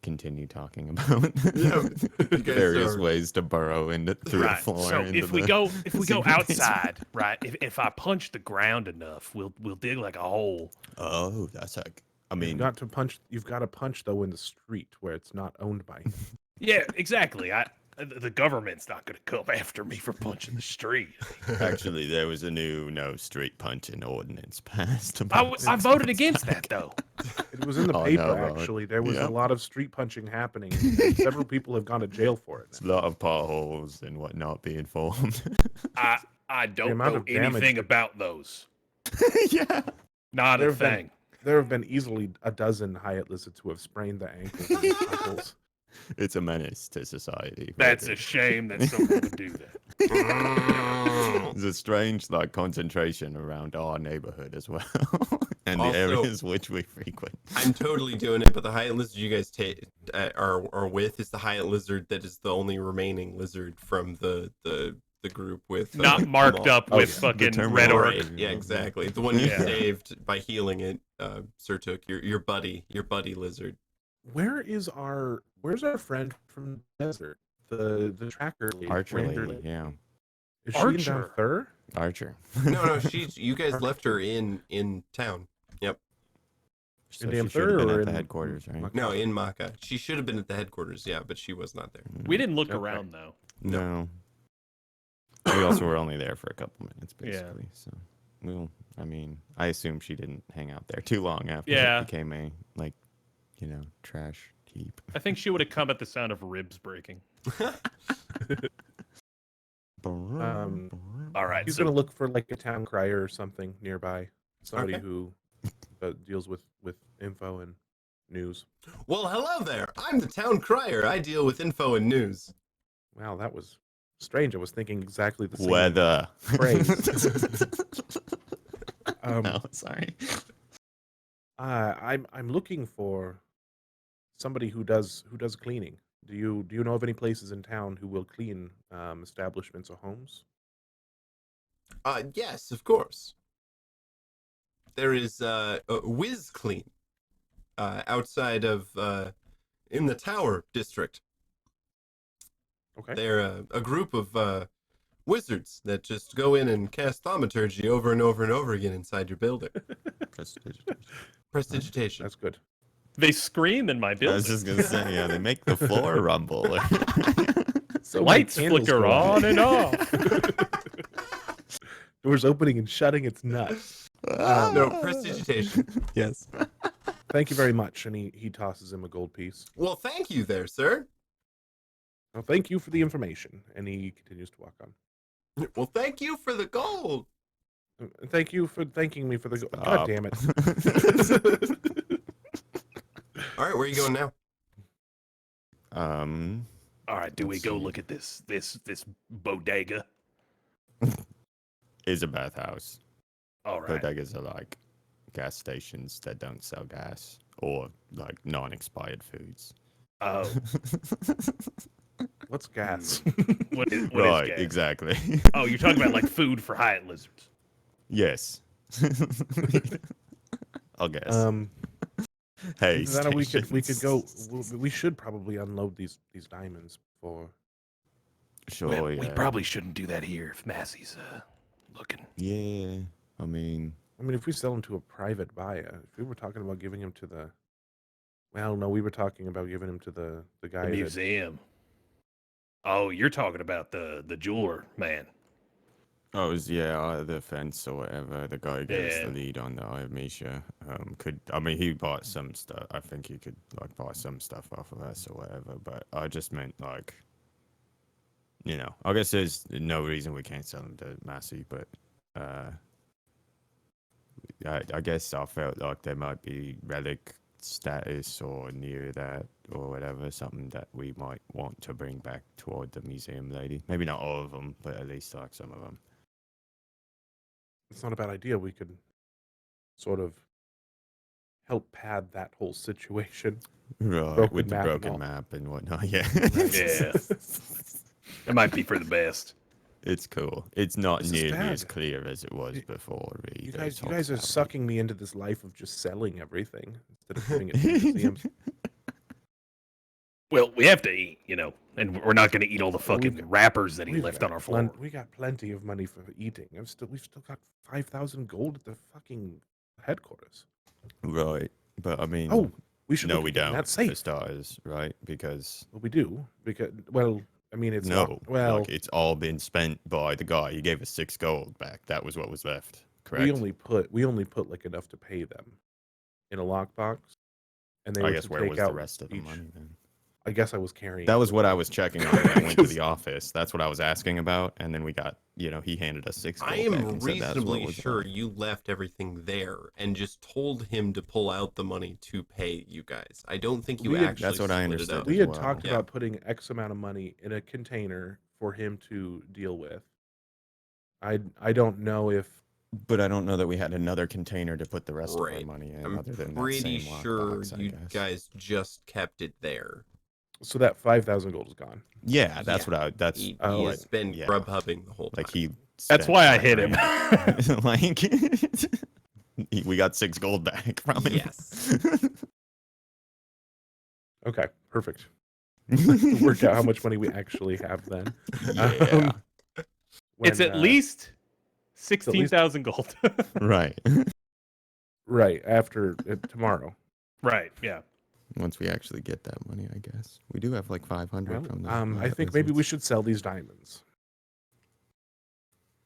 continue talking about Yeah, you guys various are- ways to burrow into through Right. the floor. So into if we the go secret basement. outside, right? If I punch the ground enough, we'll dig like a hole. Oh, that's like. I You've mean, got to punch. You've got to punch though in the street where it's not owned by him. Yeah, exactly. The government's not going to come after me for punching the street. actually, there was a new no street punching ordinance passed. I about I 6 voted months against back. that though. It was in the Oh, paper no, Lord. actually. There was Yep. a lot of street punching happening, and several people have gone to jail for it. It's a lot of potholes and whatnot being formed. I don't amount know of damage anything to- about those. yeah. Not a There have been- thing. There have been easily a dozen Hyatt lizards who have sprained their ankles and knuckles. It's a menace to society. That's a really. shame that someone would do that. There's a strange like concentration around our neighborhood as well, and Also- the areas which we frequent. I'm totally doing it, but the Hyatt lizard you guys are with is the Hyatt lizard that is the only remaining lizard from the group with Not marked Jamal. up with yeah. fucking The red terminal orc. Right, yeah, exactly. The one you Yeah. saved by healing it, Surtook, your buddy lizard. Where's our friend from the desert? The tracker lady, Archer Ranger lady, yeah, Is she in Archer. Downthur? Archer. No, you guys left her in town. Yep. So Damn she should have been Thur or at the in headquarters, right? No, in Makkah. She should have been at the headquarters, yeah, but she was not there. We didn't look Okay. around though. No. We also were only there for a couple minutes, Yeah. basically. So, well, I mean, I assume she didn't hang out there too long after Yeah. it became a trash heap. I think she would have come at the sound of ribs breaking. All right. He's So gonna look for like a town crier or something nearby. Somebody Okay. who deals with info and news. Well, hello there. I'm the town crier. I deal with info and news. Wow, that was strange. I was thinking exactly the same. Weather. phrase. No, sorry. I'm looking for somebody who does cleaning. Do you know of any places in town who will clean establishments or homes? Yes, of course. There is Whiz Clean outside of in the Tower district. Okay. They're a group of wizards that just go in and cast thaumaturgy over and over and over again inside your building. Prestidigitation. That's good. They scream in my I building. was just gonna say, yeah, they make the floor rumble. So many Lights candles flicker going on and off. Doors opening and shutting. It's nuts. No, prestidigitation. Yes. Thank you very much. And he tosses him a gold piece. Well, thank you there, sir. Well, thank you for the information. And he continues to walk on. Well, thank you for the gold. Thank you for thanking me for the. God Stop. damn it! All right, where are you going now? All right, do we Let's go see. look at this bodega? Is a bathhouse. All right. Bodegas are like gas stations that don't sell gas or like non-expired foods. Oh, What's gas? what is Right, gas? exactly. Oh, you're talking about like food for Hyatt lizards. Yes. I'll guess. Hey, Either that or we could go. stations. We should probably unload these diamonds before. Sure, Well, yeah. we probably shouldn't do that here if Massey's looking. Yeah, I mean, If we sell them to a private buyer, if we were talking about giving him to the. Well, no, we were talking about giving him to the guy. The that- museum. Oh, you're talking about the jeweler man. oh, it was, yeah, the fence or whatever. The guy who gave us Yeah. the lead on the Amisha. He bought some stuff. I think he could like buy some stuff off of us or whatever. But I just meant like, I guess there's no reason we can't sell them to Massey, but I guess I felt like there might be relic status or near that or whatever, something that we might want to bring back toward the museum lady. Maybe not all of them, but at least like some of them. It's not a bad idea. We could sort of help pad that whole situation. Right, Broken with the map and all. broken map and whatnot. Yeah. Yeah. It might be for the best. It's cool. It's not This is nearly bad. as clear as it was You- before. You either. guys, It's you all guys are cloudy. sucking me into this life of just selling everything instead of giving it to museums. Well, we have to eat, and we're not going to eat all the Well, we've fucking got- wrappers that he We've left got on our floor. We got plenty of money for eating. We've still got 5,000 gold at the fucking headquarters. Right, but I mean, Oh, we should. no, look we at getting don't. That For safe. starters, right? Because Well, we do because it's no, not, well, like, it's all been spent by the guy. He gave us 6 gold back. That was what was left. Correct. we only put like enough to pay them in a lockbox, and they I were guess to where take was out the rest of the each- money then? I guess I was carrying. That was what I it. was checking on when I went to the office. That's what I was asking about, and then we got, he handed us 6 gold I back am and said that's what reasonably was sure left. you left everything there and just told him to pull out the money to pay you guys. I don't think you We had- actually That's what I split it understood. up. We as had well. talked Yeah. about putting X amount of money in a container for him to deal with. I don't know if But I don't know that we had another container to put the rest of our Right. money in, I'm other than pretty that same sure lockbox, I you guess. guys just kept it there. so that 5,000 gold is gone. Yeah, that's Yeah. what I. That's He Oh, has been yeah. Grubhubbing the whole time. like he. That's spent why I my hit him. money. Like we got 6 gold back from him. Yes. Okay, perfect. To work out how much money we actually have then. Yeah. It's when, at least 16,000 gold. Right. right after tomorrow. Right, yeah. Once we actually get that money, I guess we do have like 500 Well, from the. I think maybe we should sell these diamonds.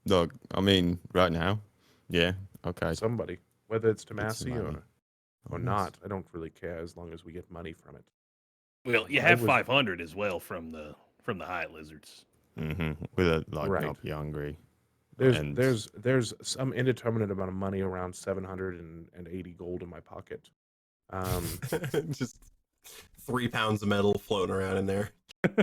Look, I mean, right now, yeah, okay. Somebody, whether it's to Get some Massey money. or Yes. not, I don't really care as long as we get money from it. Well, you I have was- 500 as well from the Hyatt lizards. With a like, Right. not be hungry. There's And- there's some indeterminate amount of money, around 780 gold in my pocket. Just 3 pounds of metal floating around in there.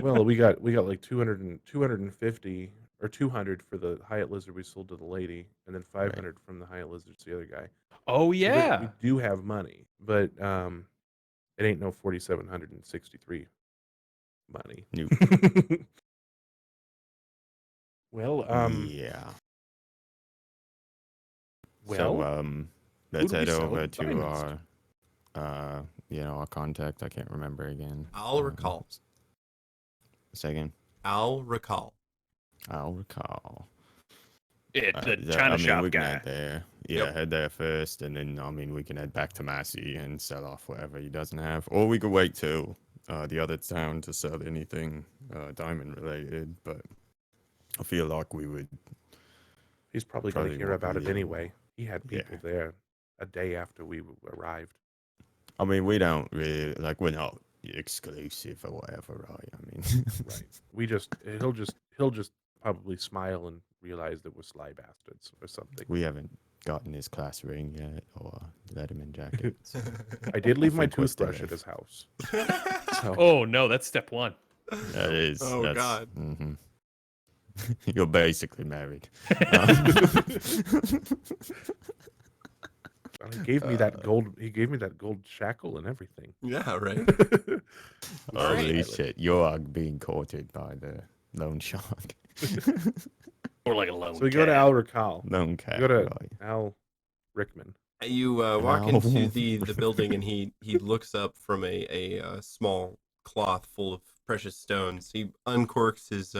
Well, we got like 250 or 200 for the Hyatt lizard we sold to the lady, and then 500 from the Hyatt lizard to the other guy. Oh, So we yeah. do have money, but it ain't no 4,763 money. Nope. Well, Yeah. well, So let's do we head sell over to diamonds our our contact. I can't remember again. I'll recall. Say again. I'll recall. I'll recall. Yeah, the I China mean, shop we can guy. head there. Yeah, head there first, and then I mean, we can head back to Massey and sell off whatever he doesn't have, or we could wait till the other town to sell anything diamond related. But I feel like we would. He's probably going to Probably hear more about it believable. anyway. He had Yeah. people there a day after we arrived. I mean, we don't really like. We're not exclusive or whatever, right? I mean, Right. He'll just probably smile and realize that we're sly bastards or something. we haven't gotten his class ring yet or Letterman jacket. So I did leave my think we're still toothbrush at there. his house. So Oh no, that's step one. that is. Oh, that's, God. mhm. You're basically married. he gave me that gold. He gave me that gold shackle and everything. Yeah, right. Holy Right. shit! You're being courted by the lone shark. Or like a lone So we go to cat. Al Rakal. Lone We cat, go to right? Al Rickman. You walk Now- into the building, and he looks up from a small cloth full of precious stones. He uncorks his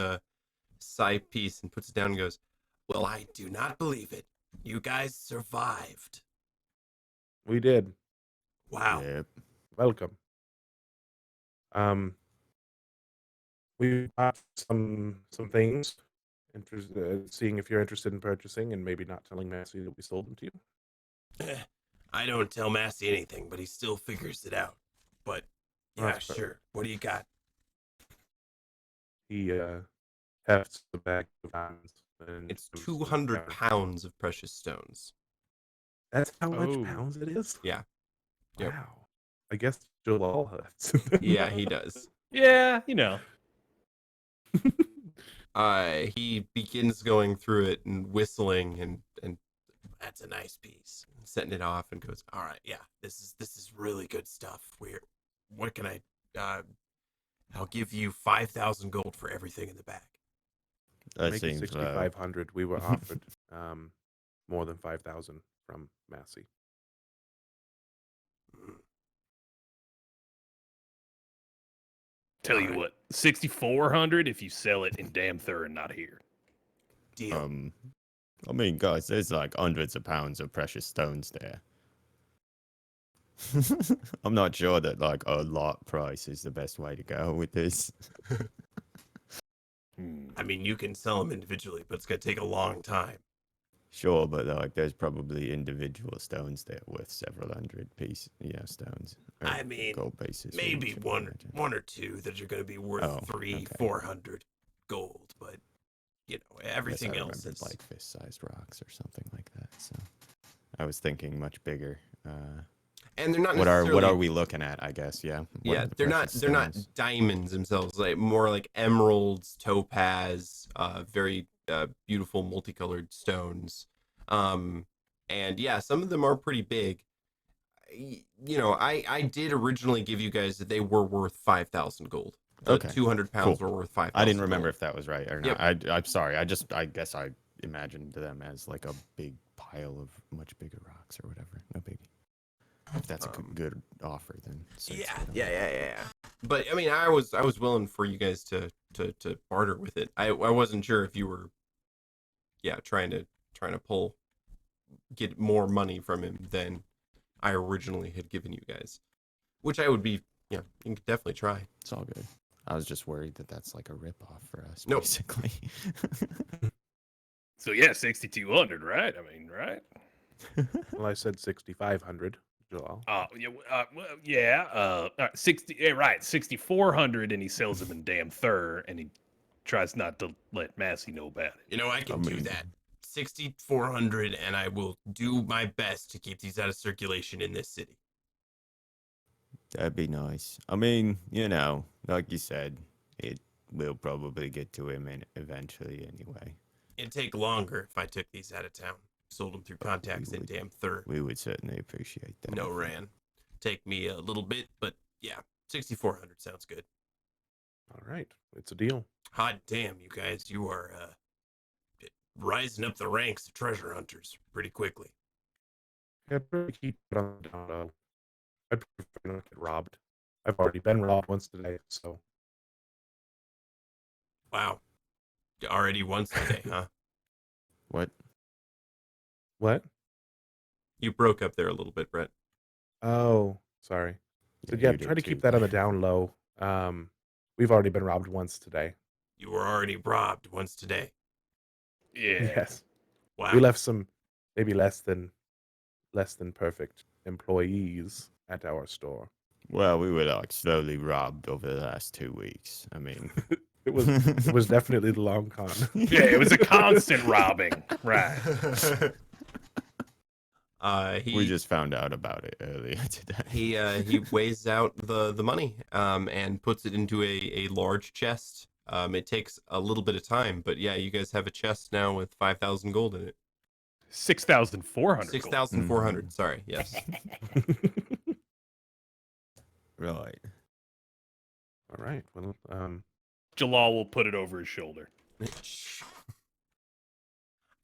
side piece and puts it down and goes, "Well, I do not believe it. You guys survived. We did. Wow." Yep. Welcome. We bought some things. Seeing if you're interested in purchasing, and maybe not telling Massey that we sold them to you. I don't tell Massey anything, but he still figures it out. But yeah, That's fair. sure. What do you got? He hefts the bag of diamonds. And It's goes to 200 counter. pounds of precious stones. That's how much Oh. pounds it is? Yeah. Yep. Wow. I guess Jalaal has. Yeah, he does. Yeah, you know. He begins going through it and whistling, and that's a nice piece. Setting it off and goes, "All right, yeah, this is really good stuff. What can I? I'll give you 5,000 gold for everything in the bag." That Make it seems low. 6,500. We were offered more than 5,000 from Massey. Tell you Alright. what, 6,400 if you sell it in Damthur and not here. Deal. I mean, guys, there's like hundreds of pounds of precious stones there. I'm not sure that like a lot price is the best way to go with this. I mean, you can sell them individually, but it's gonna take a long time. Sure, but like there's probably individual stones there worth several hundred stones. or I mean, gold pieces. Maybe should one imagine. one or two that are gonna be worth Oh, 400 gold, but everything Yes, I else remembered, is like fist-sized rocks or something like that. So I was thinking much bigger. and they're not What necessarily are we looking at? I guess What yeah, are the they're not precious stones? diamonds themselves, like more like emeralds, topaz, very beautiful multicolored stones. And yeah, some of them are pretty big. I did originally give you guys that they were worth 5,000 gold. The Okay, 200 pounds cool. were worth 5,000. I didn't remember gold. if that was right or Yep. not. I'm sorry. I guess I imagined them as like a big pile of much bigger rocks or whatever. No biggie. If that's a good offer, then so it's good. Yeah. But I mean, I was willing for you guys to barter with it. I wasn't sure if you were, trying to get more money from him than I originally had given you guys, which I would be. Yeah, you could definitely try. It's all good. I was just worried that that's like a rip off for us, Nope. basically. So yeah, 6,200, right? I mean, right? Well, I said 6,500, Jalaal. All right, 60. Yeah, right, 6,400, and he sells them in Damthur, and he tries not to let Massey know about it. I can do mean- that. 6,400, and I will do my best to keep these out of circulation in this city. That'd be nice. I mean, like you said, it will probably get to him eventually anyway. It'd take longer if I took these out of town. Sold them through contacts in would- Damthur. We would certainly appreciate that. No ran. Take me a little bit, but yeah, 6,400 sounds good. All right. It's a deal. Hot damn, you guys, you are rising up the ranks of treasure hunters pretty quickly. Yeah, pretty keep it on the down low. I'd prefer not to get robbed. I've already been robbed once today, so Wow. Already once today, huh? What? What? You broke up there a little bit, Brett. Oh, sorry. So yeah, you try did to keep too. that on the down low. We've already been robbed once today. You were already robbed once today. Yeah. Yes. Wow. We left some maybe less than perfect employees at our store. Well, we were like slowly robbed over the last 2 weeks. I mean, It was definitely the long con. Yeah, it was a constant robbing. Right. we just found out about it earlier today. He weighs out the money and puts it into a large chest. It takes a little bit of time, but yeah, you guys have a chest now with 5,000 gold in it. 6,400. 6,400. Sorry. Yes. Right. All right. Well, Jalaal will put it over his shoulder.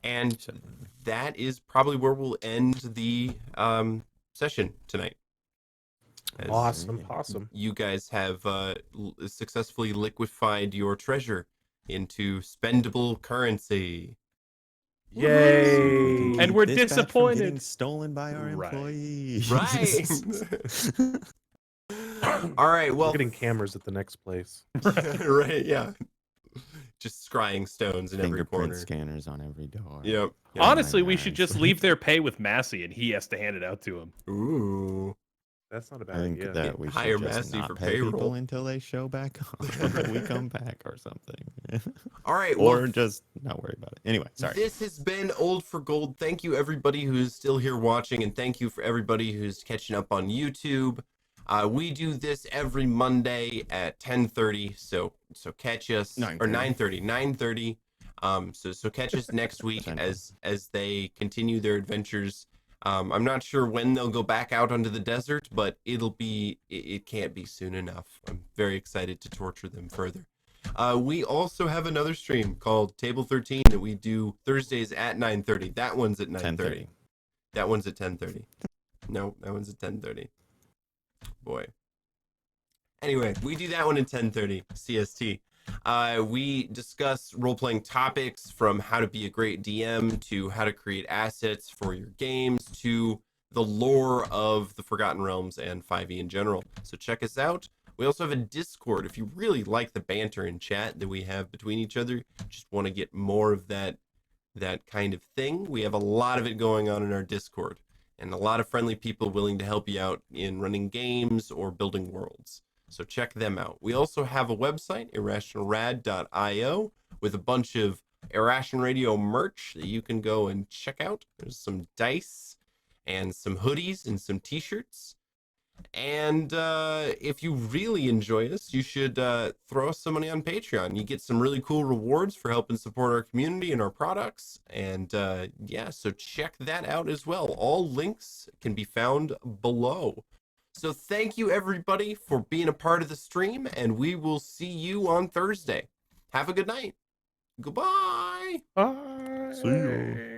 And that is probably where we'll end the session tonight. As awesome. You guys have successfully liquefied your treasure into spendable currency. Yay! And we're Dispatch from disappointed. Getting stolen by our Right. employees. Right. All right. We're Well, getting cameras at the next place. right. Yeah. Just scrying stones in every Fingerprint corner. scanners on every door. Yep. Oh my Honestly, we should gosh. just leave their pay with Massey, and he has to hand it out to him. Ooh. That's not a I bad think idea. that we Hire should just Massey not for pay payroll. people until they show back on, until we come back or something. All right. Or Well, just not worry about it. Anyway, sorry. this has been Old for Gold. Thank you, everybody who's still here watching, and thank you for everybody who's catching up on YouTube. We do this every Monday at 10:30, so catch us 9:30. or 9:30. So catch us next week 10. as they continue their adventures. I'm not sure when they'll go back out onto the desert, but it can't be soon enough. I'm very excited to torture them further. We also have another stream called Table 13 that we do Thursdays at 9:30. That one's at 9:30. 10:30. That one's at 10:30. No, that one's at 10:30. Boy. Anyway, we do that one at 10:30 CST. We discuss role-playing topics from how to be a great DM to how to create assets for your games to the lore of the Forgotten Realms and 5e in general. So check us out. We also have a Discord. If you really like the banter and chat that we have between each other, just want to get more of that kind of thing, we have a lot of it going on in our Discord. And a lot of friendly people willing to help you out in running games or building worlds. So check them out. We also have a website, irrationalrad.io, with a bunch of Irration Radio merch that you can go and check out. There's some dice and some hoodies and some t-shirts. And if you really enjoy us, you should throw us some money on Patreon. You get some really cool rewards for helping support our community and our products. And yeah, so check that out as well. All links can be found below. So thank you, everybody, for being a part of the stream, and we will see you on Thursday. Have a good night. Goodbye. Bye. See you.